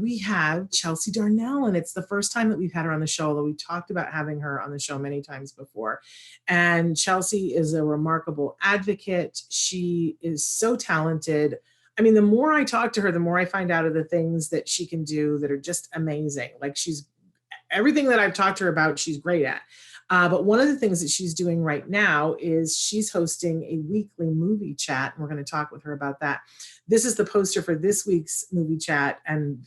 We have Chelsea Darnell, and it's the first time that we've had her on the show, although we talked about having her on the show many times before. And Chelsea is a remarkable advocate. She is so talented. I mean, the more I talk to her, the more I find out of the things that she can do that are just amazing. Like everything that I've talked to her about, she's great at. But one of the things that she's doing right now is she's hosting a weekly movie chat. And we're going to talk with her about that. This is the poster for this week's movie chat. And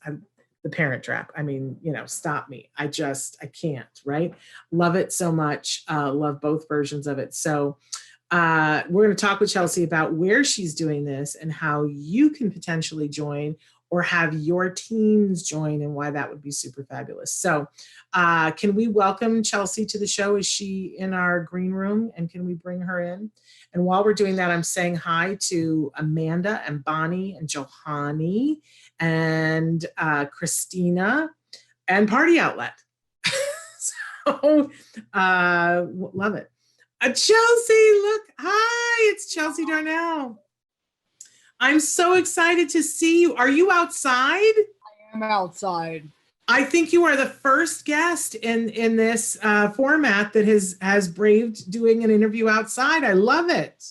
I'm the Parent Trap. I mean, you know, stop me. I can't, right? Love it so much. Love both versions of it. So we're going to talk with Chelsea about where she's doing this and how you can potentially join or have your teams join and why that would be super fabulous. So can we welcome Chelsea to the show? Is she in our green room, and can we bring her in? And while we're doing that, I'm saying hi to Amanda and Bonnie and Johanny and Christina and Party Outlet. So love it. Chelsea, look, hi, it's Chelsea Darnell. I'm so excited to see you. Are you outside? I am outside. I think you are the first guest in this format that has braved doing an interview outside. I love it.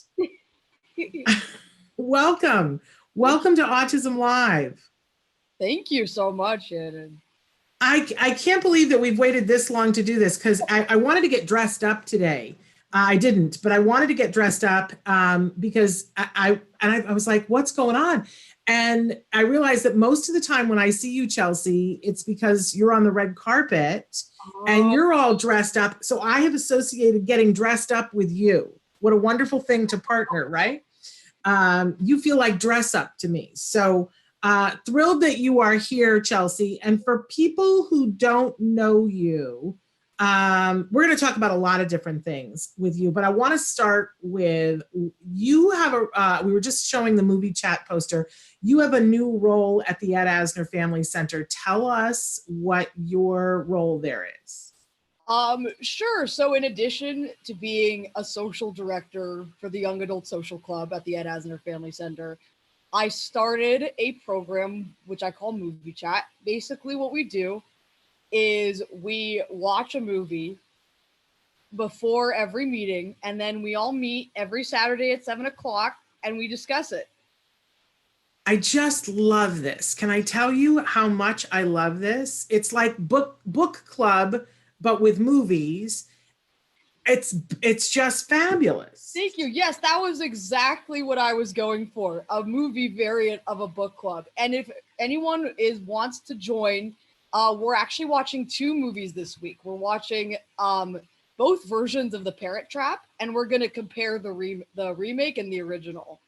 Welcome to Autism Live. Thank you so much, Shannon. I can't believe that we've waited this long to do this, because I wanted to get dressed up today. I didn't, but I wanted to get dressed up because I was like, what's going on? And I realized that most of the time when I see you, Chelsea, it's because you're on the red carpet and you're all dressed up. So I have associated getting dressed up with you. What a wonderful thing to partner, right? You feel like dress up to me. So Thrilled that you are here, Chelsea. And for people who don't know you, we're going to talk about a lot of different things with you, but I want to start with, you have we were just showing the movie chat poster. You have a new role at the Ed Asner Family Center. Tell us what your role there is. Sure. So in addition to being a social director for the Young Adult Social Club at the Ed Asner Family Center, I started a program which I call Movie Chat. Basically what we do is we watch a movie before every meeting, and then we all meet every Saturday at 7:00 and we discuss it. I just love this. Can I tell you how much I love this? It's like book club, but with movies. It's just fabulous. Thank you. Yes, that was exactly what I was going for, a movie variant of a book club. And if anyone wants to join, we're actually watching 2 movies this week. We're watching both versions of The Parent Trap, and we're going to compare the remake and the original.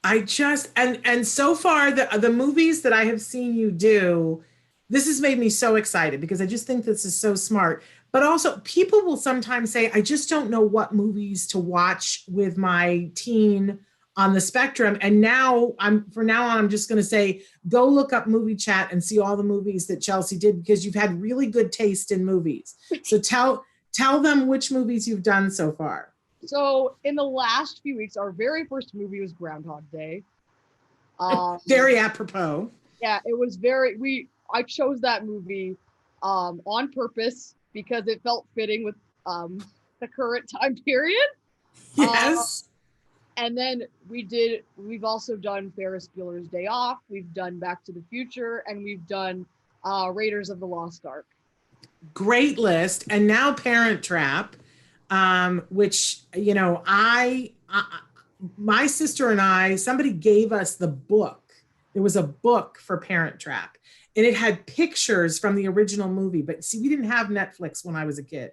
And so far, the movies that I have seen you do, this has made me so excited because I just think this is so smart. But also, people will sometimes say, I just don't know what movies to watch with my teen on the spectrum. And now from now on, I'm just going to say, go look up Movie Chat and see all the movies that Chelsea did, because you've had really good taste in movies. So tell them which movies you've done so far. So in the last few weeks, our very first movie was Groundhog Day. Very apropos. Yeah, it was I chose that movie on purpose because it felt fitting with the current time period. Yes. And then we've also done Ferris Bueller's Day Off, we've done Back to the Future, and we've done Raiders of the Lost Ark. Great list. And now Parent Trap, which, my sister and I, somebody gave us the book. There was a book for Parent Trap, and it had pictures from the original movie. But see, we didn't have Netflix when I was a kid.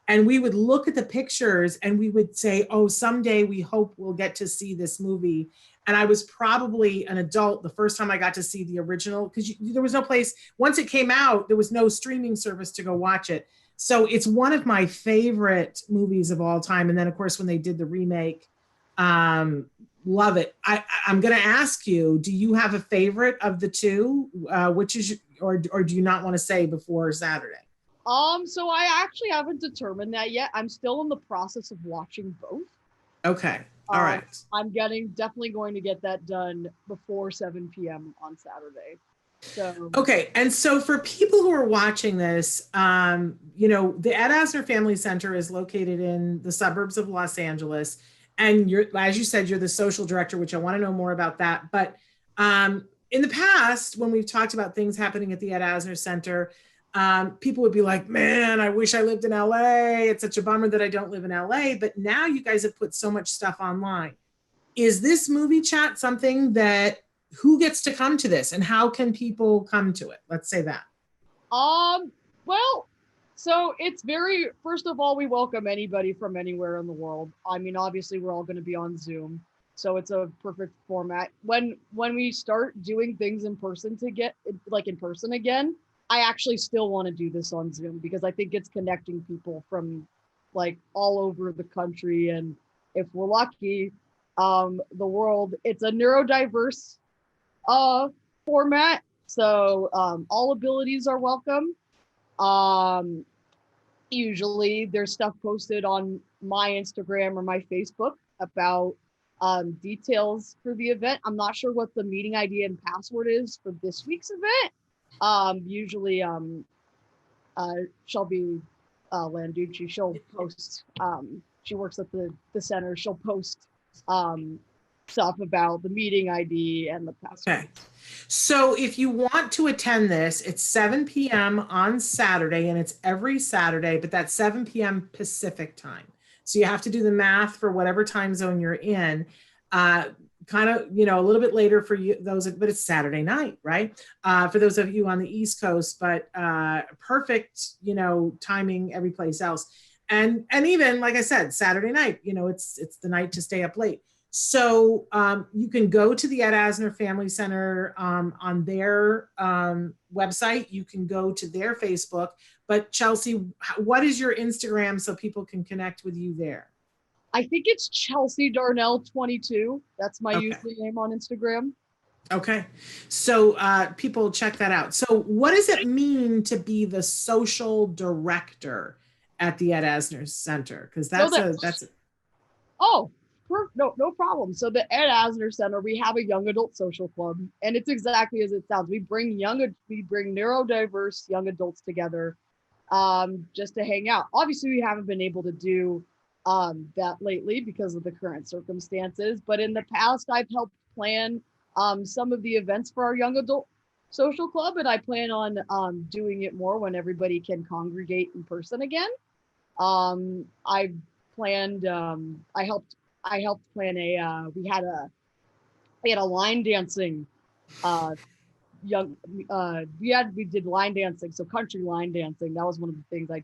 And we would look at the pictures and we would say, oh, someday we hope we'll get to see this movie. And I was probably an adult the first time I got to see the original, because there was no place, once it came out, there was no streaming service to go watch it. So it's one of my favorite movies of all time. And then, of course, when they did the remake, love it. I'm going to ask you, do you have a favorite of the two? Which is, or do you not want to say before Saturday? So I actually haven't determined that yet. I'm still in the process of watching both. Okay. All right. I'm definitely going to get that done before 7 p.m. on Saturday. So okay. And so for people who are watching this, the Ed Asner Family Center is located in the suburbs of Los Angeles. And as you said, you're the social director, which I want to know more about that. But in the past, when we've talked about things happening at the Ed Asner Center, people would be like, man, I wish I lived in LA. It's such a bummer that I don't live in LA. But now you guys have put so much stuff online. Is this Movie Chat something that, who gets to come to this and how can people come to it? Let's say that. Well, so it's first of all, we welcome anybody from anywhere in the world. I mean, obviously we're all going to be on Zoom, so it's a perfect format. When we start doing things in person again, I actually still want to do this on Zoom because I think it's connecting people from like all over the country. And if we're lucky, the world, it's a neurodiverse format. So all abilities are welcome. Usually there's stuff posted on my Instagram or my Facebook about details for the event. I'm not sure what the meeting ID and password is for this week's event. Usually Shelby Landucci, she'll post, she works at the center, she'll post stuff about the meeting ID and the password. Okay. So if you want to attend this, it's 7 p.m. on Saturday, and it's every Saturday, but that's 7 p.m. Pacific time. So you have to do the math for whatever time zone you're in. Kind of, a little bit later for you, but it's Saturday night, right? For those of you on the East Coast, but perfect, timing every place else. And even, like I said, Saturday night, it's the night to stay up late. So you can go to the Ed Asner Family Center on their website. You can go to their Facebook. But Chelsea, what is your Instagram so people can connect with you there? I think it's Chelsea Darnell 22. That's my username on Instagram. Okay. So people check that out. So what does it mean to be the social director at the Ed Asner Center? Because that's no problem. So the Ed Asner Center, we have a young adult social club, and it's exactly as it sounds. We bring neurodiverse young adults together just to hang out. Obviously, we haven't been able to do that lately because of the current circumstances, but in the past, I've helped plan some of the events for our young adult social club, and I plan on doing it more when everybody can congregate in person again. I helped plan we had a line dancing we did line dancing, so country line dancing. That was one of the things I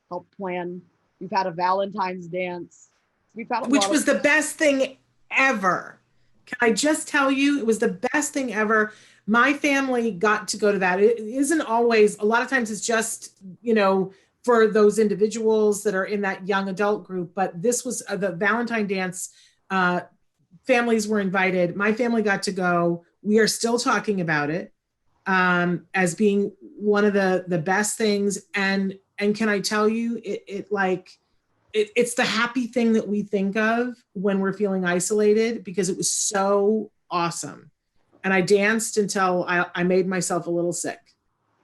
helped plan. We've had a Valentine's dance. Which was the best thing ever. Can I just tell you, it was the best thing ever. My family got to go to that. It isn't always, a lot of times it's just, for those individuals that are in that young adult group, but this was the Valentine dance. Families were invited. My family got to go. We are still talking about it as being one of the best things. And can I tell you, it's the happy thing that we think of when we're feeling isolated, because it was so awesome. And I danced until I made myself a little sick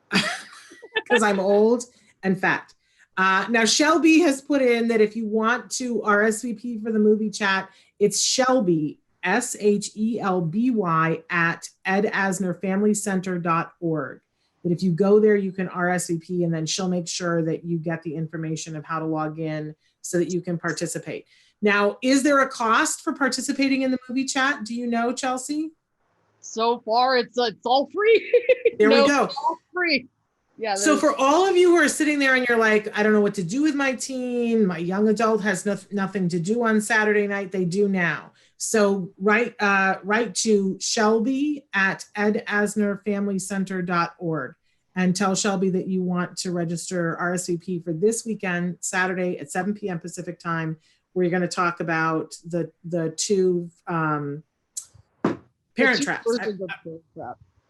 because I'm old and fat. Now, Shelby has put in that if you want to RSVP for the movie chat, it's Shelby, SHELBY at edasnerfamilycenter.org. That if you go there, you can RSVP, and then she'll make sure that you get the information of how to log in so that you can participate. Now, is there a cost for participating in the movie chat? Do you know, Chelsea? So far, it's all free. There we go. It's all free. Yeah. So for all of you who are sitting there and you're like, I don't know what to do with my teen, my young adult has nothing to do on Saturday night, they do now. So write to Shelby at edasnerfamilycenter.org and tell Shelby that you want to register RSVP for this weekend, Saturday at 7 p.m. Pacific time, where you're going to talk about the two parent traps.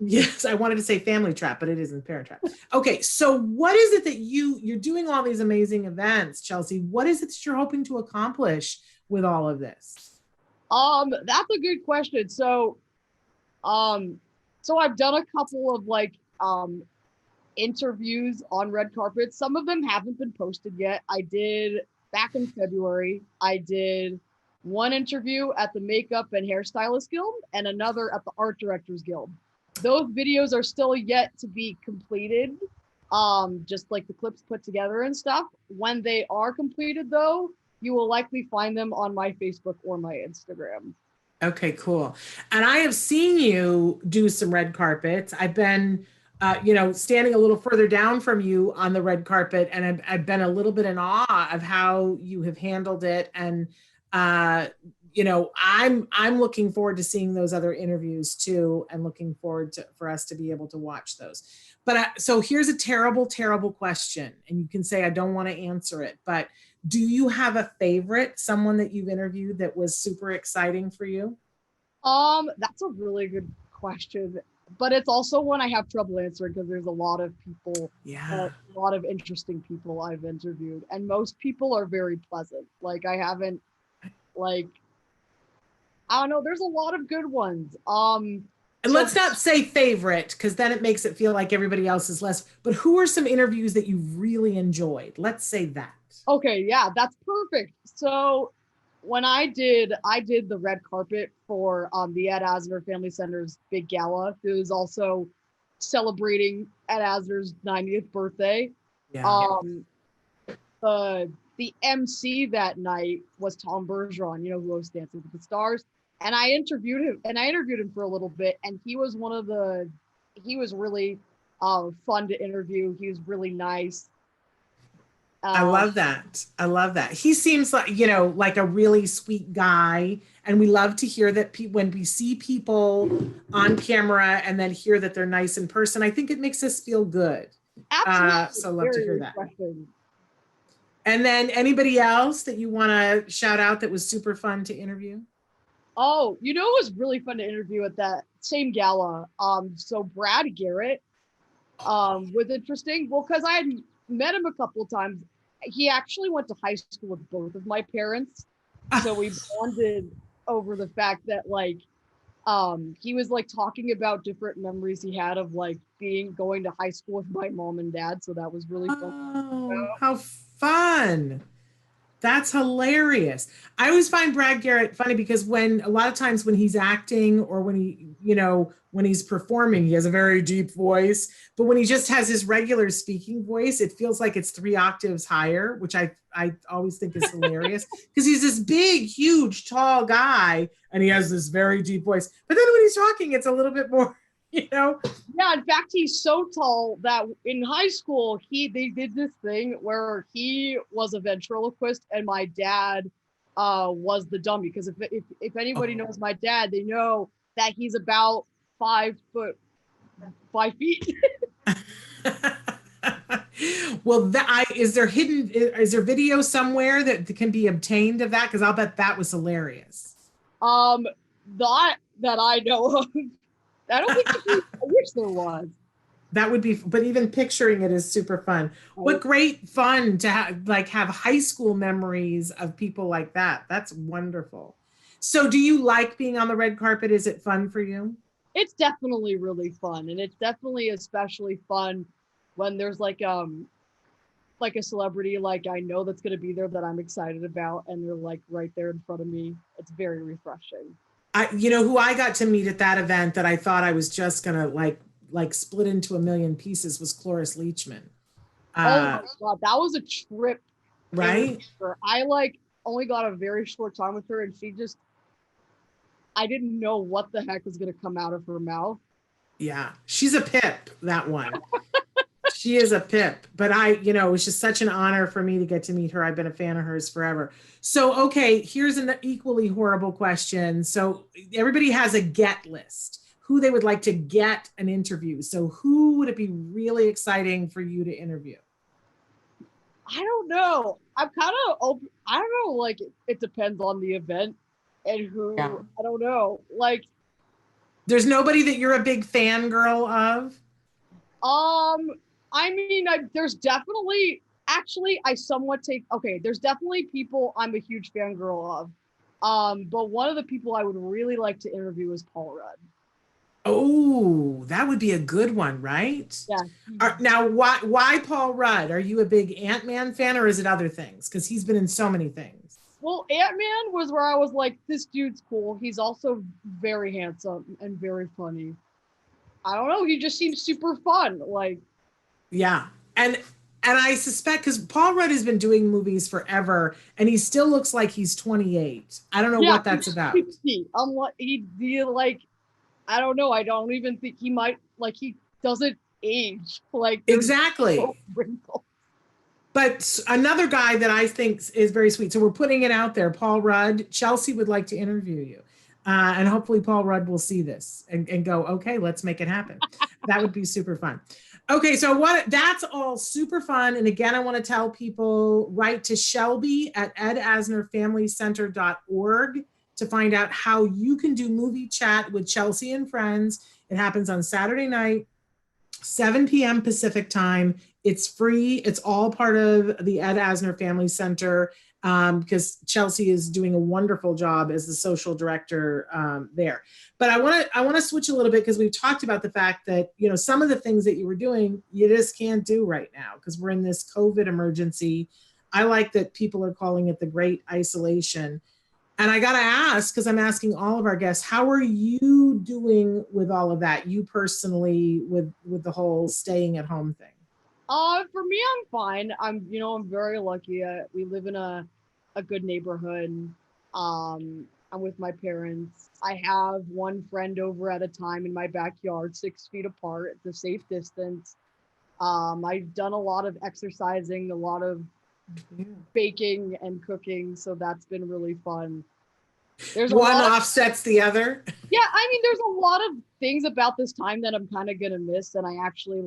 Yes, I wanted to say family trap, but it isn't Parent Trap. Okay, so what is it that you're doing all these amazing events, Chelsea? What is it that you're hoping to accomplish with all of this? That's a good question. So I've done a couple of interviews on red carpet. Some of them haven't been posted yet. I did back in February. I did one interview at the Makeup and Hairstylist Guild and another at the Art Directors Guild. Those videos are still yet to be completed, just like the clips put together and stuff. When they are completed, though, you will likely find them on my Facebook or my Instagram. Okay, cool. And I have seen you do some red carpets. I've been, standing a little further down from you on the red carpet, and I've been a little bit in awe of how you have handled it. And I'm looking forward to seeing those other interviews too, and looking forward for us to be able to watch those. But so here's a terrible, terrible question, and you can say I don't want to answer it, but do you have a favorite, someone that you've interviewed that was super exciting for you? That's a really good question, but it's also one I have trouble answering because there's a lot of people, a lot of interesting people I've interviewed, and most people are very pleasant. I don't know, there's a lot of good ones. And let's not say favorite, because then it makes it feel like everybody else is less, but who are some interviews that you really enjoyed? Let's say that. Okay, yeah, that's perfect. So when I did the red carpet for the Ed Asner Family Center's big gala. It was also celebrating Ed Asner's 90th birthday. Yeah. The MC that night was Tom Bergeron, who hosts Dancing with the Stars. And I interviewed him for a little bit, and he was really fun to interview. He was really nice. I love that. I love that. He seems like, you know, like a really sweet guy. And we love to hear that when we see people on camera and then hear that they're nice in person, I think it makes us feel good. Absolutely. So I love to hear that. Refreshing. And then anybody else that you want to shout out that was super fun to interview? Oh, you know, it was really fun to interview at that same gala. So Brad Garrett was interesting. Well, because I had met him a couple of times. He actually went to high school with both of my parents. So we bonded over the fact that like he was like talking about different memories he had of like going to high school with my mom and dad. So that was really fun. Oh, how fun. That's hilarious. I always find Brad Garrett funny because a lot of times when he's acting or when when he's performing, he has a very deep voice, but when he just has his regular speaking voice, it feels like it's 3 octaves higher, which I always think is hilarious because he's this big, huge, tall guy and he has this very deep voice. But then when he's talking, it's a little bit more, Yeah, in fact, he's so tall that in high school, they did this thing where he was a ventriloquist and my dad was the dummy. Because if anybody knows my dad, they know that he's about 5 feet. Well, is there video somewhere that can be obtained of that? Because I'll bet that was hilarious. Not that I know of. I don't think I wish there was. That would be, but even picturing it is super fun. What great fun to have high school memories of people like that. That's wonderful. So do you like being on the red carpet? Is it fun for you? It's definitely really fun. And it's definitely especially fun when there's like a celebrity like I know that's going to be there that I'm excited about and they're like right there in front of me. It's very refreshing. Who I got to meet at that event that I thought I was just gonna like split into a million pieces was Cloris Leachman. Oh my God, that was a trip. Right? I only got a very short time with her and I didn't know what the heck was gonna come out of her mouth. Yeah, she's a pip, that one. She is a pip, but it was just such an honor for me to get to meet her. I've been a fan of hers forever. So, okay, here's an equally horrible question. So everybody has a get list, who they would like to get an interview. So who would it be really exciting for you to interview? I don't know. I'm kind of open. I don't know. Like it depends on the event and who. Yeah. I don't know. Like, there's nobody that you're a big fangirl of? I mean, there's definitely, actually, there's definitely people I'm a huge fangirl of. But one of the people I would really like to interview is Paul Rudd. Oh, that would be a good one, right? Yeah. Now, why Paul Rudd? Are you a big Ant-Man fan or is it other things? Because he's been in so many things. Well, Ant-Man was where I was like, this dude's cool. He's also very handsome and very funny. I don't know. He just seems super fun. Yeah. And I suspect because Paul Rudd has been doing movies forever and he still looks like he's 28. I don't know what that's about. I don't know. I don't even think he might, he doesn't age. Exactly. No wrinkles. But another guy that I think is very sweet. So we're putting it out there. Paul Rudd. Chelsea would like to interview you. And hopefully Paul Rudd will see this and go, okay, let's make it happen. That would be super fun. Okay, so that's all super fun. And again, I want to tell people, write to Shelby at edasnerfamilycenter.org to find out how you can do movie chat with Chelsea and friends. It happens on Saturday night, 7 p.m. Pacific time. It's free. It's all part of the Ed Asner Family Center because Chelsea is doing a wonderful job as the social director there. But I want to switch a little bit because we've talked about the fact that, some of the things that you were doing, you just can't do right now because we're in this COVID emergency. I like that people are calling it the Great Isolation. And I got to ask, because I'm asking all of our guests, how are you doing with all of that? You personally with the whole staying at home thing? For me, I'm fine. I'm very lucky. We live in a good neighborhood. I'm with my parents. I have one friend over at a time in my backyard, 6 feet apart, at the safe distance. I've done a lot of exercising, a lot of baking and cooking, so that's been really fun. There's one offsets the other. Yeah, I mean, there's a lot of things about this time that I'm kind of gonna miss, and I actually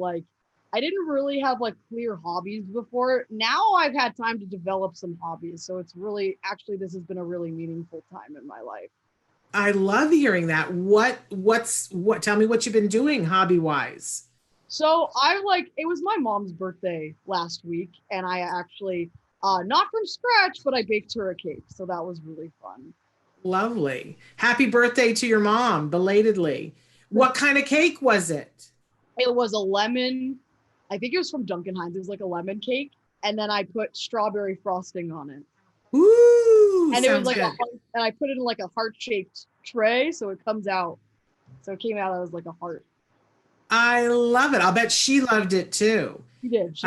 I didn't really have like clear hobbies before. Now I've had time to develop some hobbies, so it's really, actually, this has been a really meaningful time in my life. I love hearing that. Tell me what you've been doing hobby wise. So it was my mom's birthday last week, and I actually, not from scratch, but I baked her a cake. So that was really fun. Lovely. Happy birthday to your mom, belatedly. What kind of cake was it? It was a lemon, I think it was from Duncan Hines. It was like a lemon cake. And then I put strawberry frosting on it. Ooh, and it was like good. And I put it in like a heart-shaped tray. So it comes out. So it came out as like a heart. I love it. I'll bet she loved it too. She did.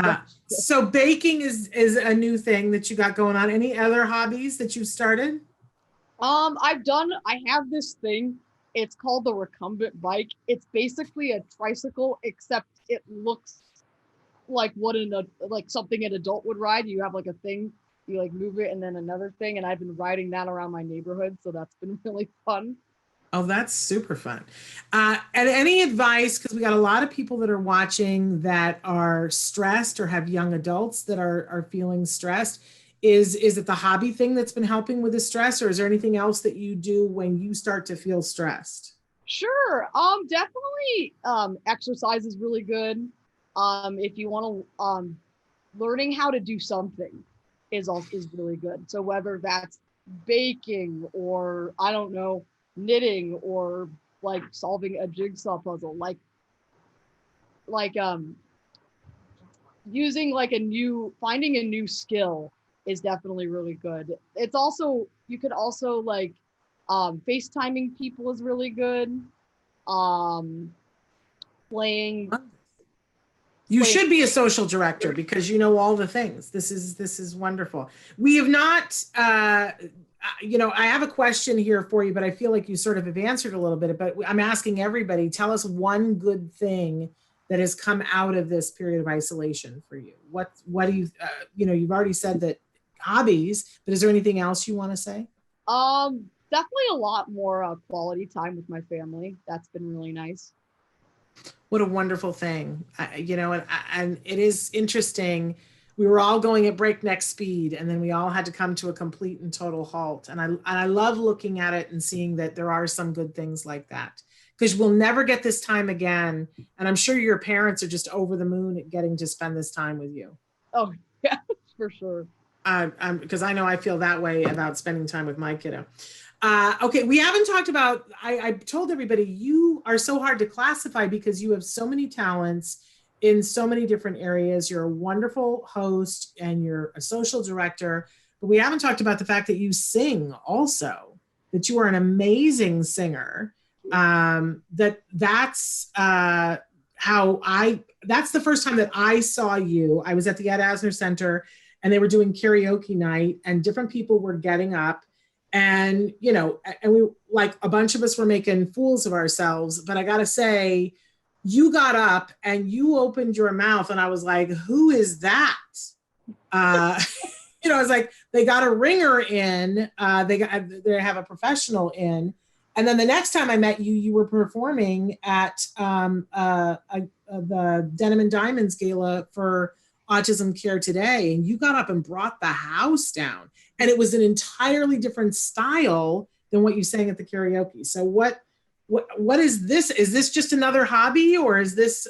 So baking is a new thing that you got going on. Any other hobbies that you've started? I have this thing. It's called the recumbent bike. It's basically a tricycle, except it looks like something an adult would ride. You have like a thing, you like move it and then another thing. And I've been riding that around my neighborhood. So that's been really fun. Oh, that's super fun. And any advice, because we got a lot of people that are watching that are stressed or have young adults that are feeling stressed. Is it the hobby thing that's been helping with the stress, or is there anything else that you do when you start to feel stressed? Sure. Definitely exercise is really good. If you want to, learning how to do something is really good. So whether that's baking or, I don't know, knitting or like solving a jigsaw puzzle, finding a new skill is definitely really good. It's also, you could also FaceTiming people is really good. You should be a social director because you know all the things. This is wonderful. We have not, I have a question here for you, but I feel like you sort of have answered a little bit, but I'm asking everybody, tell us one good thing that has come out of this period of isolation for you. What do you, you've already said that hobbies, but is there anything else you want to say? Definitely a lot more quality time with my family. That's been really nice. What a wonderful thing. And it is interesting. We were all going at breakneck speed, and then we all had to come to a complete and total halt. And I love looking at it and seeing that there are some good things like that, because we'll never get this time again. And I'm sure your parents are just over the moon at getting to spend this time with you. Oh, yeah, for sure. Because I know I feel that way about spending time with my kiddo. Okay, we haven't talked about, I told everybody you are so hard to classify because you have so many talents in so many different areas. You're a wonderful host and you're a social director, but we haven't talked about the fact that you sing also, that you are an amazing singer. That's the first time that I saw you. I was at the Ed Asner Center and they were doing karaoke night and different people were getting up and, and we, like a bunch of us were making fools of ourselves, but I got to say, you got up and you opened your mouth and I was like, who is that? I was like, they got a ringer in, they have a professional in. And then the next time I met you, you were performing at the Denim and Diamonds Gala for Autism Care Today. And you got up and brought the house down. And it was an entirely different style than what you sang at the karaoke. So what is this? Is this just another hobby, or is this,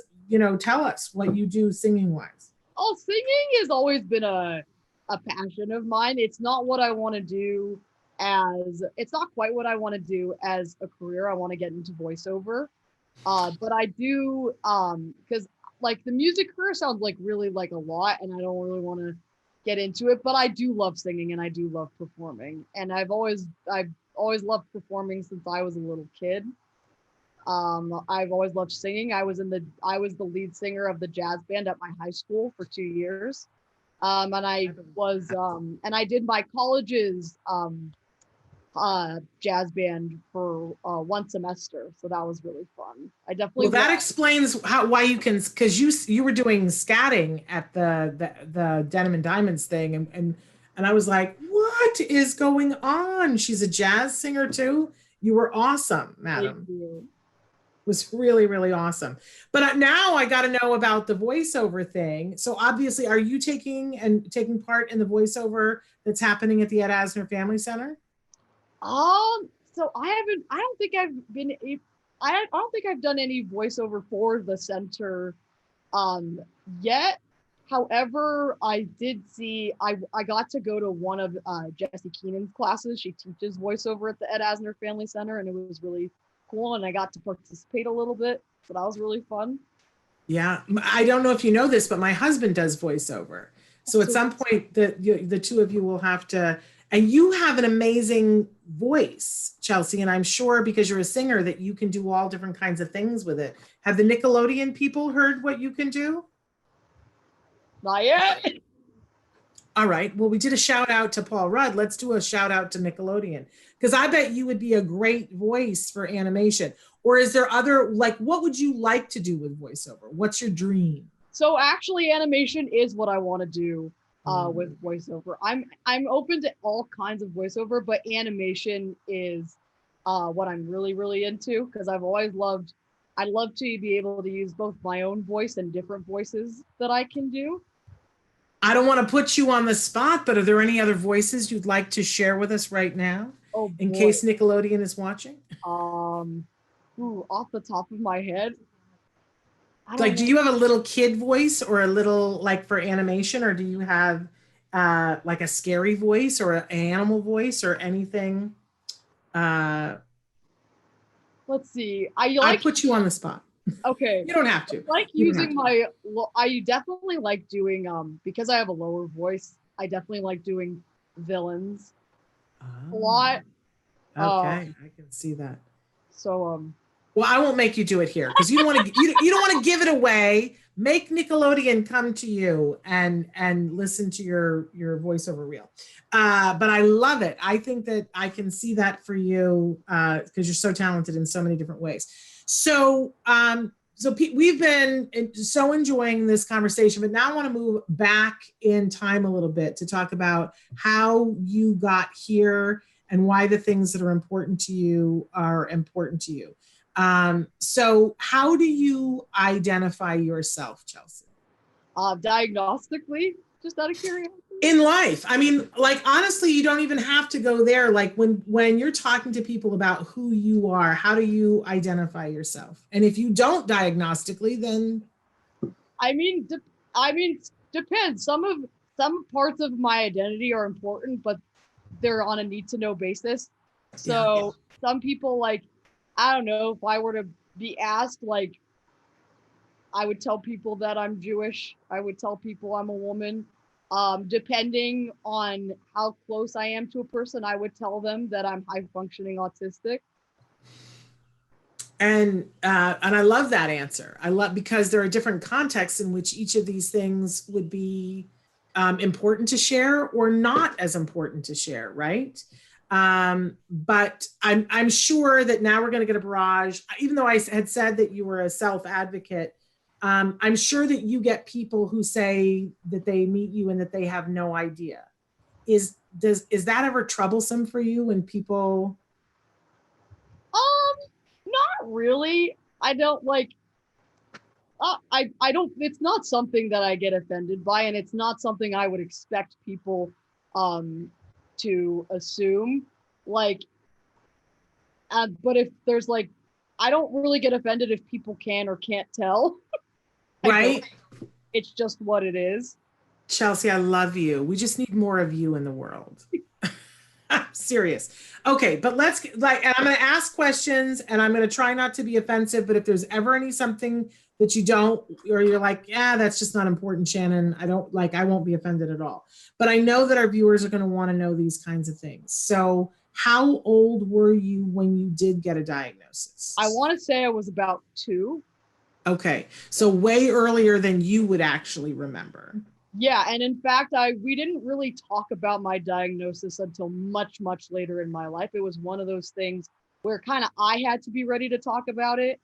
tell us what you do singing wise? Oh, singing has always been a passion of mine. It's not what I want to do it's not quite what I want to do as a career. I want to get into voiceover. But I do, because the music career sounds really like a lot and I don't really want to get into it, but I do love singing and I do love performing. And I've always loved performing since I was a little kid. I've always loved singing. I was the lead singer of the jazz band at my high school for 2 years. And I did my college's jazz band for 1 semester, so that was really fun. I definitely. Well, that explains why you can, because you were doing scatting at the Denim and Diamonds thing, and I was like, what is going on? She's a jazz singer too. You were awesome, madam. Thank you. It was really, really awesome. But now I got to know about the voiceover thing. So obviously, are you taking part in the voiceover that's happening at the Ed Asner Family Center? So I don't think I've done any voiceover for the center yet. However, I did see, I got to go to one of Jessie Keenan's classes. She teaches voiceover at the Ed Asner Family Center, and it was really cool, and I got to participate a little bit, so that was really fun. Yeah, I don't know if you know this, but my husband does voiceover. So at some point, the two of you will have to, and you have an amazing voice, Chelsea, and I'm sure because you're a singer that you can do all different kinds of things with it. Have the Nickelodeon people heard what you can do? Not yet. All right. Well, we did a shout out to Paul Rudd. Let's do a shout out to Nickelodeon, because I bet you would be a great voice for animation. Or is there other, like, what would you like to do with voiceover? What's your dream? So actually, animation is what I want to do with voiceover. I'm open to all kinds of voiceover, but animation is what I'm really, really into, because I've always loved, I love to be able to use both my own voice and different voices that I can do. I don't want to put you on the spot, but are there any other voices you'd like to share with us right now? Oh, in case Nickelodeon is watching? Off the top of my head. Like, do you have a little kid voice or a little, like, for animation, or do you have like a scary voice or an animal voice or anything? Let's see. I put you on the spot. Okay. You don't have to. I definitely like doing, because I have a lower voice, I definitely like doing villains a lot. Okay, I can see that. So, well, I won't make you do it here, because you don't want to. You don't want to give it away. Make Nickelodeon come to you and listen to your voiceover reel. But I love it. I think that I can see that for you because you're so talented in so many different ways. So, we've been so enjoying this conversation, but now I want to move back in time a little bit to talk about how you got here and why the things that are important to you are important to you. So how do you identify yourself, Chelsea? Diagnostically, just out of curiosity. In life, I mean, like, honestly, you don't even have to go there. Like, when you're talking to people about who you are, how do you identify yourself? And if you don't diagnostically, then I mean, depends. Some parts of my identity are important, but they're on a need to know basis. So some people, like, I don't know, if I were to be asked, like, I would tell people that I'm Jewish. I would tell people I'm a woman. Depending on how close I am to a person, I would tell them that I'm high functioning autistic. And I love that answer. Because there are different contexts in which each of these things would be important to share or not as important to share, right? But I'm sure that now we're going to get a barrage. Even though I had said that you were a self-advocate, I'm sure that you get people who say that they meet you and that they have no idea. Is that ever troublesome for you when people? Not really. I don't like. I don't. It's not something that I get offended by, and it's not something I would expect people to assume. Like, but if there's, like, I don't really get offended if people can or can't tell. Right. It's just what it is. Chelsea, I love you. We just need more of you in the world. I'm serious. Okay, but and I'm going to ask questions and I'm going to try not to be offensive, but if there's ever something that you don't, or you're like, yeah, that's just not important, Shannon, I won't be offended at all. But I know that our viewers are going to want to know these kinds of things. So how old were you when you did get a diagnosis? I want to say I was about 2. Okay, so way earlier than you would actually remember. Yeah, and in fact, we didn't really talk about my diagnosis until much, much later in my life. It was one of those things where kind of I had to be ready to talk about it.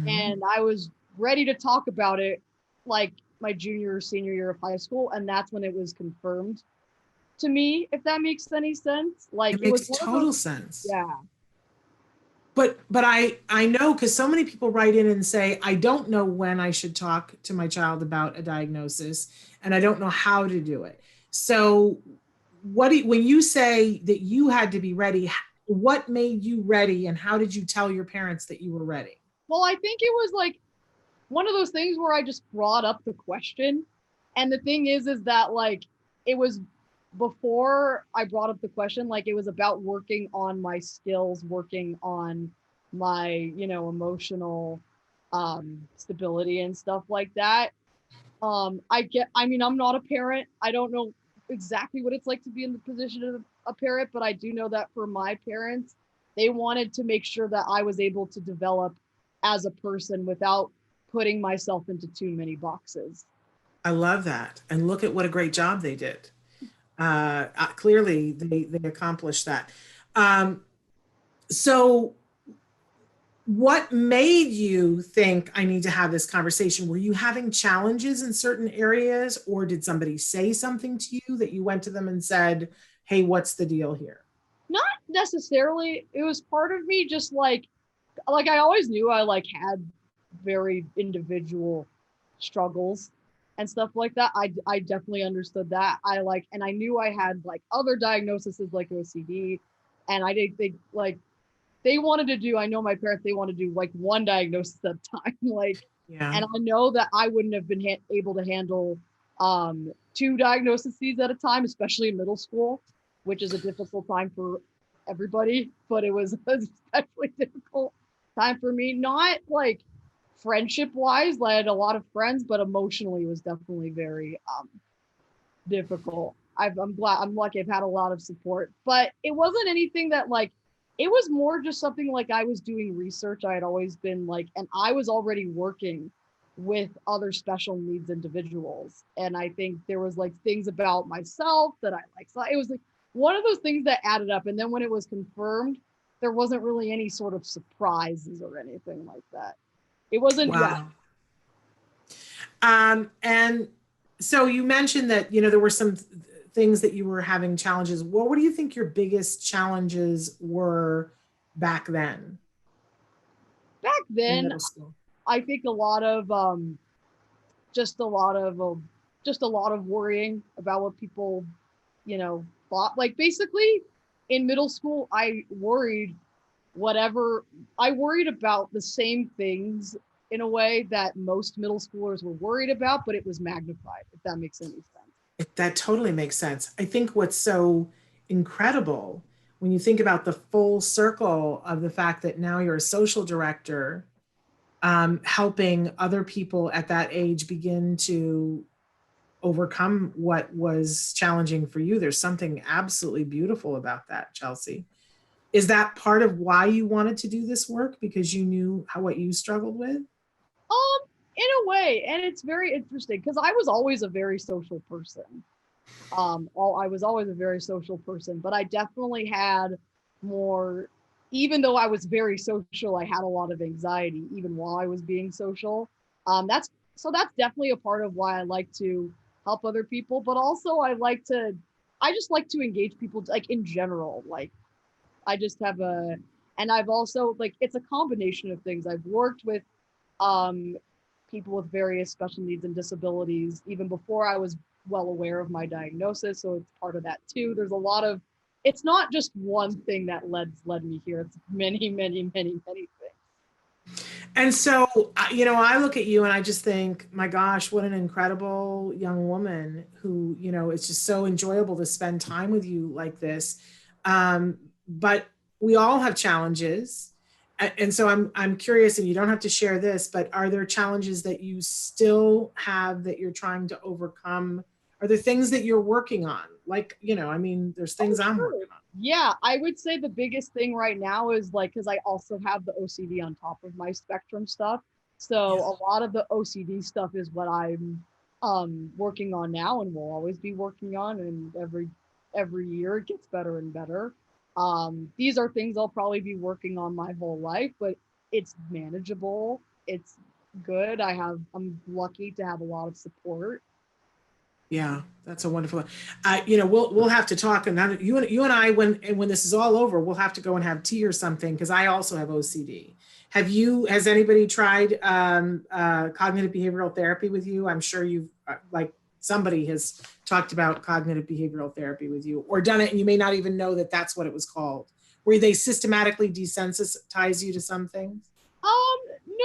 And I was ready to talk about it like my junior or senior year of high school. And that's when it was confirmed to me, if that makes any sense. Like it makes was total sense. Yeah. But I know, because so many people write in and say, I don't know when I should talk to my child about a diagnosis, and I don't know how to do it. So when you say that you had to be ready, what made you ready, and how did you tell your parents that you were ready? Well, I think it was like one of those things where I just brought up the question. And the thing is that like, it was before I brought up the question, like it was about working on my skills, working on my, emotional stability and stuff like that. I'm not a parent. I don't know exactly what it's like to be in the position of a parent, but I do know that for my parents, they wanted to make sure that I was able to develop as a person without putting myself into too many boxes. I love that. And look at what a great job they did. Clearly, they accomplished that. So what made you think I need to have this conversation? Were you having challenges in certain areas, or did somebody say something to you that you went to them and said, hey, what's the deal here? Not necessarily. It was part of me just like I always knew I like had very individual struggles and stuff like that. I definitely understood that. And I knew I had like other diagnoses like OCD, and I did think like they wanted to do, I know my parents, they want to do like one diagnosis at a time. And I know that I wouldn't have been able to handle 2 diagnoses at a time, especially in middle school, which is a difficult time for everybody, but it was especially difficult time for me. Not like friendship wise, I had a lot of friends, but emotionally it was definitely very difficult. I'm lucky I've had a lot of support, but it wasn't anything that like, it was more just something like I was doing research. I had always been like, and I was already working with other special needs individuals. And I think there was like things about myself that I like. So it was like one of those things that added up. And then when it was confirmed, there wasn't really any sort of surprises or anything like that. It wasn't. Wow. And so you mentioned that, there were some things that you were having challenges. What do you think your biggest challenges were back then? Back then, I think a lot of just a lot of worrying about what people, thought. Like basically in middle school, I worried about the same things in a way that most middle schoolers were worried about, but it was magnified, if that makes any sense. That totally makes sense. I think what's so incredible when you think about the full circle of the fact that now you're a social director, helping other people at that age begin to overcome what was challenging for you. There's something absolutely beautiful about that, Chelsea. Is that part of why you wanted to do this work? Because you knew what you struggled with? In a way, and it's very interesting because I was always a very social person. I was always a very social person, but I definitely had more, even though I was very social, I had a lot of anxiety even while I was being social. That's definitely a part of why I like to help other people, but also I just like to engage people like in general. Like I just have and I've also like, it's a combination of things. I've worked with people with various special needs and disabilities even before I was well aware of my diagnosis. So it's part of that too. There's a lot of, it's not just one thing that led me here. It's many, many, many, many things. And so, I look at you and I just think, my gosh, what an incredible young woman who, it's just so enjoyable to spend time with you like this. But we all have challenges. And so I'm curious, and you don't have to share this, but are there challenges that you still have that you're trying to overcome? Are there things that you're working on? Like, there's things I'm working on. Yeah, I would say the biggest thing right now is like, because I also have the OCD on top of my spectrum stuff. So yes. A lot of the OCD stuff is what I'm working on now and will always be working on, and every year it gets better and better. These are things I'll probably be working on my whole life, but it's manageable. It's good. I'm lucky to have a lot of support. Yeah, that's a wonderful. We'll have to talk, and you and I, when this is all over, we'll have to go and have tea or something, because I also have OCD. Has anybody tried cognitive behavioral therapy with you? I'm sure you've somebody has talked about cognitive behavioral therapy with you, or done it, and you may not even know that that's what it was called, where they systematically desensitize you to some things.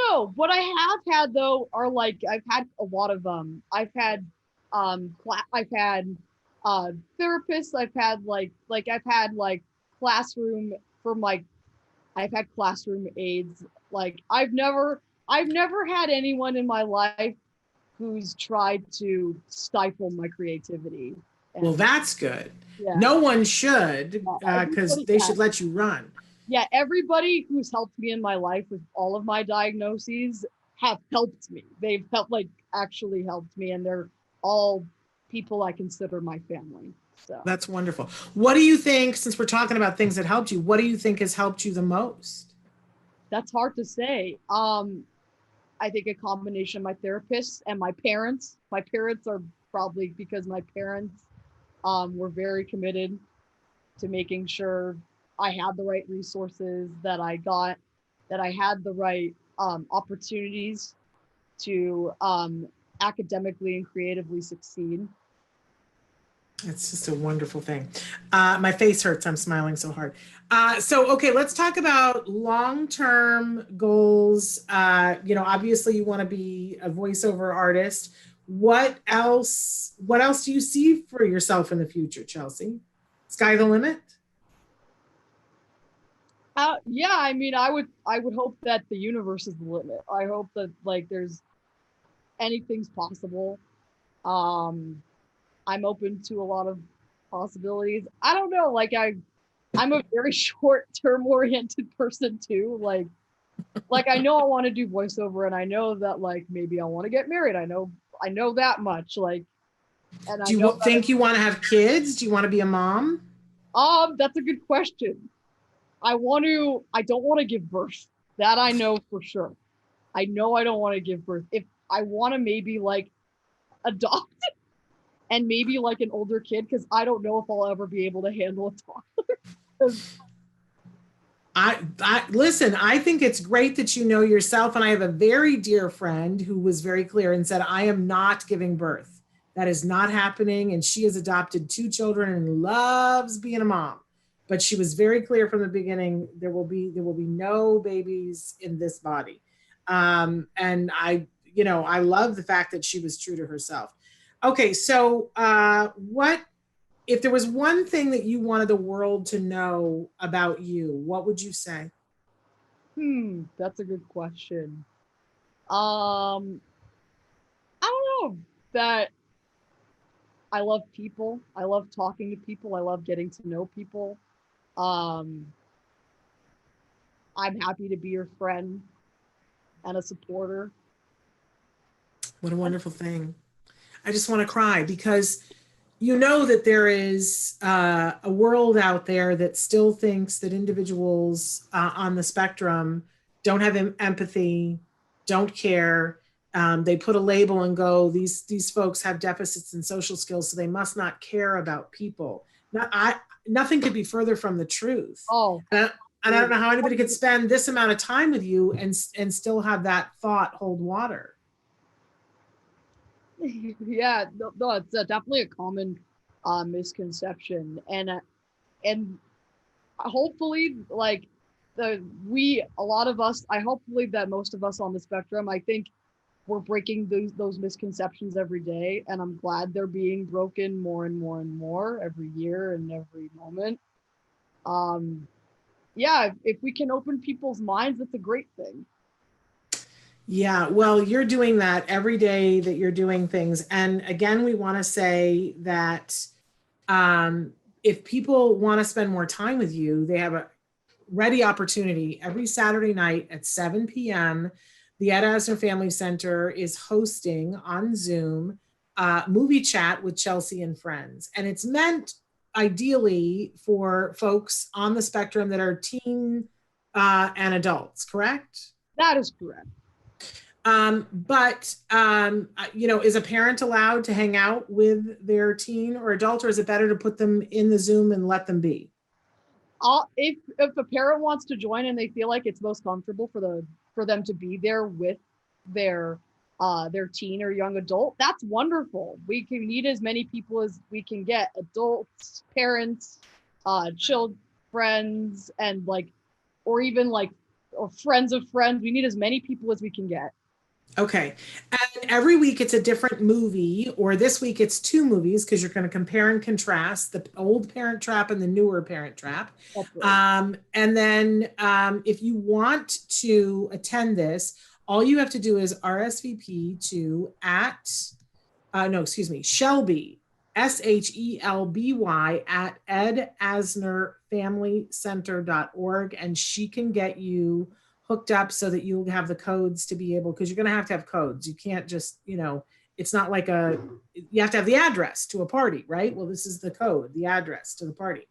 No, what I have had though are I've had a lot of I've had therapists. I've had classroom I've had classroom aides. I've never had anyone in my life who's tried to stifle my creativity. Well, that's good. Yeah. No one should, because they should let you run. Yeah, everybody who's helped me in my life with all of my diagnoses have helped me. They've actually helped me, and they're all people I consider my family. So that's wonderful. What do you think, since we're talking about things that helped you, what do you think has helped you the most? That's hard to say. I think a combination of my therapist and my parents. My parents are probably, because my parents were very committed to making sure I had the right resources, that I had the right opportunities to academically and creatively succeed. It's just a wonderful thing. My face hurts. I'm smiling so hard. Okay, let's talk about long-term goals. Obviously you want to be a voiceover artist. What else do you see for yourself in the future, Chelsea? Sky the limit? Yeah, I mean, I would hope that the universe is the limit. I hope that there's anything's possible. I'm open to a lot of possibilities. I don't know, I'm a very short-term oriented person too. I know I want to do voiceover, and I know that maybe I want to get married. I know that much. And do you think you want to have kids? Do you want to be a mom? That's a good question. I don't want to give birth. That I know for sure. I know I don't want to give birth. If I want to maybe adopt and maybe an older kid, because I don't know if I'll ever be able to handle a toddler. Listen, I think it's great that you know yourself. And I have a very dear friend who was very clear and said, I am not giving birth. That is not happening. And she has adopted 2 children and loves being a mom. But she was very clear from the beginning, there will be no babies in this body. And I love the fact that she was true to herself. Okay, so what if there was one thing that you wanted the world to know about you, what would you say? That's a good question. I don't know, that I love people. I love talking to people. I love getting to know people. I'm happy to be your friend and a supporter. What a wonderful thing. I just want to cry, because you know that there is a world out there that still thinks that individuals on the spectrum don't have empathy, don't care. They put a label and go, these folks have deficits in social skills, so they must not care about people. Nothing could be further from the truth. And I don't know how anybody could spend this amount of time with you and still have that thought hold water. Yeah, no, it's definitely a common misconception, and hopefully, a lot of us, I hopefully that most of us on the spectrum, I think we're breaking those misconceptions every day, and I'm glad they're being broken more and more and more every year and every moment. Yeah, if we can open people's minds, it's a great thing. Yeah, well, you're doing that every day that you're doing things. And again, we want to say that if people want to spend more time with you, they have a ready opportunity every Saturday night at 7 p.m. The Ed Asner Family Center is hosting on Zoom movie chat with Chelsea and friends. And it's meant ideally for folks on the spectrum that are teen and adults, correct? That is correct. Is a parent allowed to hang out with their teen or adult, or is it better to put them in the Zoom and let them be? If a parent wants to join and they feel like it's most comfortable for them to be there with their teen or young adult, that's wonderful. We can need as many people as we can get, adults, parents, children, friends, and or friends of friends. We need as many people as we can get. Okay. And every week it's a different movie, or this week it's 2 movies because you're going to compare and contrast the old Parent Trap and the newer Parent Trap. Right. And then if you want to attend this, all you have to do is RSVP to Shelby, SHELBY at edasnerfamilycenter.org, and she can get you hooked up so that you'll have the codes to be able, because you're going to have codes. You can't just, it's not like you have to have the address to a party, right? Well, this is the code, the address to the party.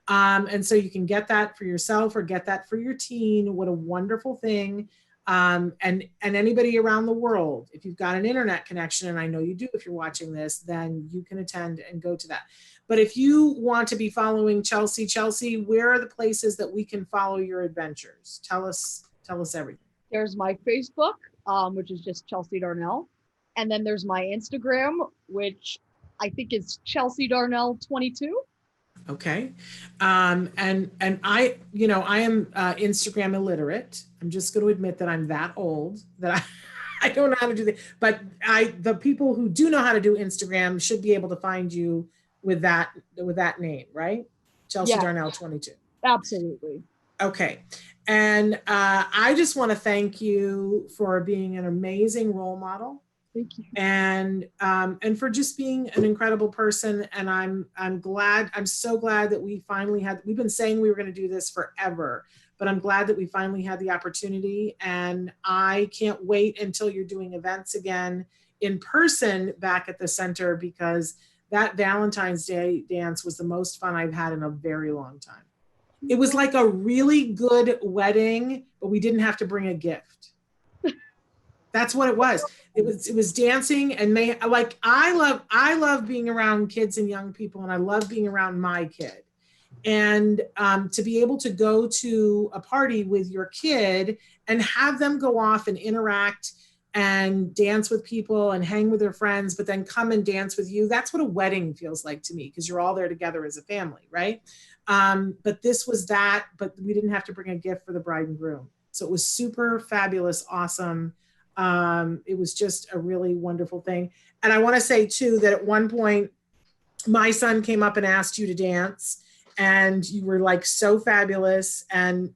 And so you can get that for yourself or get that for your teen. What a wonderful thing. And anybody around the world, if you've got an internet connection, and I know you do if you're watching this, then you can attend and go to that. But if you want to be following Chelsea, where are the places that we can follow your adventures? Tell us everything. There's my Facebook, which is just Chelsea Darnell. And then there's my Instagram, which I think is Chelsea Darnell 22. Okay. And I am Instagram illiterate. I'm just going to admit that I'm that old that I don't know how to do that. But the people who do know how to do Instagram should be able to find you with that name, right? Chelsea Darnell 22. Absolutely. Okay. And I just want to thank you for being an amazing role model. Thank you. And for just being an incredible person. And I'm so glad that we've been saying we were going to do this forever, but I'm glad that we finally had the opportunity. And I can't wait until you're doing events again in person back at the center, because that Valentine's Day dance was the most fun I've had in a very long time. It was like a really good wedding, but we didn't have to bring a gift. That's what it was. It was dancing, and I love being around kids and young people, and I love being around my kid. And to be able to go to a party with your kid and have them go off and interact and dance with people and hang with their friends, but then come and dance with you, that's what a wedding feels like to me, because you're all there together as a family, right? But this was that, but we didn't have to bring a gift for the bride and groom. So it was super fabulous, awesome. It was just a really wonderful thing. And I want to say too, that at one point, my son came up and asked you to dance, and you were like so fabulous. And,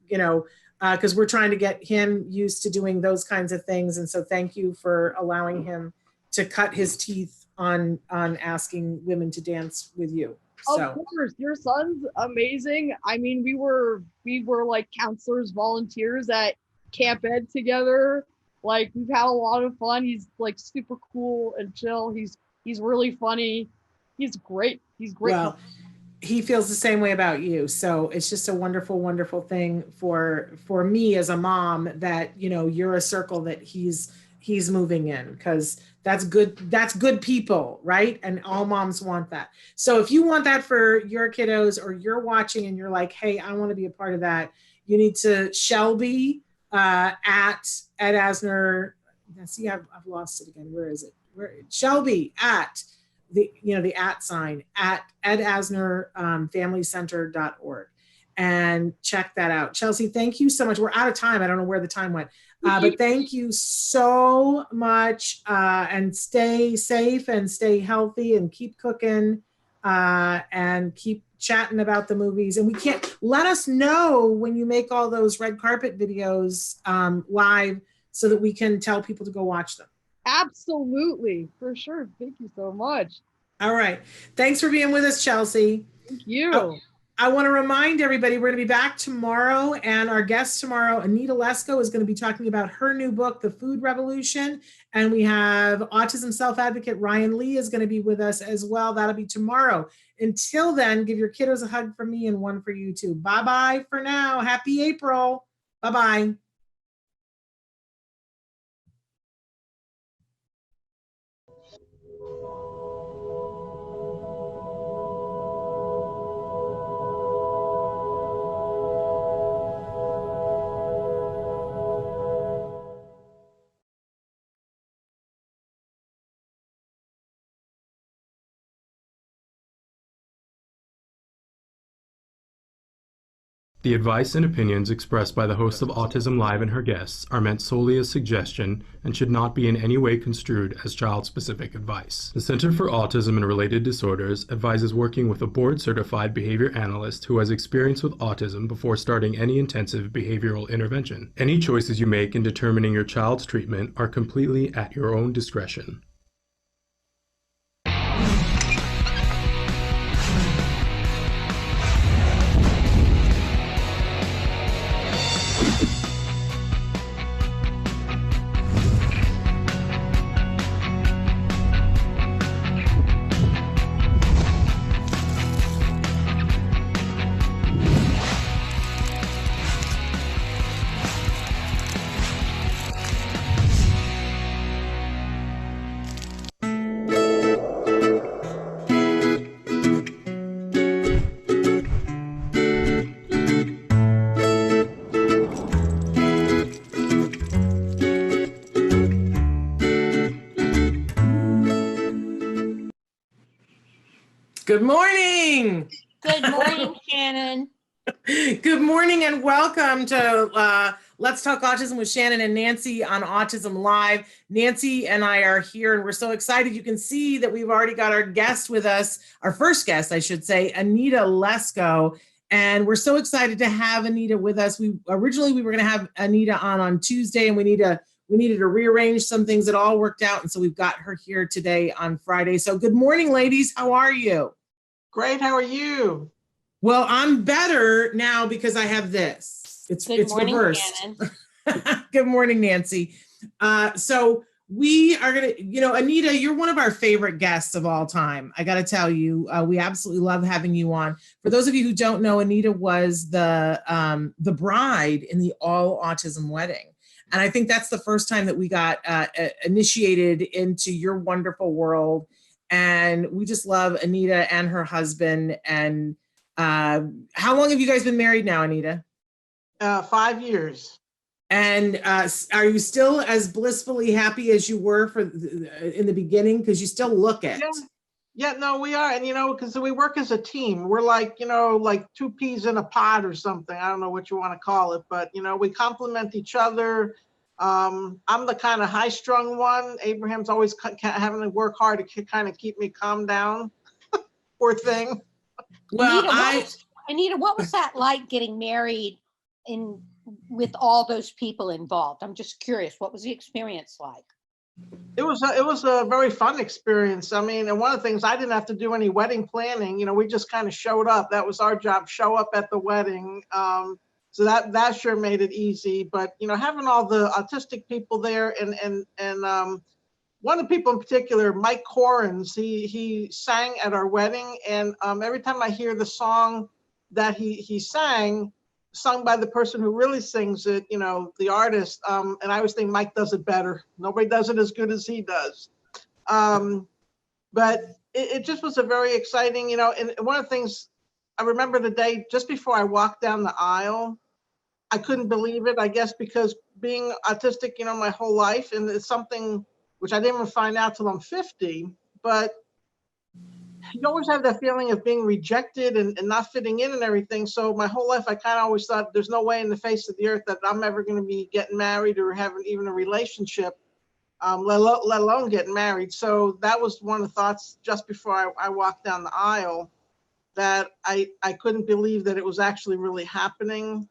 because we're trying to get him used to doing those kinds of things. And so thank you for allowing him to cut his teeth on asking women to dance with you. So. Of course, your son's amazing. I mean, we were like counselors, volunteers at Camp Ed together. Like, we've had a lot of fun. He's like super cool and chill. He's really funny. He's great. He's great. Well, he feels the same way about you. So it's just a wonderful, wonderful thing for me as a mom that, you're a circle that he's moving in, because that's good people, right? And all moms want that. So if you want that for your kiddos, or you're watching and you're like, hey, I want to be a part of that, you need to Shelby at Ed Asner. See, I've lost it again. Where is it? Shelby at the at sign at edasnerfamilycenter.org, and check that out. Chelsea, thank you so much. We're out of time. I don't know where the time went, but thank you so much, and stay safe and stay healthy and keep cooking, and keep chatting about the movies. And let us know when you make all those red carpet videos live, so that we can tell people to go watch them. Absolutely, for sure. Thank you so much. All right. Thanks for being with us, Chelsea. Thank you. I want to remind everybody we're going to be back tomorrow, and our guest tomorrow, Anita Lesko, is going to be talking about her new book, The Food Revolution. And we have Autism Self-Advocate Ryan Lee is going to be with us as well. That'll be tomorrow. Until then, give your kiddos a hug from me and one for you too. Bye-bye for now. Happy April. Bye-bye. The advice and opinions expressed by the host of Autism Live and her guests are meant solely as suggestion and should not be in any way construed as child-specific advice. The Center for Autism and Related Disorders advises working with a board-certified behavior analyst who has experience with autism before starting any intensive behavioral intervention. Any choices you make in determining your child's treatment are completely at your own discretion. Good morning. Good morning, Shannon. Good morning and welcome to Let's Talk Autism with Shannon and Nancy on Autism Live. Nancy and I are here and we're so excited. You can see that we've already got our guest with us, our first guest, I should say, Anita Lesko. And we're so excited to have Anita with us. Originally we were going to have Anita on Tuesday, and we needed to rearrange some things that all worked out. And so we've got her here today on Friday. So good morning, ladies. How are you? Great. How are you? Well, I'm better now because I have this. It's reversed. Good morning, Nancy. So we are going to, Anita, you're one of our favorite guests of all time. I got to tell you, we absolutely love having you on. For those of you who don't know, Anita was the bride in the all autism wedding. And I think that's the first time that we got initiated into your wonderful world. And we just love Anita and her husband. And how long have you guys been married now, Anita? 5 years. And are you still as blissfully happy as you were in the beginning? Because you still look it. Yeah, no, we are. And, because we work as a team. We're like, like two peas in a pod or something. I don't know what you want to call it. But, we complement each other. I'm the kind of high-strung one. Abraham's always having to work hard to kind of keep me calmed down. Poor thing. Well, Anita, what was that like getting married with all those people involved? I'm just curious. What was the experience like? It was a very fun experience. I mean, and one of the things, I didn't have to do any wedding planning. We just kind of showed up. That was our job, show up at the wedding. So that sure made it easy. But having all the autistic people there, and one of the people in particular, Mike Corrins, he sang at our wedding, and every time I hear the song that he sang, sung by the person who really sings it, the artist, and I always think Mike does it better. Nobody does it as good as he does. But it just was a very exciting, and one of the things I remember the day just before I walked down the aisle, I couldn't believe it, I guess, because being autistic, my whole life, and it's something which I didn't even find out till I'm 50, but you always have that feeling of being rejected and not fitting in and everything. So my whole life, I kind of always thought there's no way in the face of the earth that I'm ever going to be getting married or having even a relationship, let alone getting married. So that was one of the thoughts just before I walked down the aisle, that I couldn't believe that it was actually really happening.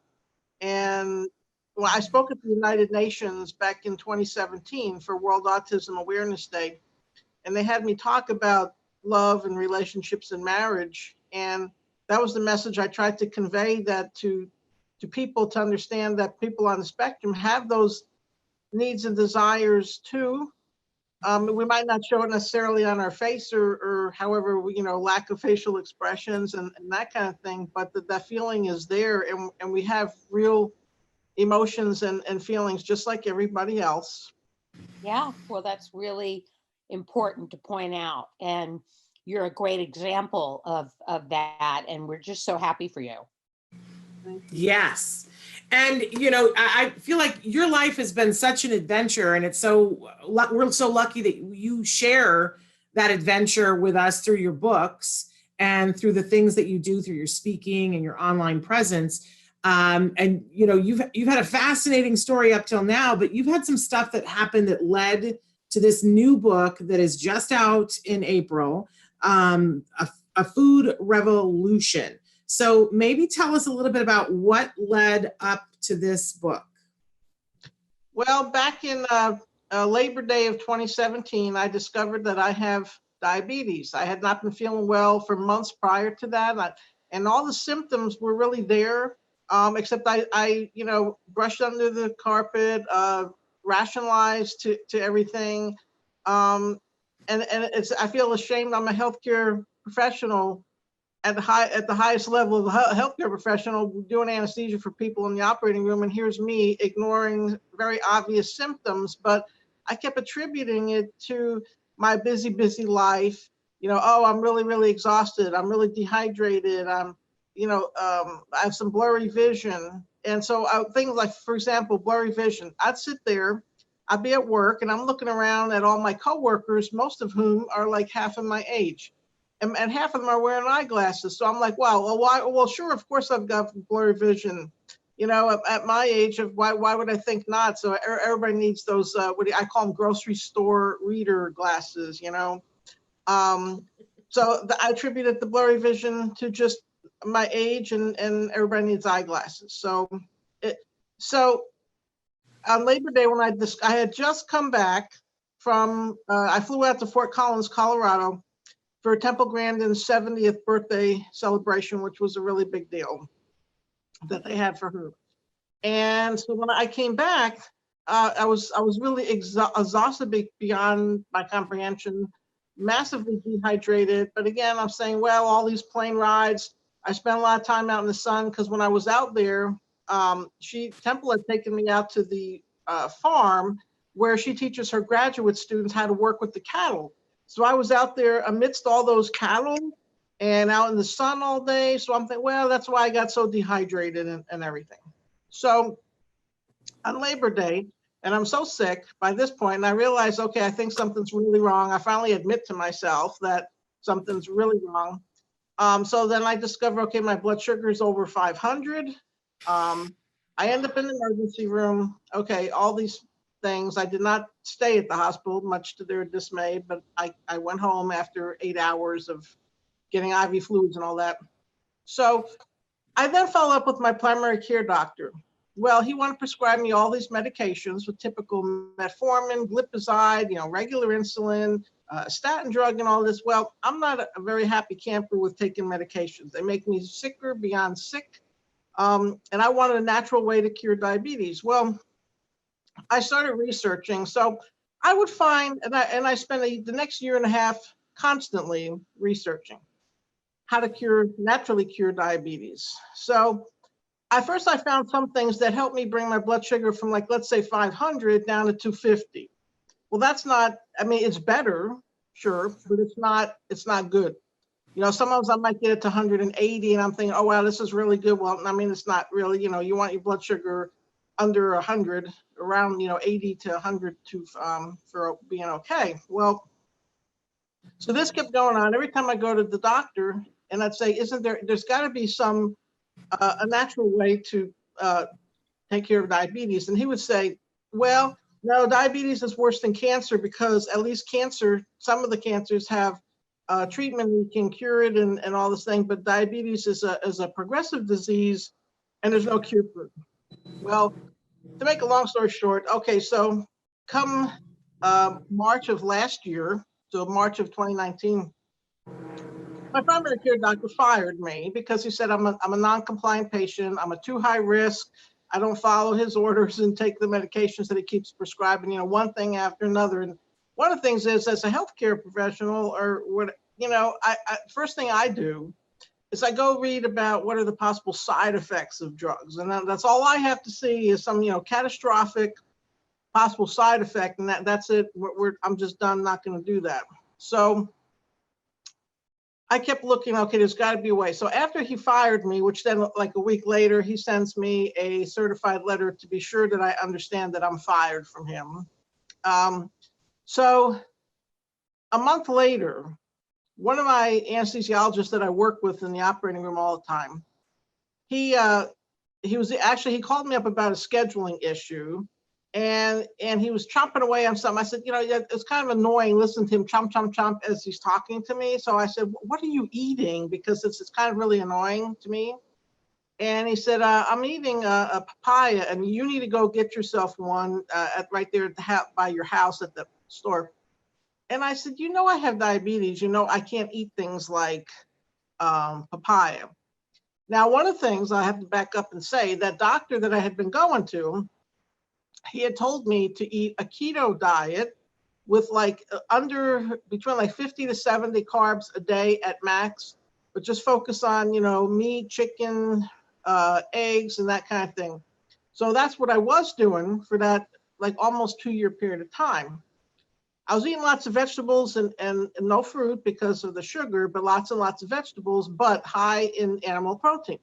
And well, I spoke at the United Nations back in 2017 for World Autism Awareness Day, and they had me talk about love and relationships and marriage. And that was the message I tried to convey, that to people, to understand that people on the spectrum have those needs and desires too. We might not show it necessarily on our face or however, lack of facial expressions and that kind of thing, but that feeling is there, and we have real emotions and feelings just like everybody else. Yeah, well, that's really important to point out. And you're a great example of that. And we're just so happy for you. Yes. And, I feel like your life has been such an adventure, and we're so lucky that you share that adventure with us through your books and through the things that you do through your speaking and your online presence. And, you've had a fascinating story up till now, but you've had some stuff that happened that led to this new book that is just out in April, A Food Revolution. So maybe tell us a little bit about what led up to this book. Well, back in Labor Day of 2017, I discovered that I have diabetes. I had not been feeling well for months prior to that. And all the symptoms were really there, except I brushed under the carpet, rationalized to everything. And I feel ashamed. I'm a healthcare professional at the highest level of a healthcare professional doing anesthesia for people in the operating room, and here's me ignoring very obvious symptoms, but I kept attributing it to my busy life. I'm really exhausted. I'm really dehydrated. I have some blurry vision. And so things like, for example, blurry vision, I'd sit there, I'd be at work, and I'm looking around at all my coworkers, most of whom are like half of my age. And half of them are wearing eyeglasses. So I'm like, wow, well, sure, of course I've got blurry vision. At my age, why would I think not? So everybody needs those, I call them grocery store reader glasses, So I attributed the blurry vision to just my age, and everybody needs eyeglasses. So on Labor Day, when I had just come back from, I flew out to Fort Collins, Colorado, for Temple Grandin's 70th birthday celebration, which was a really big deal that they had for her. And so when I came back, I was really exhausted beyond my comprehension, massively dehydrated. But again, I'm saying, well, all these plane rides, I spent a lot of time out in the sun, because when I was out there, Temple had taken me out to the farm where she teaches her graduate students how to work with the cattle. So I was out there amidst all those cattle and out in the sun all day. So I'm thinking, well, that's why I got so dehydrated and everything. So on Labor Day, and I'm so sick by this point, and I realized, okay, I think something's really wrong. I finally admit to myself that something's really wrong. So then I discover, okay, my blood sugar is over 500. I end up in the emergency room. Okay, all these things. I did not stay at the hospital, much to their dismay, but I went home after 8 hours of getting IV fluids and all that. So I then followed up with my primary care doctor. Well, he wanted to prescribe me all these medications with typical metformin, glipizide, regular insulin, statin drug and all this. Well, I'm not a very happy camper with taking medications. They make me sicker beyond sick. And I wanted a natural way to cure diabetes. Well, I started researching. So I would find, and I spent the next year and a half constantly researching how to naturally cure diabetes. So at first I found some things that helped me bring my blood sugar from, like, let's say 500 down to 250. Well, that's not, it's better, sure, but it's not good. Sometimes I might get it to 180 and I'm thinking, oh, wow, this is really good. Well, it's not really, you want your blood sugar under 100, around 80 to 100 for being okay. Well, so this kept going on. Every time I go to the doctor, and I'd say, there's got to be some a natural way to take care of diabetes? And he would say, well, no, diabetes is worse than cancer, because at least some of the cancers have treatment, we can cure it and all this thing, but diabetes is a progressive disease and there's no cure for it. Well, to make a long story short, okay, so come March of last year, so March of 2019, my primary care doctor fired me because he said I'm a non-compliant patient. I'm a too high risk. I don't follow his orders and take the medications that he keeps prescribing, you know, one thing after another. And one of the things is, as a healthcare professional, or what, you know, first thing I do is I go read about what are the possible side effects of drugs. And that's all I have to see is some, you know, catastrophic possible side effect. And that's it. I'm just done, not going to do that. So I kept looking, okay, there's got to be a way. So after he fired me, which then like a week later, he sends me a certified letter to be sure that I understand that I'm fired from him. So a month later, one of my anesthesiologists that I work with in the operating room all the time, he called me up about a scheduling issue, and he was chomping away on something. I said, you know, it's kind of annoying listening to him chomp, chomp, chomp as he's talking to me. So I said, what are you eating? Because it's kind of really annoying to me. And he said, I'm eating a papaya, and you need to go get yourself one right there by your house at the store. And I said, you know, I have diabetes. You know, I can't eat things like papaya. Now, one of the things I have to back up and say, that doctor that I had been going to, he had told me to eat a keto diet with like between like 50 to 70 carbs a day at max, but just focus on, you know, meat, chicken, eggs, and that kind of thing. So that's what I was doing for that like almost 2-year period of time. I was eating lots of vegetables and no fruit because of the sugar, but lots and lots of vegetables, but high in animal protein.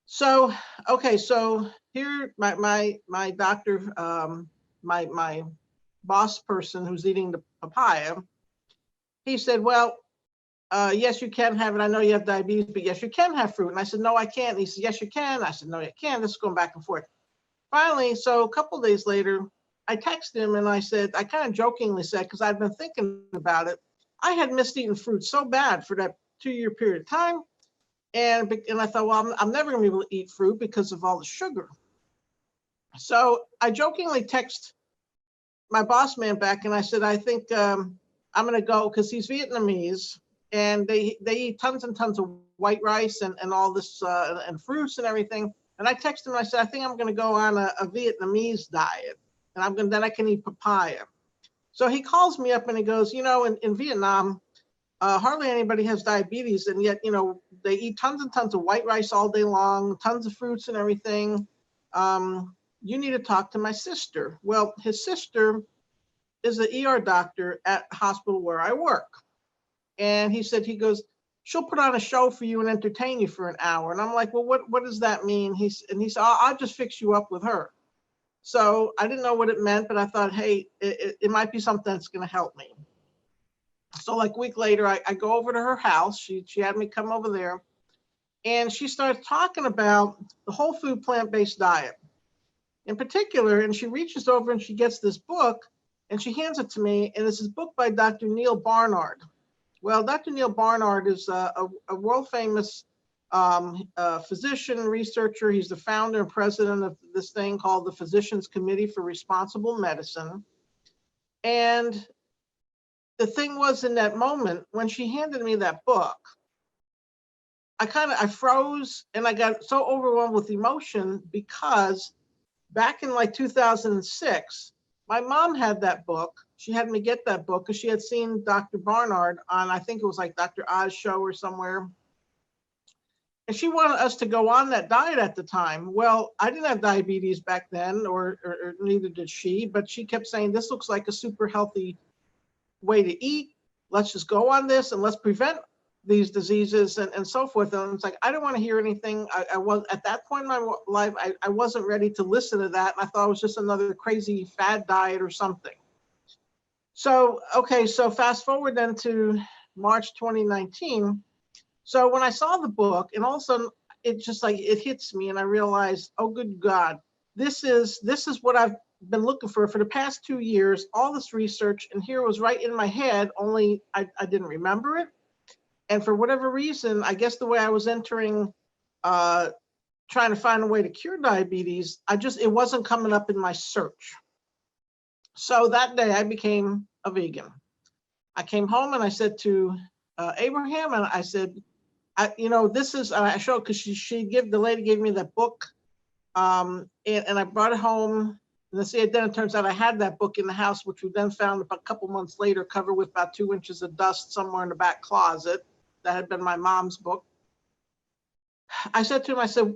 So, okay, so here my doctor, my boss person who's eating the papaya, he said, well, yes, you can have it. I know you have diabetes, but yes, you can have fruit. And I said, no, I can't. And he said, yes, you can. I said, no, you can't. This is going back and forth. Finally, so a couple of days later, I texted him and I said, I kind of jokingly said, because I'd been thinking about it, I had missed eating fruit so bad for that 2-year period of time. And I thought, well, I'm never going to be able to eat fruit because of all the sugar. So I jokingly text my boss man back and I said, I think I'm going to go, because he's Vietnamese and they eat tons and tons of white rice and all this and fruits and everything. And I texted him and I said, I think I'm going to go on a Vietnamese diet, and then I can eat papaya. So he calls me up and he goes, you know, in Vietnam, hardly anybody has diabetes, and yet, you know, they eat tons and tons of white rice all day long, tons of fruits and everything. You need to talk to my sister. Well, his sister is an ER doctor at the hospital where I work. And he said, he goes, she'll put on a show for you and entertain you for an hour. And I'm like, well, what does that mean? He said, I'll just fix you up with her. So I didn't know what it meant, but I thought, hey, it might be something that's going to help me. So like a week later, I go over to her house. She had me come over there, and she starts talking about the whole food plant-based diet in particular. And she reaches over and she gets this book and she hands it to me. And it's this book by Dr. Neil Barnard. Well, Dr. Neil Barnard is a world famous physician, researcher. He's the founder and president of this thing called the Physicians Committee for Responsible Medicine. And the thing was, in that moment, when she handed me that book, I froze and I got so overwhelmed with emotion, because back in like 2006, my mom had that book. She had me get that book because she had seen Dr. Barnard on, I think it was like Dr. Oz show or somewhere. And she wanted us to go on that diet at the time. Well, I didn't have diabetes back then, or neither did she, but she kept saying, this looks like a super healthy way to eat. Let's just go on this and let's prevent these diseases and so forth. And it's like, I don't want to hear anything. I was at that point in my life, I wasn't ready to listen to that. And I thought it was just another crazy fad diet or something. So, okay, so fast forward then to March 2019. So when I saw the book, and all of a sudden it just like, it hits me, and I realized, oh, good God, this is what I've been looking for the past 2 years, all this research, and here it was right in my head, only I didn't remember it. And for whatever reason, I guess the way I was entering, trying to find a way to cure diabetes, it wasn't coming up in my search. So that day I became a vegan. I came home and I said to Abraham, and I said, this is, I showed, because the lady gave me that book, and I brought it home. And then it turns out I had that book in the house, which we then found about a couple months later, covered with about 2 inches of dust somewhere in the back closet. That had been my mom's book. I said to him, I said,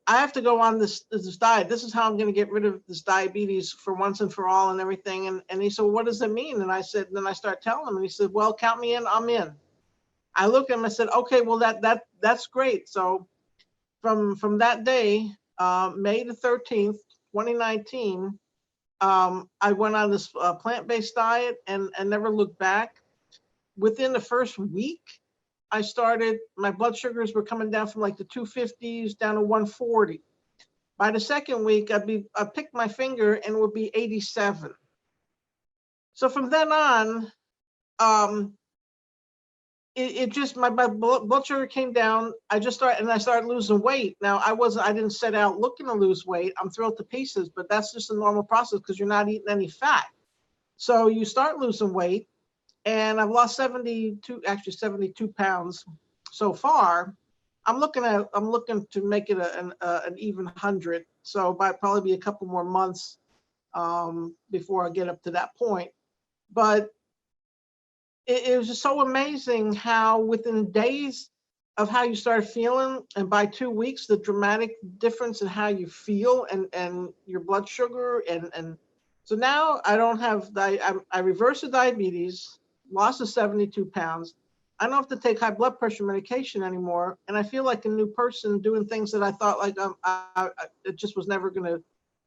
I have to go on this diet. This is how I'm going to get rid of this diabetes for once and for all and everything. And he said, well, what does it mean? And I said, then I started telling him, and he said, well, count me in, I'm in. I looked at him, I said, okay, well, that's great. So from that day, May the 13th, 2019, I went on this plant-based diet and never looked back. Within the first week, my blood sugars were coming down from like the 250s down to 140. By the second week, I picked my finger and it would be 87. So from then on, my blood sugar came down. I started losing weight. Now I didn't set out looking to lose weight. I'm thrilled to pieces, but that's just a normal process because you're not eating any fat. So you start losing weight, and I've lost 72 pounds so far. I'm looking to make it an even 100. So probably be a couple more months before I get up to that point. But it was just so amazing how within days of how you start feeling, and by 2 weeks, the dramatic difference in how you feel and your blood sugar. And so now I don't have, I reversed the diabetes, lost the 72 pounds. I don't have to take high blood pressure medication anymore. And I feel like a new person doing things that I thought like it just was never going to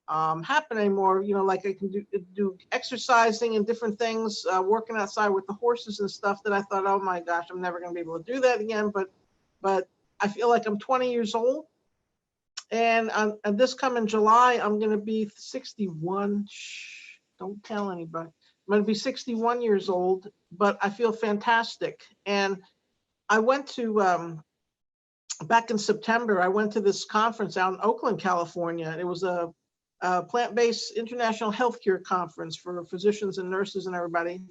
happen anymore. Like I can do exercising and different things, working outside with the horses and stuff that I thought, oh my gosh, I'm never going to be able to do that again. But I feel like I'm 20 years old, and this coming July, I'm going to be 61. Shh, don't tell anybody. I'm going to be 61 years old, but I feel fantastic. And I went to, back in September, I went to this conference out in Oakland, California. It was a plant-based international healthcare conference for physicians and nurses and everybody.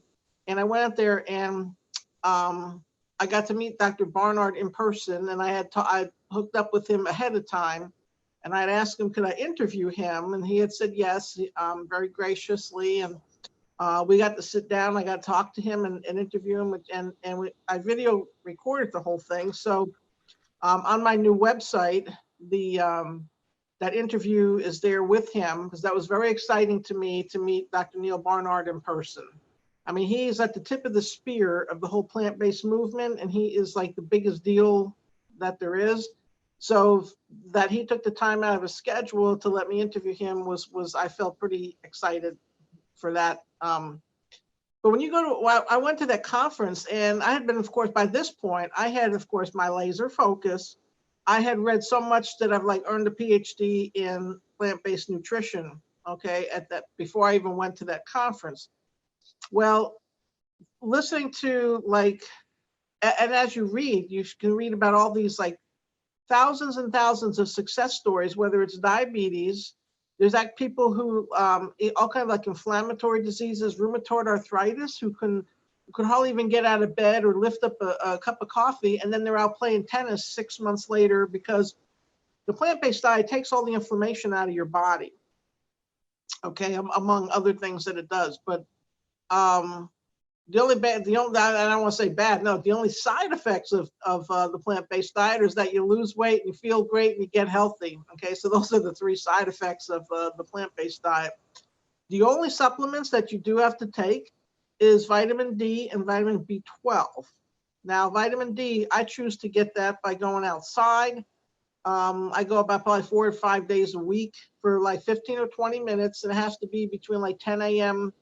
And I went out there, and I got to meet Dr. Barnard in person, and I hooked up with him ahead of time, and I'd asked him, could I interview him? And he had said yes, very graciously. And we got to sit down. I got to talk to him and interview him, I video recorded the whole thing. So on my new website, that interview is there with him, because that was very exciting to me to meet Dr. Neil Barnard in person. I mean, he's at the tip of the spear of the whole plant-based movement, and he is like the biggest deal that there is. So that he took the time out of his schedule to let me interview him was I felt pretty excited for that. But when you go to, I went to that conference, and I had been, of course, by this point, I had, of course, my laser focus. I had read so much that I've like earned a PhD in plant-based nutrition, okay, before I even went to that conference. Well, listening to and as you read, you can read about all these like thousands and thousands of success stories, whether it's diabetes, there's like people who, all kinds of like inflammatory diseases, rheumatoid arthritis, who could hardly even get out of bed or lift up a cup of coffee, and then they're out playing tennis 6 months later, because the plant-based diet takes all the inflammation out of your body, okay, among other things that it does. But the only, I don't want to say bad, no, the only side effects of the plant-based diet is that you lose weight and you feel great and you get healthy, okay? So those are the 3 side effects of the plant-based diet. The only supplements that you do have to take is vitamin D and vitamin B12. Now, vitamin D, I choose to get that by going outside. I go about probably 4 or 5 days a week for like 15 or 20 minutes, and it has to be between like 10 a.m.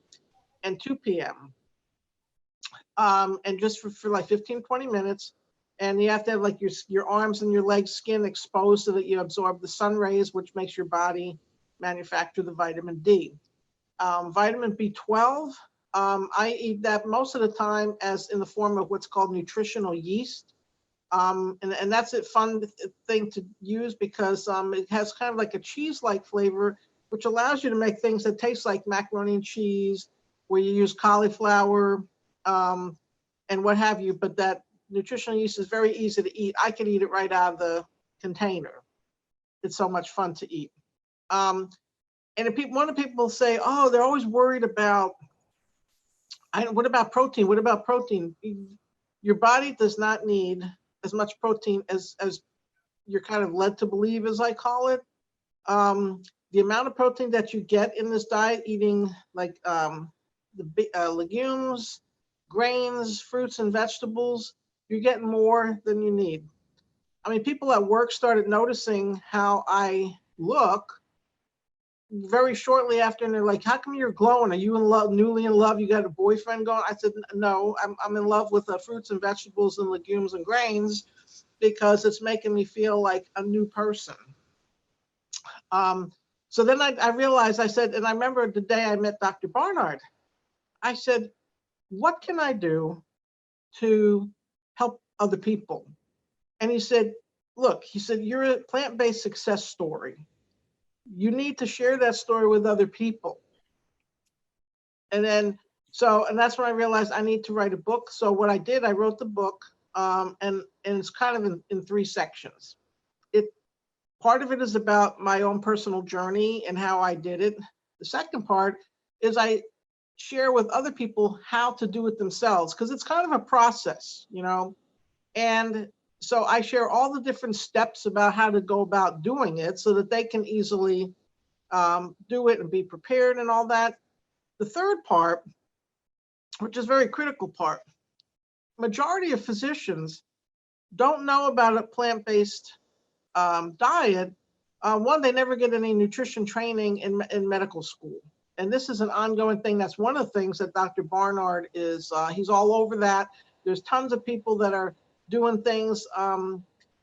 and 2 p.m. And just for like 15, 20 minutes. And you have to have like your arms and your legs skin exposed so that you absorb the sun rays, which makes your body manufacture the vitamin D. Vitamin B12, I eat that most of the time as in the form of what's called nutritional yeast. And that's a fun thing to use because it has kind of like a cheese-like flavor, which allows you to make things that taste like macaroni and cheese, where you use cauliflower and what have you, but that nutritional yeast is very easy to eat. I could eat it right out of the container. It's so much fun to eat. And if one of the people say, oh, they're always worried about, what about protein? What about protein? Your body does not need as much protein as you're kind of led to believe, as I call it. The amount of protein that you get in this diet, eating like legumes, grains, fruits, and vegetables, you're getting more than you need. I mean, people at work started noticing how I look very shortly after, and they're like, how come you're glowing? Are you in love, newly in love? You got a boyfriend going? I said, no, I'm in love with fruits and vegetables and legumes and grains, because it's making me feel like a new person. So then I realized, I said, and I remember the day I met Dr. Barnard, I said, what can I do to help other people? And he said, look, he said, you're a plant-based success story. You need to share that story with other people. And then, and that's when I realized I need to write a book. So what I did, I wrote the book, and it's kind of in 3 sections. Part of it is about my own personal journey and how I did it. The second part is I share with other people how to do it themselves, because it's kind of a process, you know? And so I share all the different steps about how to go about doing it so that they can easily do it and be prepared and all that. The third part, which is a very critical part, majority of physicians don't know about a plant-based diet. One, they never get any nutrition training in medical school. And this is an ongoing thing. That's one of the things that Dr. Barnard is, he's all over that. There's tons of people that are doing things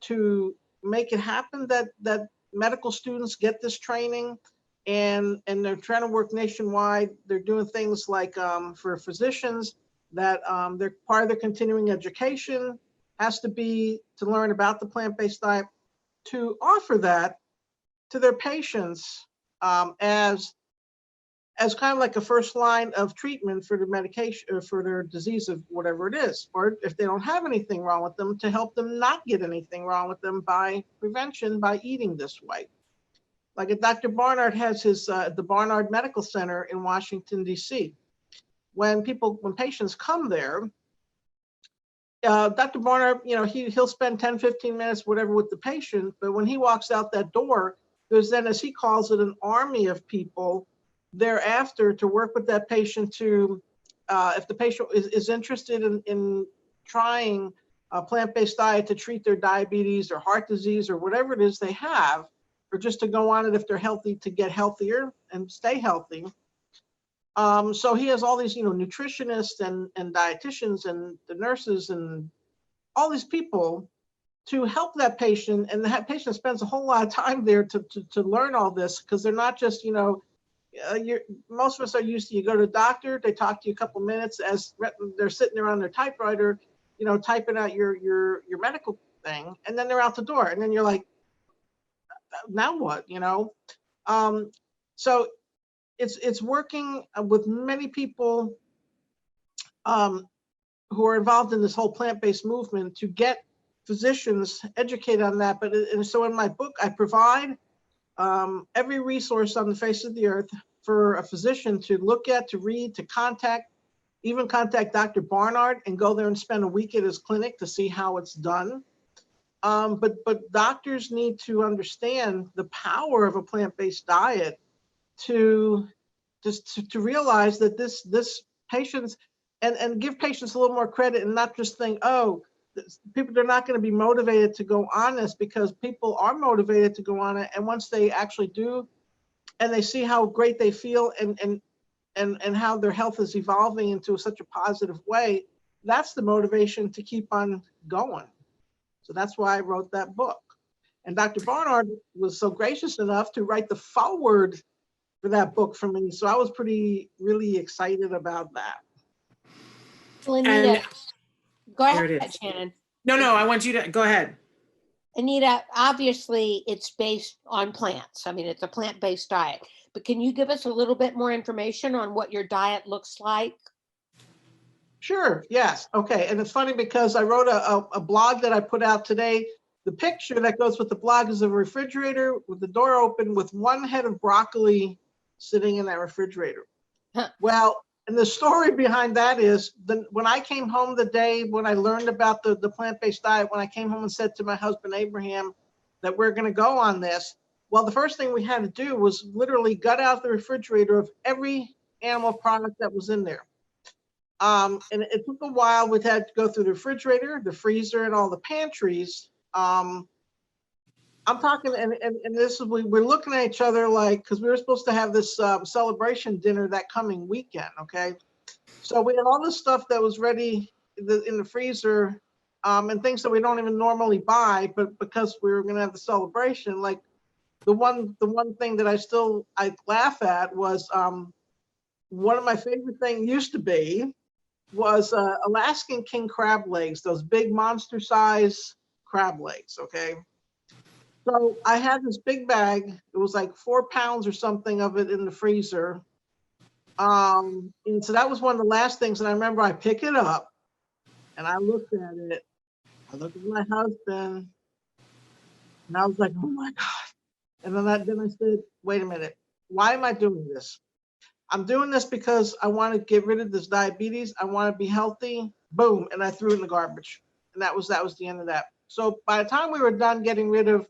to make it happen, that medical students get this training, and they're trying to work nationwide. They're doing things like for physicians that they're part of their continuing education has to be to learn about the plant-based diet, to offer that to their patients as kind of like a first line of treatment for the medication or for their disease of whatever it is, or if they don't have anything wrong with them, to help them not get anything wrong with them by prevention, by eating this way. Like Dr. Barnard has his the Barnard Medical Center in Washington, D.C. When patients come there, Dr. Barnard, you know, he'll spend 10, 15 minutes, whatever, with the patient, but when he walks out that door, there's then, as he calls it, an army of people thereafter to work with that patient to, if the patient is interested in trying a plant-based diet to treat their diabetes or heart disease or whatever it is they have, or just to go on it if they're healthy, to get healthier and stay healthy. So he has all these, you know, nutritionists and dietitians and the nurses and all these people to help that patient. And that patient spends a whole lot of time there to learn all this, because they're not just, you know, most of us are used to, you go to the doctor, they talk to you a couple minutes as they're sitting there on their typewriter, you know, typing out your medical thing, and then they're out the door, and then you're like, now what, you know? So it's working with many people who are involved in this whole plant-based movement to get physicians educated on that. And so in my book, I provide every resource on the face of the earth for a physician to look at, to read, to contact, even contact Dr. Barnard and go there and spend a week at his clinic to see how it's done. But doctors need to understand the power of a plant-based diet to realize that this patients, and give patients a little more credit, and not just think, oh, people, they're not going to be motivated to go on this, because people are motivated to go on it. And once they actually do, and they see how great they feel and how their health is evolving into such a positive way, that's the motivation to keep on going. So that's why I wrote that book. And Dr. Barnard was so gracious enough to write the foreword for that book for me. So I was really excited about that. Well, Anita, go There it ahead, is. Shannon. No, I want you to go ahead. Anita, obviously it's based on plants. I mean, it's a plant-based diet, but can you give us a little bit more information on what your diet looks like? Sure, yes. Okay, and it's funny because I wrote a blog that I put out today. The picture that goes with the blog is a refrigerator with the door open with one head of broccoli sitting in that refrigerator. Well, and the story behind that is when I came home the day when I learned about the plant-based diet, when I came home and said to my husband, Abraham, that we're going to go on this, well, the first thing we had to do was literally gut out the refrigerator of every animal product that was in there. And it took a while. We had to go through the refrigerator, the freezer, and all the pantries. I'm talking, and this is, we're looking at each other like, because we were supposed to have this celebration dinner that coming weekend, okay? So we had all this stuff that was ready in the freezer, and things that we don't even normally buy, but because we were gonna have the celebration, like the one thing that I laugh at was one of my favorite things used to be was Alaskan king crab legs, those big monster size crab legs, okay? So I had this big bag, it was like 4 pounds or something of it in the freezer. And so that was one of the last things, and I remember I pick it up and I looked at it, I looked at my husband, and I was like, oh my God. And then I said, wait a minute, why am I doing this? I'm doing this because I want to get rid of this diabetes. I want to be healthy. Boom. And I threw it in the garbage. And that was the end of that. So by the time we were done getting rid of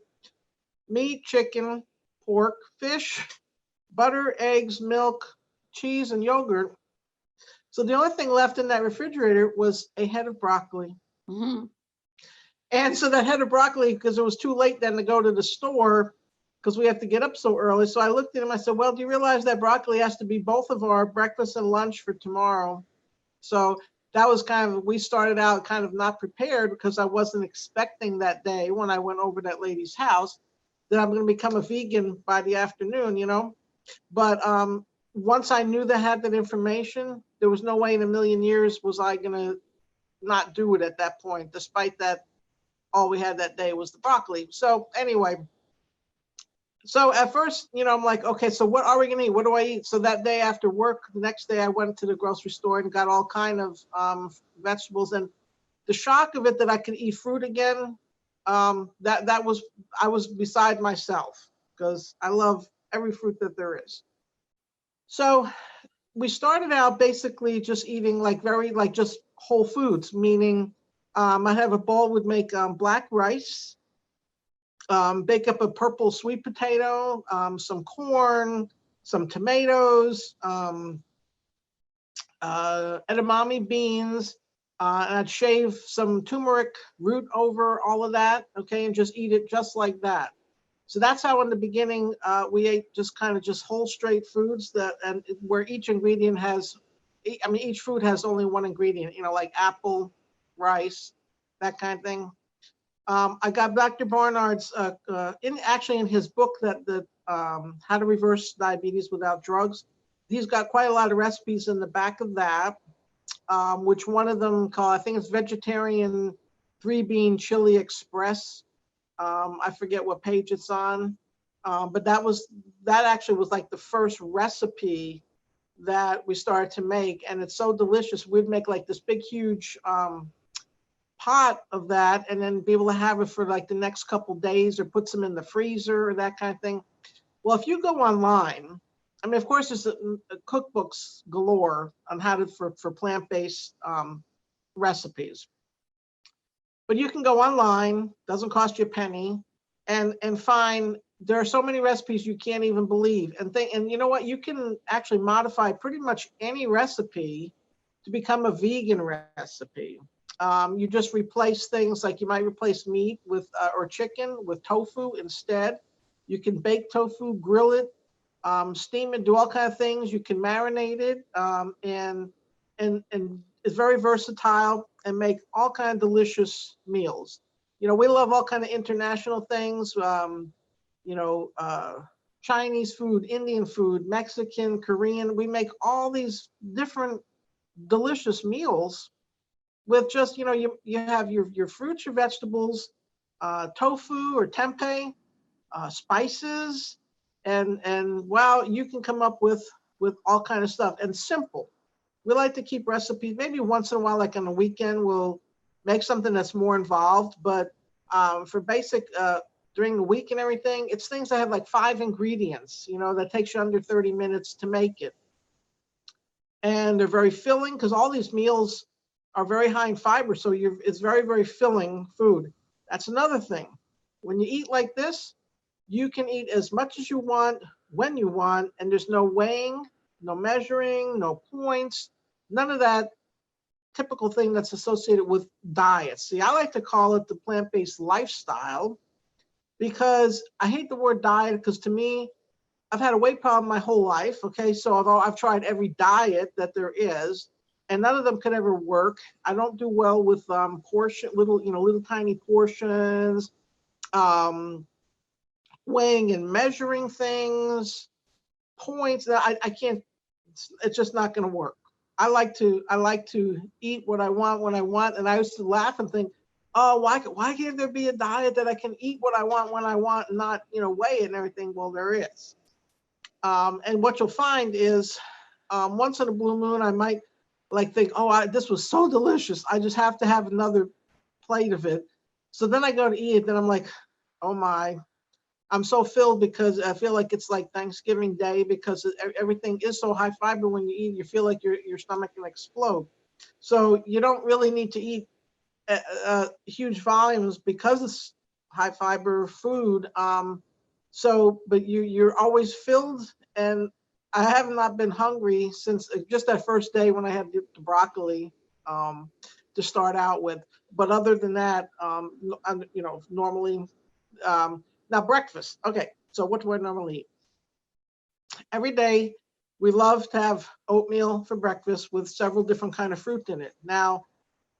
meat, chicken, pork, fish, butter, eggs, milk, cheese, and yogurt. So the only thing left in that refrigerator was a head of broccoli. Mm-hmm. And so that head of broccoli, because it was too late then to go to the store, because we have to get up so early. So I looked at him, I said, well, do you realize that broccoli has to be both of our breakfast and lunch for tomorrow? So that was kind of, we started out kind of not prepared because I wasn't expecting that day when I went over that lady's house that I'm going to become a vegan by the afternoon, you know? But once I knew they had that information, there was no way in a million years was I going to not do it at that point, despite that all we had that day was the broccoli. So anyway, so at first, you know, I'm like, okay, so what are we going to eat? What do I eat? So that day after work, the next day I went to the grocery store and got all kind of vegetables. And the shock of it that I could eat fruit again, I was beside myself because I love every fruit that there is. So we started out basically just eating just whole foods, meaning I'd have a bowl, would make black rice, bake up a purple sweet potato, some corn, some tomatoes, edamame beans, and I'd shave some turmeric root over all of that, okay, and just eat it just like that. So that's how in the beginning we ate just kind of just whole straight foods and where each ingredient has, I mean, each food has only one ingredient, you know, like apple, rice, that kind of thing. I got Dr. Barnard's, in his book How to Reverse Diabetes Without Drugs, he's got quite a lot of recipes in the back of that. Which one of them called, I think it's Vegetarian 3-Bean Chili Express. I forget what page it's on, but that actually was like the first recipe that we started to make, and it's so delicious. We'd make like this big, huge pot of that, and then be able to have it for like the next couple days, or put some in the freezer or that kind of thing. Well, if you go online, I mean, of course, there's cookbooks galore on how to for plant-based recipes. But you can go online, doesn't cost you a penny, and find there are so many recipes you can't even believe. And you know what? You can actually modify pretty much any recipe to become a vegan recipe. You just replace things like you might replace meat with or chicken with tofu instead. You can bake tofu, grill it, steam it, do all kinds of things. You can marinate it, and it's very versatile and make all kinds of delicious meals. You know, we love all kinds of international things. You know, Chinese food, Indian food, Mexican, Korean. We make all these different delicious meals with just, you know, you have your fruits, your vegetables, tofu or tempeh, spices, and wow, you can come up with all kind of stuff, and simple. we like to keep recipes. Maybe once in a while, like on the weekend, we'll make something that's more involved. But for basic, during the week and everything, it's things that have like 5 ingredients, you know, that takes you under 30 minutes to make it. And they're very filling because all these meals are very high in fiber. So it's very, very filling food. That's another thing. When you eat like this, you can eat as much as you want, when you want, and there's no weighing, no measuring, no points, none of that typical thing that's associated with diets. See, I like to call it the plant-based lifestyle because I hate the word diet because to me, I've had a weight problem my whole life, okay? So although I've tried every diet that there is, and none of them could ever work. I don't do well with little tiny portions, weighing and measuring things, points that I can't, it's just not gonna work. I like to eat what I want when I want, and I used to laugh and think, oh, why can't there be a diet that I can eat what I want when I want and not, you know, weigh it and everything? Well, there is. And what you'll find is once in a blue moon, I might like think, oh, this was so delicious. I just have to have another plate of it. So then I go to eat it, then I'm like, oh my, I'm so filled because I feel like it's like Thanksgiving Day because everything is so high fiber. When you eat, you feel like your stomach can explode. So you don't really need to eat huge volumes because it's high fiber food. But you're always filled, and I have not been hungry since just that first day when I had the broccoli to start out with. But other than that, you know, normally. Now breakfast. Okay, so what do I normally eat? Every day, we love to have oatmeal for breakfast with several different kind of fruit in it. Now,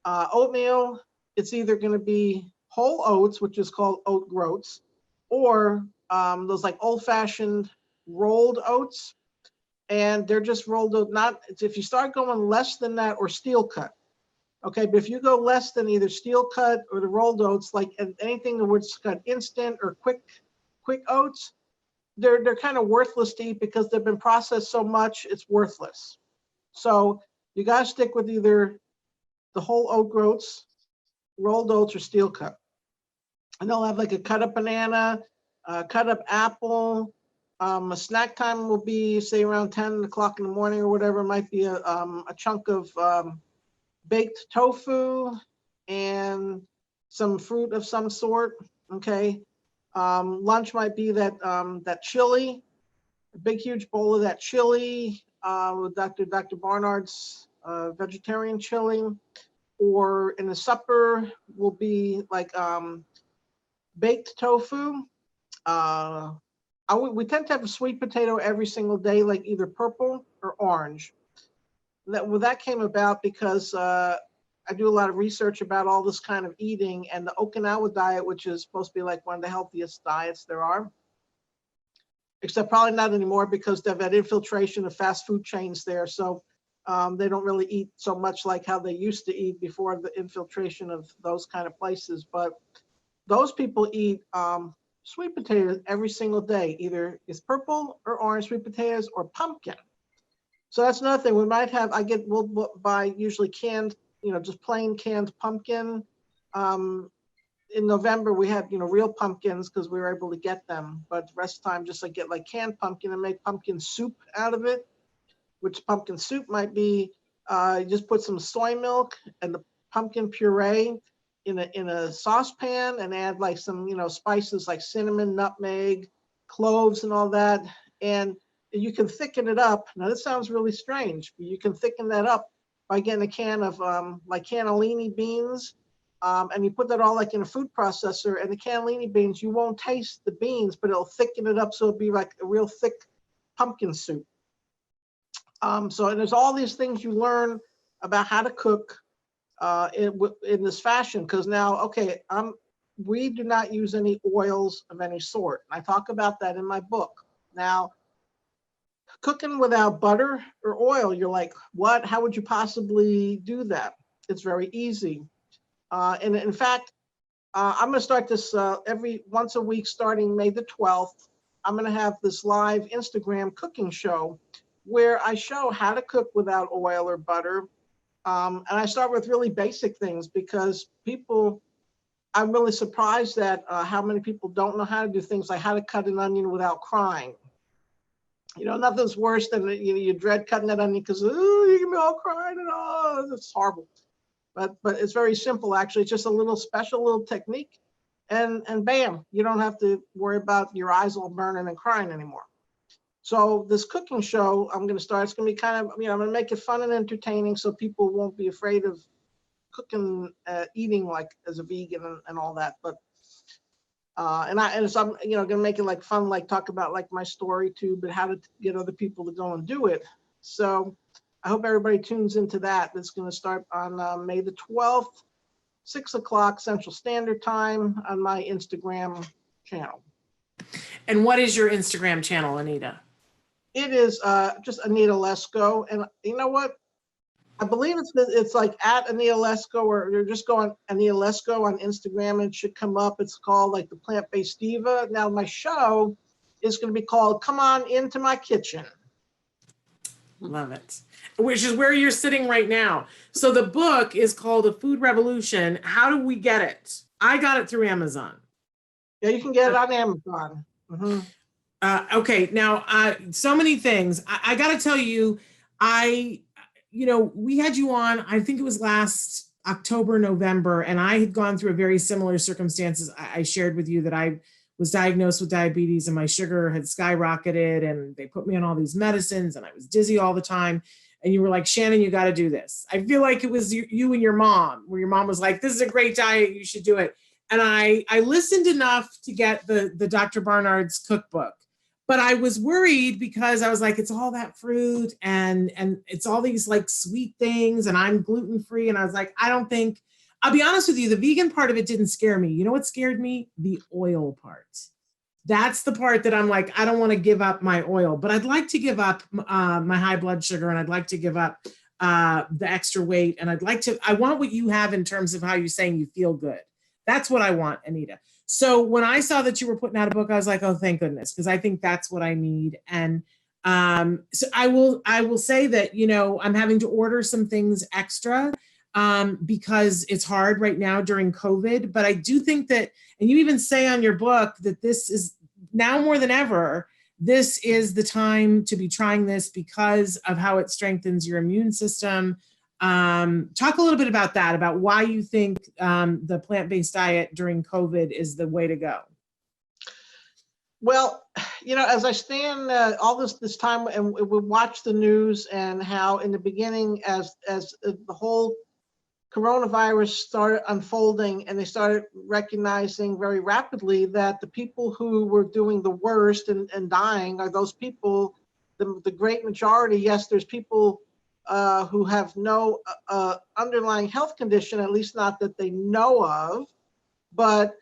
oatmeal, it's either going to be whole oats, which is called oat groats, or those like old-fashioned rolled oats, and they're just rolled oat. Not if you start going less than that or steel cut. Okay, but if you go less than either steel cut or the rolled oats, like anything that's got instant or quick oats, they're kind of worthless to eat because they've been processed so much, it's worthless. So you got to stick with either the whole oat groats, rolled oats, or steel cut. And they'll have like a cut up banana, cut up apple. A snack time will be say around 10 o'clock in the morning or whatever. It might be a chunk of baked tofu and some fruit of some sort. Okay. Lunch might be that chili, a big huge bowl of that chili with Dr. Barnard's vegetarian chili. Or in the supper will be like baked tofu. We tend to have a sweet potato every single day, like either purple or orange. That came about because I do a lot of research about all this kind of eating, and the Okinawa diet, which is supposed to be like one of the healthiest diets there are, except probably not anymore because they've had infiltration of fast food chains there. So they don't really eat so much like how they used to eat before the infiltration of those kind of places. But those people eat sweet potatoes every single day. Either it's purple or orange sweet potatoes or pumpkin. So that's another thing. We might have, we'll buy usually canned, you know, just plain canned pumpkin. In November, we had, you know, real pumpkins because we were able to get them. But the rest of the time, just like get like canned pumpkin and make pumpkin soup out of it, which pumpkin soup might be, you just put some soy milk and the pumpkin puree in a saucepan and add like some, you know, spices like cinnamon, nutmeg, cloves and all that. And you can thicken it up. Now this sounds really strange, but you can thicken that up by getting a can of like cannellini beans, and you put that all like in a food processor. And the cannellini beans, you won't taste the beans, but it'll thicken it up so it'll be like a real thick pumpkin soup. So there's all these things you learn about how to cook in this fashion, because now, okay, we do not use any oils of any sort. I talk about that in my book. Now, cooking without butter or oil, you're like, what? How would you possibly do that? It's very easy. And in fact, I'm going to start this every once a week starting May the 12th. I'm going to have this live Instagram cooking show where I show how to cook without oil or butter. And I start with really basic things because I'm really surprised at how many people don't know how to do things like how to cut an onion without crying. You know, nothing's worse than you dread cutting that onion because you can be all crying and it's horrible. But it's very simple actually. It's just a little special little technique, and bam, you don't have to worry about your eyes all burning and crying anymore. So this cooking show I'm going to start. It's going to be kind of, I'm going to make it fun and entertaining so people won't be afraid of cooking, eating like as a vegan and all that. But so I'm going to make it like fun, like talk about like my story too, but how to get other people to go and do it. So I hope everybody tunes into that. That's going to start on May the 12th, 6 o'clock Central Standard Time on my Instagram channel. And what is your Instagram channel, Anita? It is just Anita Lesko. And you know what? I believe it's like at Anita Lesko, or you're just going Anita Lesko on Instagram and it should come up. It's called like the Plant-Based Diva. Now my show is going to be called Come On Into My Kitchen. Love it. Which is where you're sitting right now. So the book is called A Food Revolution. How do we get it? I got it through Amazon. Yeah, you can get it on Amazon. Mm-hmm. Okay, now so many things. I got to tell you, we had you on, I think it was last October, November, and I had gone through a very similar circumstances. I shared with you that I was diagnosed with diabetes and my sugar had skyrocketed and they put me on all these medicines and I was dizzy all the time. And you were like, Shannon, you got to do this. I feel like it was you and your mom, where your mom was like, this is a great diet, you should do it. And I listened enough to get the Dr. Barnard's cookbook. But I was worried because I was like, it's all that fruit and it's all these like sweet things and I'm gluten-free. And I was like, I'll be honest with you, the vegan part of it didn't scare me. You know what scared me? The oil part. That's the part that I'm like, I don't want to give up my oil, but I'd like to give up my high blood sugar and I'd like to give up the extra weight. And I want what you have in terms of how you're saying you feel good. That's what I want, Anita. So when I saw that you were putting out a book, I was like, oh, thank goodness, because I think that's what I need. And so I will say that, I'm having to order some things extra because it's hard right now during COVID. But I do think that, and you even say on your book that this is now more than ever, this is the time to be trying this because of how it strengthens your immune system. Talk a little bit about that, about why you think the plant-based diet during COVID is the way to go. Well, as I stand all this time and we watch the news and how in the beginning, as the whole coronavirus started unfolding and they started recognizing very rapidly that the people who were doing the worst and dying are those people, the great majority. Yes, there's people who have no underlying health condition, at least not that they know of, but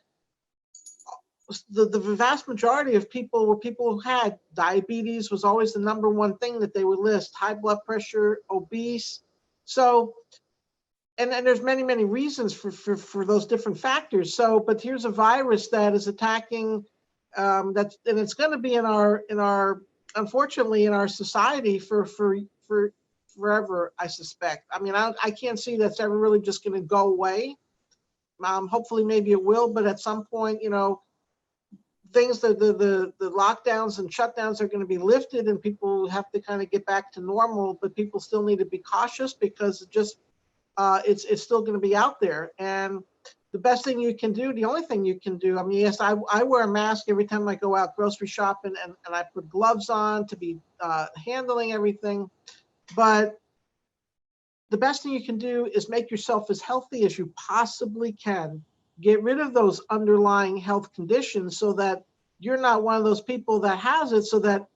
the vast majority of people were people who had diabetes, was always the number one thing that they would list, high blood pressure, obese. So, and there's many, many reasons for those different factors. So, but here's a virus that is attacking, and it's going to be in our unfortunately in our society for forever, I suspect. I mean, I can't see that's ever really just going to go away. Hopefully, maybe it will, but at some point, things the lockdowns and shutdowns are going to be lifted, and people have to kind of get back to normal. But people still need to be cautious because it's still going to be out there. And the best thing you can do, the only thing you can do, I mean, yes, I wear a mask every time I go out grocery shopping, and I put gloves on to be handling everything. But the best thing you can do is make yourself as healthy as you possibly can. Get rid of those underlying health conditions so that you're not one of those people that has it, so that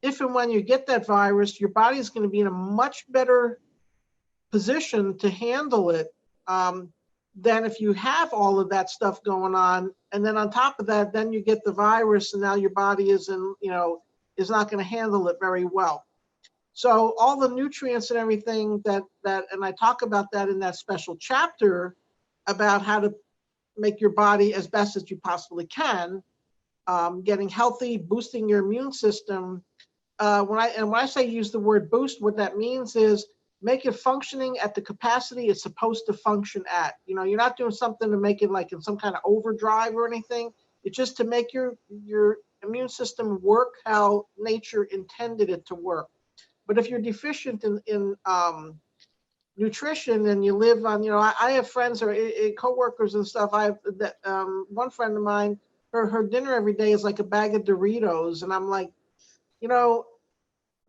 if and when you get that virus, your body is going to be in a much better position to handle it than if you have all of that stuff going on. And then on top of that, then you get the virus and now your body is not going to handle it very well. So all the nutrients and everything and I talk about that in that special chapter about how to make your body as best as you possibly can, getting healthy, boosting your immune system. when I say use the word boost, what that means is make it functioning at the capacity it's supposed to function at. You know, you're not doing something to make it like in some kind of overdrive or anything. It's just to make your immune system work how nature intended it to work. But if you're deficient in nutrition and you live on, you know, I have friends or coworkers and stuff. I have that one friend of mine, her dinner every day is like a bag of Doritos, and I'm like, you know,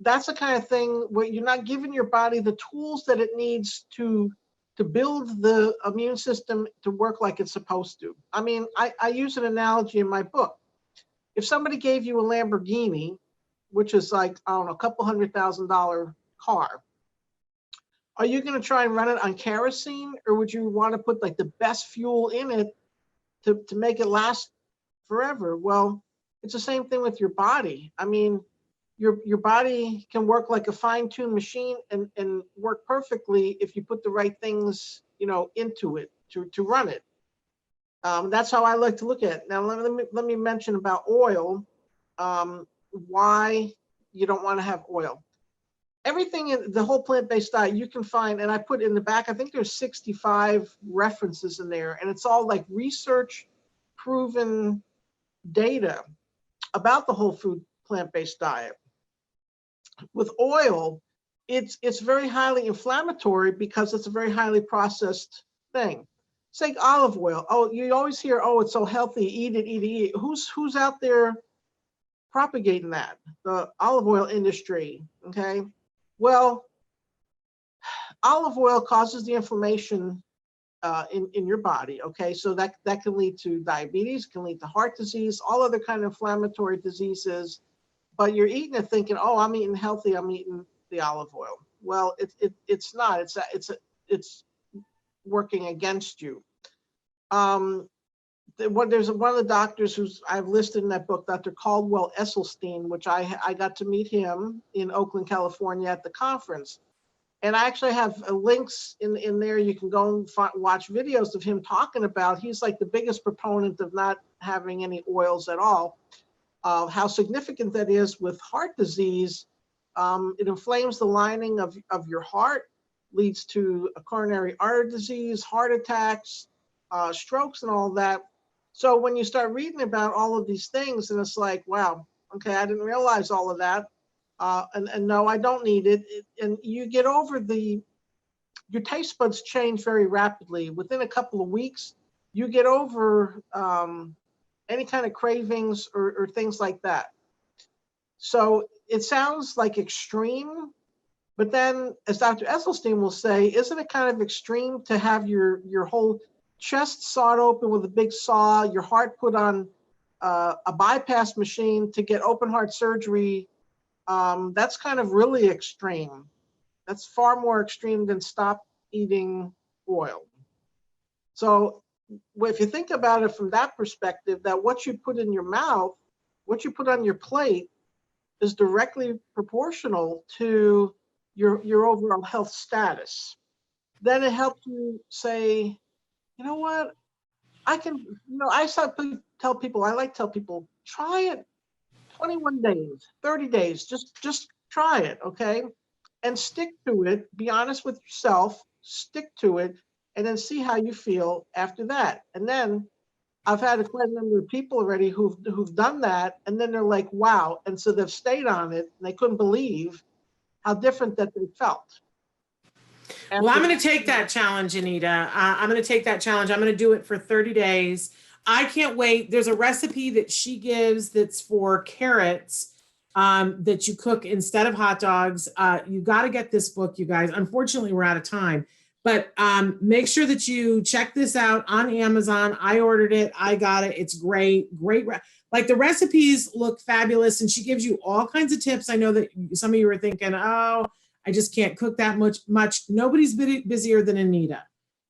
that's the kind of thing where you're not giving your body the tools that it needs to build the immune system to work like it's supposed to. I mean, I use an analogy in my book. If somebody gave you a Lamborghini, which is like, I don't know, a couple $100,000 car, are you going to try and run it on kerosene, or would you want to put like the best fuel in it to make it last forever? Well, it's the same thing with your body. I mean, your body can work like a fine-tuned machine and work perfectly if you put the right things, you know, into it to run it. That's how I like to look at it. Now, let me mention about oil, why you don't want to have oil. Everything in the whole plant-based diet you can find, and I put in the back, I think there's 65 references in there, and it's all like research proven data about the whole food plant-based diet. With oil, it's very highly inflammatory because it's a very highly processed thing. Say olive oil. Oh, you always hear, oh, it's so healthy, eat it, eat it, eat it. Who's out there propagating that? The olive oil industry, okay? Well, olive oil causes the inflammation in your body, okay? So that can lead to diabetes, can lead to heart disease, all other kind of inflammatory diseases. But you're eating it thinking, oh, I'm eating healthy, I'm eating the olive oil. Well, it's not. It's working against you. There's one of the doctors who's I've listed in that book, Dr. Caldwell Esselstyn, which I got to meet him in Oakland, California at the conference. And I actually have links in there. You can go and watch videos of him talking about, he's like the biggest proponent of not having any oils at all. How significant that is with heart disease. It inflames the lining of your heart, leads to a coronary artery disease, heart attacks, strokes, and all that. So when you start reading about all of these things, and it's like, wow, okay, I didn't realize all of that. And no, I don't need it. And you get over your taste buds change very rapidly. Within a couple of weeks, you get over any kind of cravings or things like that. So it sounds like extreme, but then as Dr. Esselstyn will say, isn't it kind of extreme to have your whole chest sawed open with a big saw, your heart put on a bypass machine to get open heart surgery? That's kind of really extreme. That's far more extreme than stop eating oil. So if you think about it from that perspective, that what you put in your mouth, what you put on your plate is directly proportional to your overall health status. Then it helps you say, you know what, I can, you know, I like to tell people, try it 21 days, 30 days, just try it, okay? And stick to it, be honest with yourself, stick to it, and then see how you feel after that. And then I've had quite a number of people already who've done that, and then they're like, wow. And so they've stayed on it, and they couldn't believe how different that they felt. Well, I'm going to take that challenge, Anita. I'm going to take that challenge. I'm going to do it for 30 days. I can't wait. There's a recipe that she gives that's for carrots that you cook instead of hot dogs. You got to get this book, you guys. Unfortunately, we're out of time. But make sure that you check this out on Amazon. I ordered it. I got it. It's great. Like the recipes look fabulous. And she gives you all kinds of tips. I know that some of you were thinking, oh, I just can't cook that much. Nobody's busier than Anita.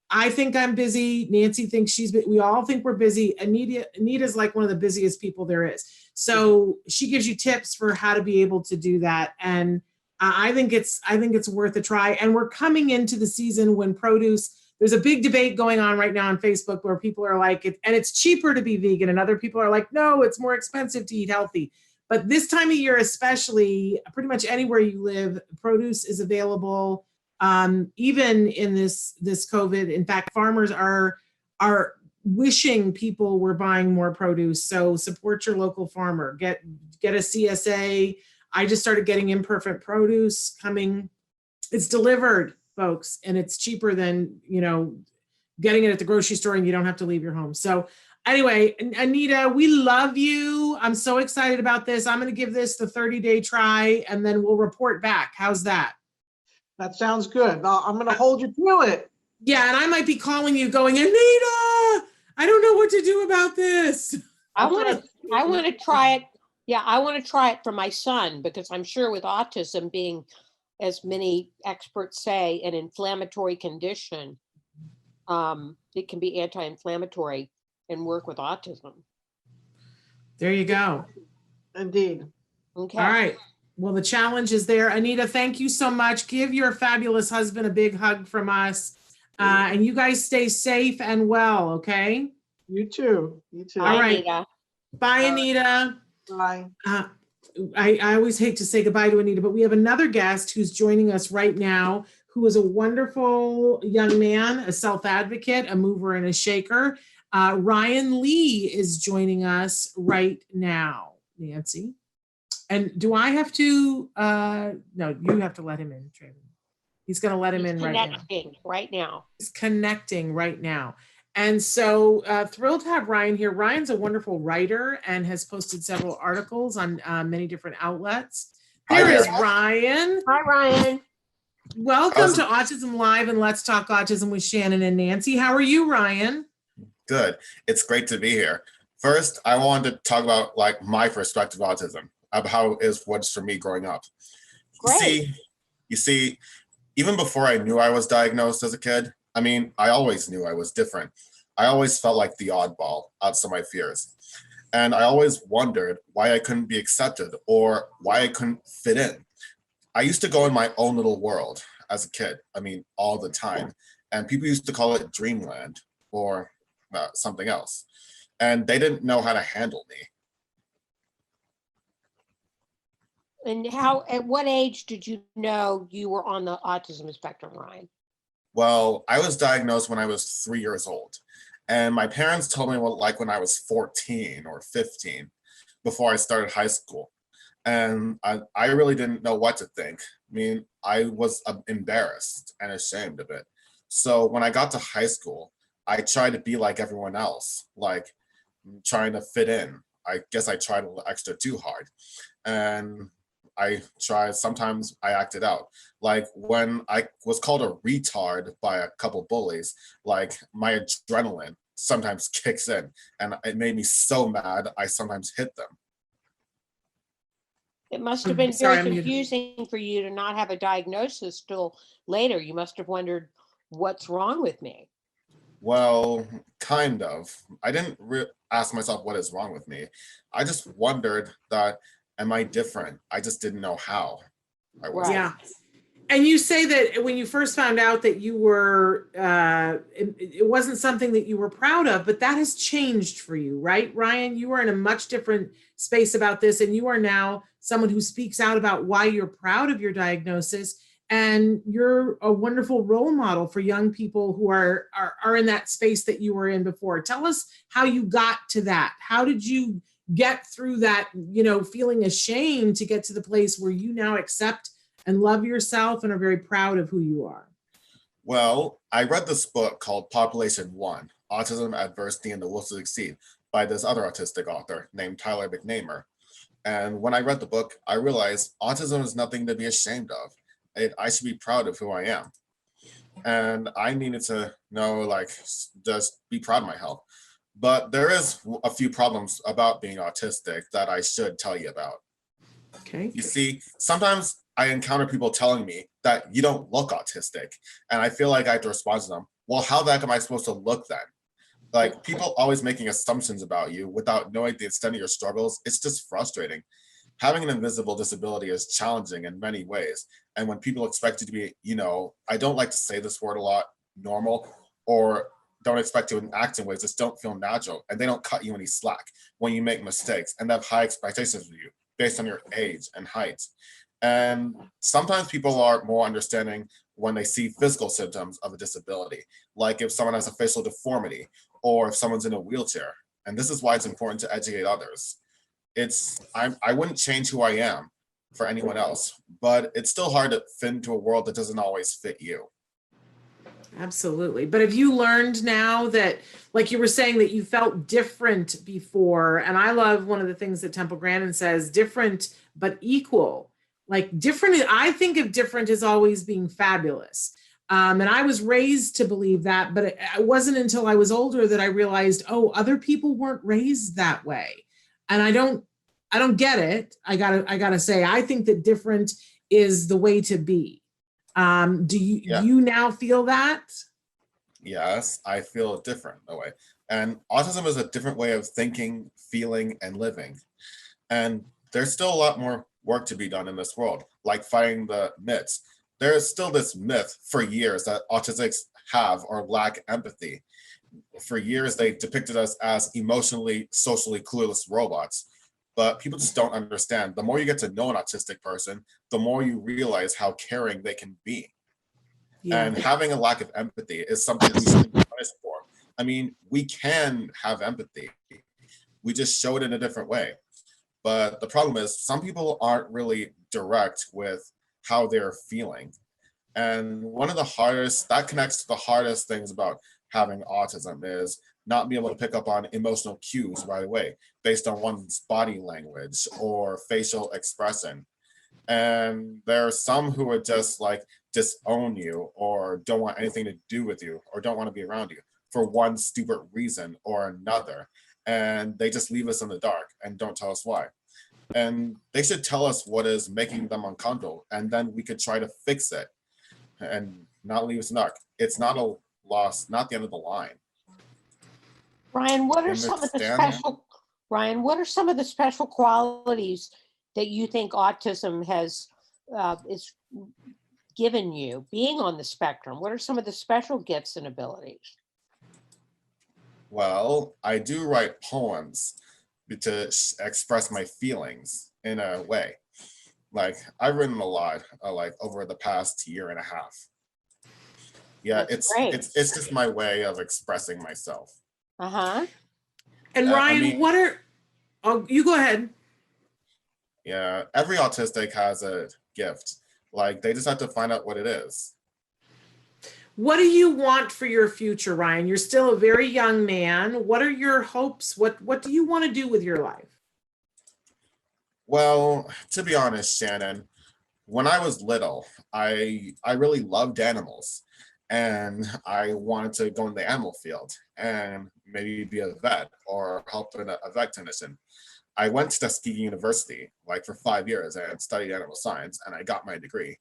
I think I'm busy. Nancy thinks she's busy. We all think we're busy. Anita's like one of the busiest people there is. So she gives you tips for how to be able to do that. And I think it's worth a try. And we're coming into the season when produce, there's a big debate going on right now on Facebook where people are like, and it's cheaper to be vegan. And other people are like, no, it's more expensive to eat healthy. But this time of year, especially, pretty much anywhere you live, produce is available. Even in this COVID, in fact, farmers are wishing people were buying more produce. So support your local farmer. Get a CSA. I just started getting imperfect produce coming. It's delivered, folks, and it's cheaper than, getting it at the grocery store, and you don't have to leave your home. So anyway, Anita, we love you. I'm so excited about this. I'm going to give this the 30-day try, and then we'll report back. How's that? That sounds good. I'm going to hold you to it. Yeah, and I might be calling you going, Anita, I don't know what to do about this. I want to try it. Yeah, I want to try it for my son, because I'm sure with autism being, as many experts say, an inflammatory condition, it can be anti-inflammatory and work with autism. There you go. Indeed. Okay. All right. Well, the challenge is there. Anita, thank you so much. Give your fabulous husband a big hug from us. And you guys stay safe and well, okay? You too. You too. All right. Anita. Bye, Anita. Bye. I always hate to say goodbye to Anita, but we have another guest who's joining us right now, who is a wonderful young man, a self-advocate, a mover and a shaker. Ryan Lee is joining us right now, Nancy. And do I have to, no, you have to let him in, Traven. He's going to let him in right now. Right now. He's connecting right now. And so thrilled to have Ryan here. Ryan's a wonderful writer and has posted several articles on many different outlets. There is Ryan. Hi, Ryan. Welcome to Autism Live and Let's Talk Autism with Shannon and Nancy. How are you, Ryan? Good. It's great to be here. First, I wanted to talk about like my perspective of autism, of how it was for me growing up. Great. You see, even before I knew I was diagnosed as a kid, I mean, I always knew I was different. I always felt like the oddball outside my fears. And I always wondered why I couldn't be accepted or why I couldn't fit in. I used to go in my own little world as a kid, I mean, all the time. And people used to call it dreamland or something else. And they didn't know how to handle me. And at what age did you know you were on the autism spectrum, Ryan? Well, I was diagnosed when I was 3 years old. And my parents told me like when I was 14 or 15, before I started high school. And I really didn't know what to think. I mean, I was embarrassed and ashamed of it. So when I got to high school, I tried to be like everyone else, like trying to fit in. I guess I tried a little extra too hard. And sometimes I acted out. Like when I was called a retard by a couple bullies, like my adrenaline sometimes kicks in and it made me so mad, I sometimes hit them. It must have been very confusing for you to not have a diagnosis till later. You must have wondered, what's wrong with me? Well, kind of. I didn't ask myself what is wrong with me. I just wondered that, am I different? I just didn't know how. Yeah. And you say that when you first found out that you were, it wasn't something that you were proud of, but that has changed for you, right, Ryan? You are in a much different space about this, and you are now someone who speaks out about why you're proud of your diagnosis, and you're a wonderful role model for young people who are in that space that you were in before. Tell us how you got to that. How did you get through that, feeling ashamed to get to the place where you now accept and love yourself and are very proud of who you are? Well, I read this book called Population 1, Autism, Adversity, and the Will to Succeed by this other autistic author named Tyler McNamer. And when I read the book, I realized autism is nothing to be ashamed of. I should be proud of who I am. And I needed to know, like, just be proud of my health. But there is a few problems about being autistic that I should tell you about. Okay. You see, sometimes I encounter people telling me that you don't look autistic. And I feel like I have to respond to them. Well, how the heck am I supposed to look then? Like, people always making assumptions about you without knowing the extent of your struggles. It's just frustrating. Having an invisible disability is challenging in many ways. And when people expect you to be, I don't like to say this word a lot, normal, or don't expect you to act in ways that don't feel natural, and they don't cut you any slack when you make mistakes and have high expectations of you. based on your age and height. And sometimes people are more understanding when they see physical symptoms of a disability, like if someone has a facial deformity or if someone's in a wheelchair. And this is why it's important to educate others. I wouldn't change who I am for anyone else, but it's still hard to fit into a world that doesn't always fit you. Absolutely. But have you learned now that, like you were saying, that you felt different before? And I love one of the things that Temple Grandin says, different but equal. Like different, I think of different as always being fabulous. And I was raised to believe that, but it wasn't until I was older that I realized, oh, other people weren't raised that way. And I don't get it. I gotta say, I think that different is the way to be. Do you now feel that? Yes, I feel different that way. And autism is a different way of thinking, feeling, and living. And there's still a lot more work to be done in this world, like fighting the myths. There is still this myth for years that autistics have or lack empathy. For years, they depicted us as emotionally, socially clueless robots. But people just don't understand. The more you get to know an autistic person, the more you realize how caring they can be. Yeah. And having a lack of empathy is something we should be punished for. I mean, we can have empathy. We just show it in a different way. But the problem is some people aren't really direct with how they're feeling. And one of the hardest, that connects to the hardest things about having autism is not being able to pick up on emotional cues right away based on one's body language or facial expression. And there are some who would just like disown you or don't want anything to do with you or don't want to be around you for one stupid reason or another. And they just leave us in the dark and don't tell us why. And they should tell us what is making them uncomfortable, and then we could try to fix it and not leave us in the dark. It's not a loss, not the end of the line. Ryan, what are some of the special qualities that you think autism has is given you being on the spectrum? What are some of the special gifts and abilities? Well, I do write poems to express my feelings in a way. Like I've written a lot, like over the past year and a half. Yeah, it's just my way of expressing myself. And Ryan, you go ahead. Yeah, every autistic has a gift. Like they just have to find out what it is. What do you want for your future, Ryan? You're still a very young man. What are your hopes? What do you want to do with your life? Well, to be honest, Shannon, when I was little, I really loved animals. And I wanted to go in the animal field and maybe be a vet or help in a vet technician. I went to Tuskegee University like for 5 years and studied animal science, and I got my degree.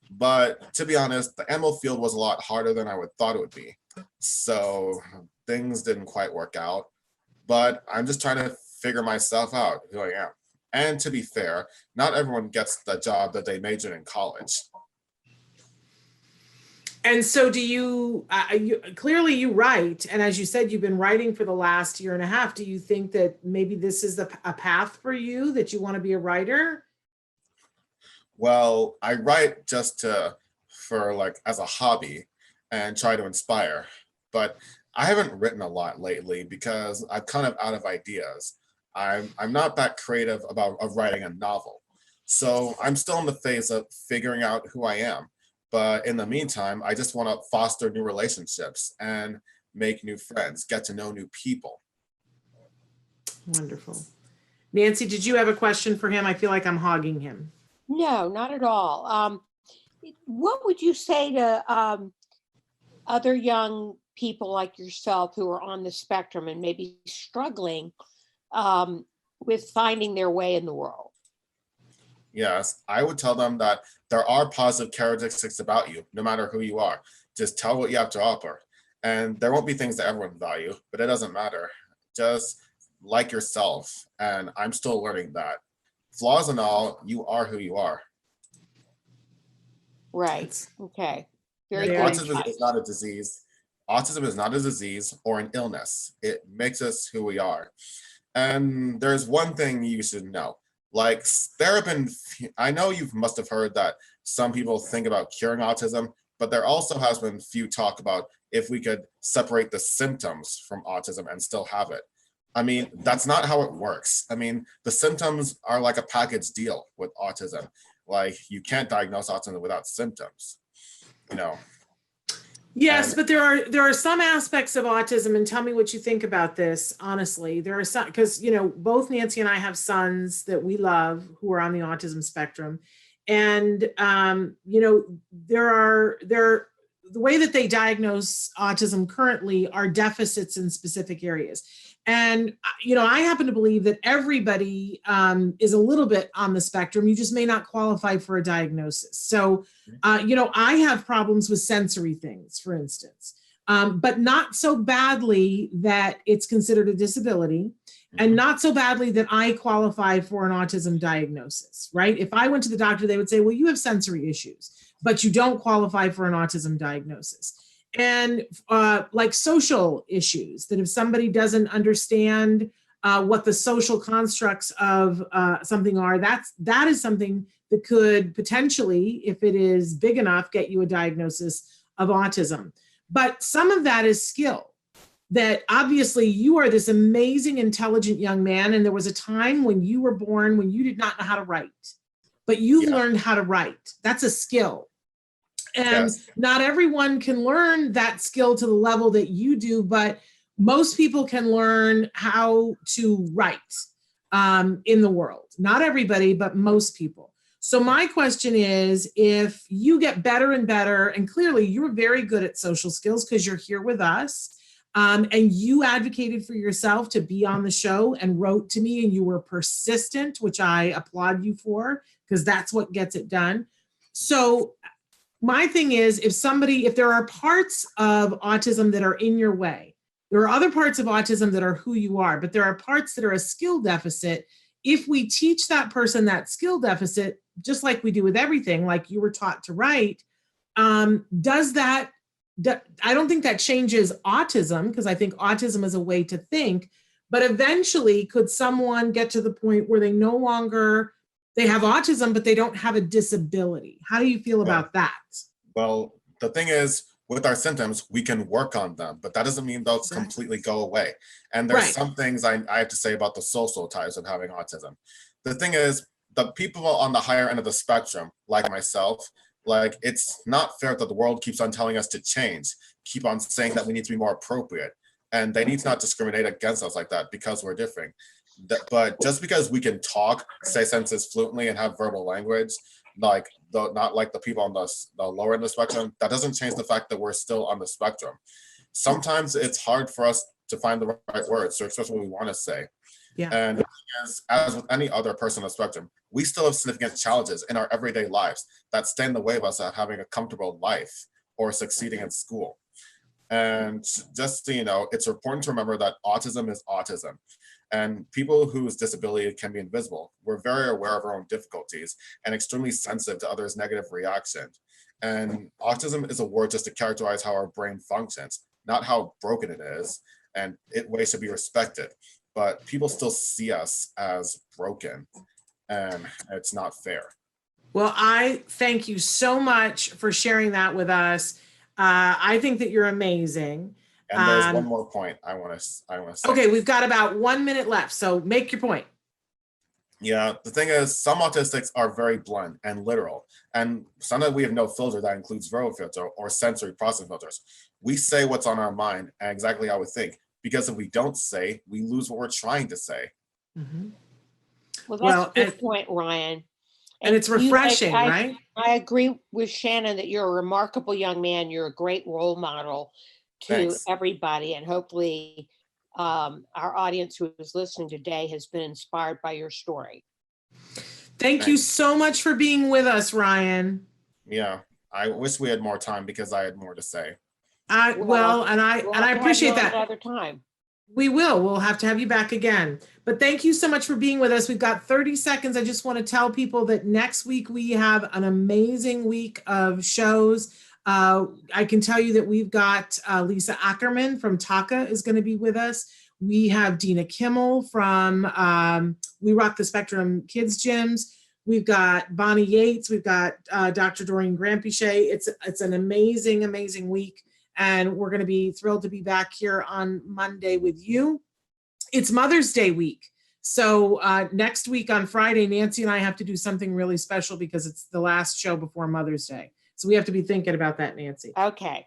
But to be honest, the animal field was a lot harder than I would thought it would be. So things didn't quite work out, but I'm just trying to figure myself out, who I am. And to be fair, not everyone gets the job that they majored in college. And so do you, clearly you write, and as you said, you've been writing for the last year and a half. Do you think that maybe this is a path for you, that you want to be a writer? Well, I write just for like as a hobby and try to inspire, but I haven't written a lot lately because I'm kind of out of ideas. I'm not that creative of writing a novel. So I'm still in the phase of figuring out who I am. But in the meantime, I just want to foster new relationships and make new friends, get to know new people. Wonderful. Nancy, did you have a question for him? I feel like I'm hogging him. No, not at all. What would you say to other young people like yourself who are on the spectrum and maybe struggling with finding their way in the world? Yes, I would tell them that there are positive characteristics about you, no matter who you are. Just tell what you have to offer. And there won't be things that everyone value, but it doesn't matter. Just like yourself. And I'm still learning that. Flaws and all, you are who you are. Right. Okay. Very good. Autism is not a disease. Autism is not a disease or an illness. It makes us who we are. And there's one thing you should know. Like there have been, I know you must have heard that some people think about curing autism, but there also has been few talk about if we could separate the symptoms from autism and still have it. I mean, that's not how it works. I mean, the symptoms are like a package deal with autism. Like you can't diagnose autism without symptoms, you know. Yes, but there are some aspects of autism, and tell me what you think about this. Honestly, there are some, because you know both Nancy and I have sons that we love who are on the autism spectrum, and you know the way that they diagnose autism currently are deficits in specific areas. And, you know, I happen to believe that everybody is a little bit on the spectrum. You just may not qualify for a diagnosis. So, you know, I have problems with sensory things, for instance, but not so badly that it's considered a disability, and not so badly that I qualify for an autism diagnosis, right? If I went to the doctor, they would say, well, you have sensory issues, but you don't qualify for an autism diagnosis. And like social issues, that if somebody doesn't understand what the social constructs of something are, that is something that could potentially, if it is big enough, get you a diagnosis of autism. But some of that is skill. That obviously you are this amazing, intelligent young man, and there was a time when you were born when you did not know how to write, but you've learned how to write. That's a skill. And not everyone can learn that skill to the level that you do, but most people can learn how to write in the world. Not everybody, but most people. So my question is, if you get better and better, and clearly you're very good at social skills because you're here with us, and you advocated for yourself to be on the show and wrote to me, and you were persistent, which I applaud you for, because that's what gets it done. So my thing is, if there are parts of autism that are in your way, there are other parts of autism that are who you are, but there are parts that are a skill deficit. If we teach that person that skill deficit, just like we do with everything, like you were taught to write, I don't think that changes autism, because I think autism is a way to think, but eventually could someone get to the point where they have autism, but they don't have a disability? How do you feel about that? Well, the thing is, with our symptoms, we can work on them, but that doesn't mean they'll completely go away. And there's some things I have to say about the social types of having autism. The thing is, the people on the higher end of the spectrum, like myself, like it's not fair that the world keeps on telling us to change, keep on saying that we need to be more appropriate. And they need to not discriminate against us like that because we're different. But just because we can talk, say sentences fluently and have verbal language, like not like the people on the lower end of the spectrum, that doesn't change the fact that we're still on the spectrum. Sometimes it's hard for us to find the right words to express what we want to say. Yeah. And as with any other person on the spectrum, we still have significant challenges in our everyday lives that stand in the way of us having a comfortable life or succeeding in school. And just so you know, it's important to remember that autism is autism. And people whose disability can be invisible, we're very aware of our own difficulties and extremely sensitive to others' negative reaction. And autism is a word just to characterize how our brain functions, not how broken it is, and ways should be respected. But people still see us as broken, and it's not fair. Well, I thank you so much for sharing that with us. I think that you're amazing. And there's one more point I want to say. Okay, we've got about 1 minute left, so make your point. Yeah, the thing is, some autistics are very blunt and literal, and sometimes we have no filter that includes verbal filter or sensory processing filters. We say what's on our mind and exactly how we think, because if we don't say, we lose what we're trying to say. Mm-hmm. Well, that's a good point, Ryan. And it's refreshing, right? I agree with Shannon that you're a remarkable young man. You're a great role model to everybody, and hopefully our audience who is listening today has been inspired by your story. Thank you so much for being with us, Ryan. Yeah, I wish we had more time because I had more to say. I appreciate that. Another time. We will. We'll have to have you back again. But thank you so much for being with us. We've got 30 seconds. I just want to tell people that next week we have an amazing week of shows. I can tell you that we've got Lisa Ackerman from TACA is going to be with us. We have Dina Kimmel from We Rock the Spectrum Kids Gyms. We've got Bonnie Yates. We've got Dr. Doreen Grampichet. It's an amazing, amazing week. And we're going to be thrilled to be back here on Monday with you. It's Mother's Day week. So next week on Friday, Nancy and I have to do something really special because it's the last show before Mother's Day. So we have to be thinking about that, Nancy. Okay.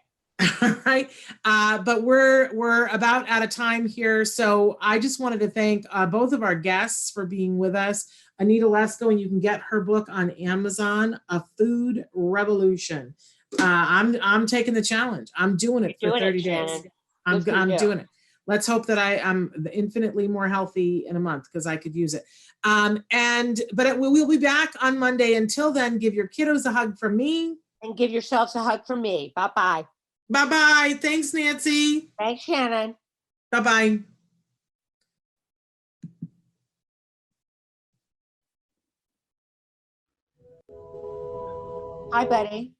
All right. But we're about out of time here. So I just wanted to thank both of our guests for being with us. Anita Lesko, and you can get her book on Amazon, A Food Revolution. I'm taking the challenge. I'm doing it for 30 days. I'm doing it. Let's hope that I'm infinitely more healthy in a month because I could use it. We'll be back on Monday. Until then, give your kiddos a hug from me. And give yourselves a hug from me. Bye-bye. Bye-bye. Thanks, Nancy. Thanks, Shannon. Bye-bye. Hi, buddy.